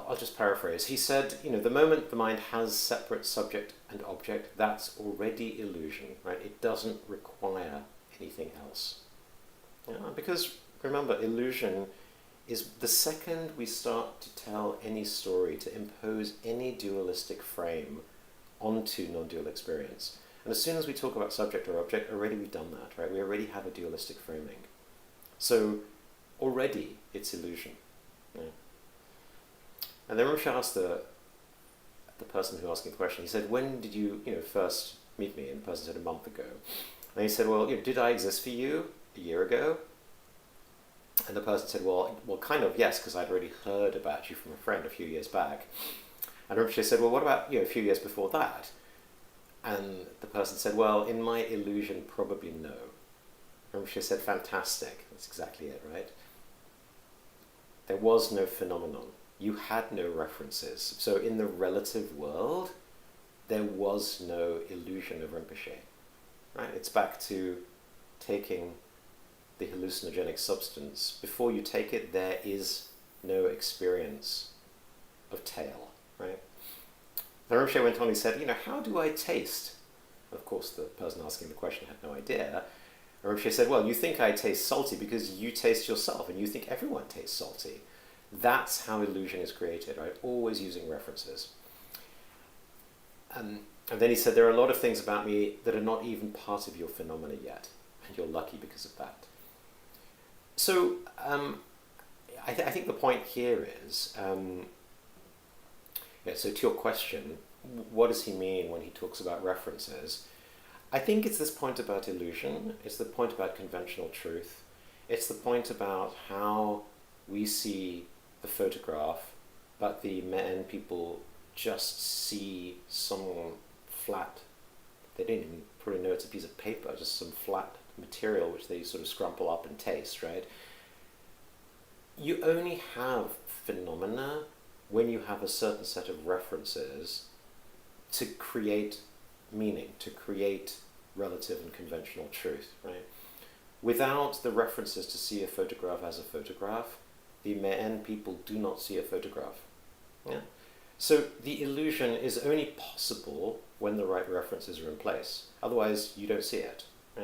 I'll just paraphrase. He said, the moment the mind has separate subject and object, that's already illusion, right? It doesn't require anything else. Because remember, illusion is the second we start to tell any story, to impose any dualistic frame onto non-dual experience. And as soon as we talk about subject or object, already we've done that, right? We already have a dualistic framing. So already it's illusion. Yeah. And then Rinpoche asked the person who asked the question, he said, when did you, first meet me? And the person said, a month ago. And he said, well, did I exist for you a year ago? And the person said, well, kind of, yes, because I'd already heard about you from a friend a few years back. And Rinpoche said, well, what about, a few years before that? And the person said, well, in my illusion, probably no. Rinpoche said, fantastic. That's exactly it, right? There was no phenomenon. You had no references. So in the relative world, there was no illusion of Rinpoche. Right? It's back to taking the hallucinogenic substance. Before you take it, there is no experience of tail. Right? And Rinpoche went on, he said, how do I taste? Of course, the person asking the question had no idea. And Rinpoche said, well, you think I taste salty because you taste yourself, and you think everyone tastes salty. That's how illusion is created, right? Always using references. And then he said, there are a lot of things about me that are not even part of your phenomena yet, and you're lucky because of that. So I think the point here is, so to your question, what does he mean when he talks about references? I think it's this point about illusion, it's the point about conventional truth, it's the point about how we see the photograph, but the men people just see some flat, they don't even probably know it's a piece of paper, just some flat material which they sort of scrumple up and taste, right? You only have phenomena when you have a certain set of references to create meaning, to create relative and conventional truth, right? Without the references to see a photograph as a photograph, the Me'en people do not see a photograph. Yeah? So the illusion is only possible when the right references are in place. Otherwise, you don't see it. Yeah?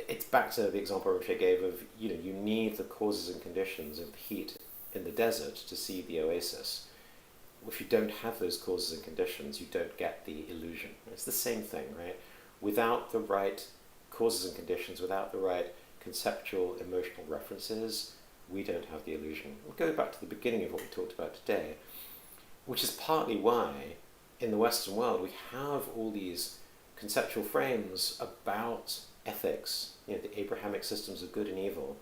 It's back to the example which I gave of, you need the causes and conditions of the heat in the desert to see the oasis. If you don't have those causes and conditions, you don't get the illusion. It's the same thing, right? Without the right causes and conditions, without the right conceptual, emotional references, we don't have the illusion. We'll go back to the beginning of what we talked about today, which is partly why in the Western world we have all these conceptual frames about ethics, the Abrahamic systems of good and evil.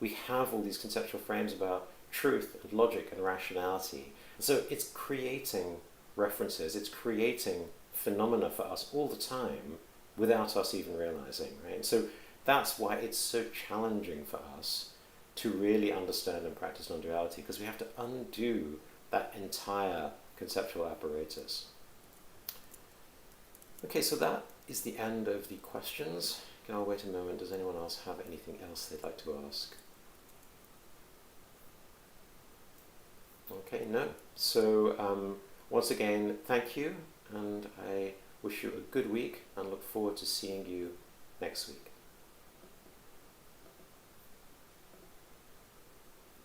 We have all these conceptual frames about truth and logic and rationality. And so it's creating references, it's creating phenomena for us all the time without us even realizing, right? And so that's why it's so challenging for us to really understand and practice non-duality, because we have to undo that entire conceptual apparatus. Okay, so that is the end of the questions. I'll wait a moment. Does anyone else have anything else they'd like to ask? Okay, no. So once again, thank you, and I wish you a good week and look forward to seeing you next week.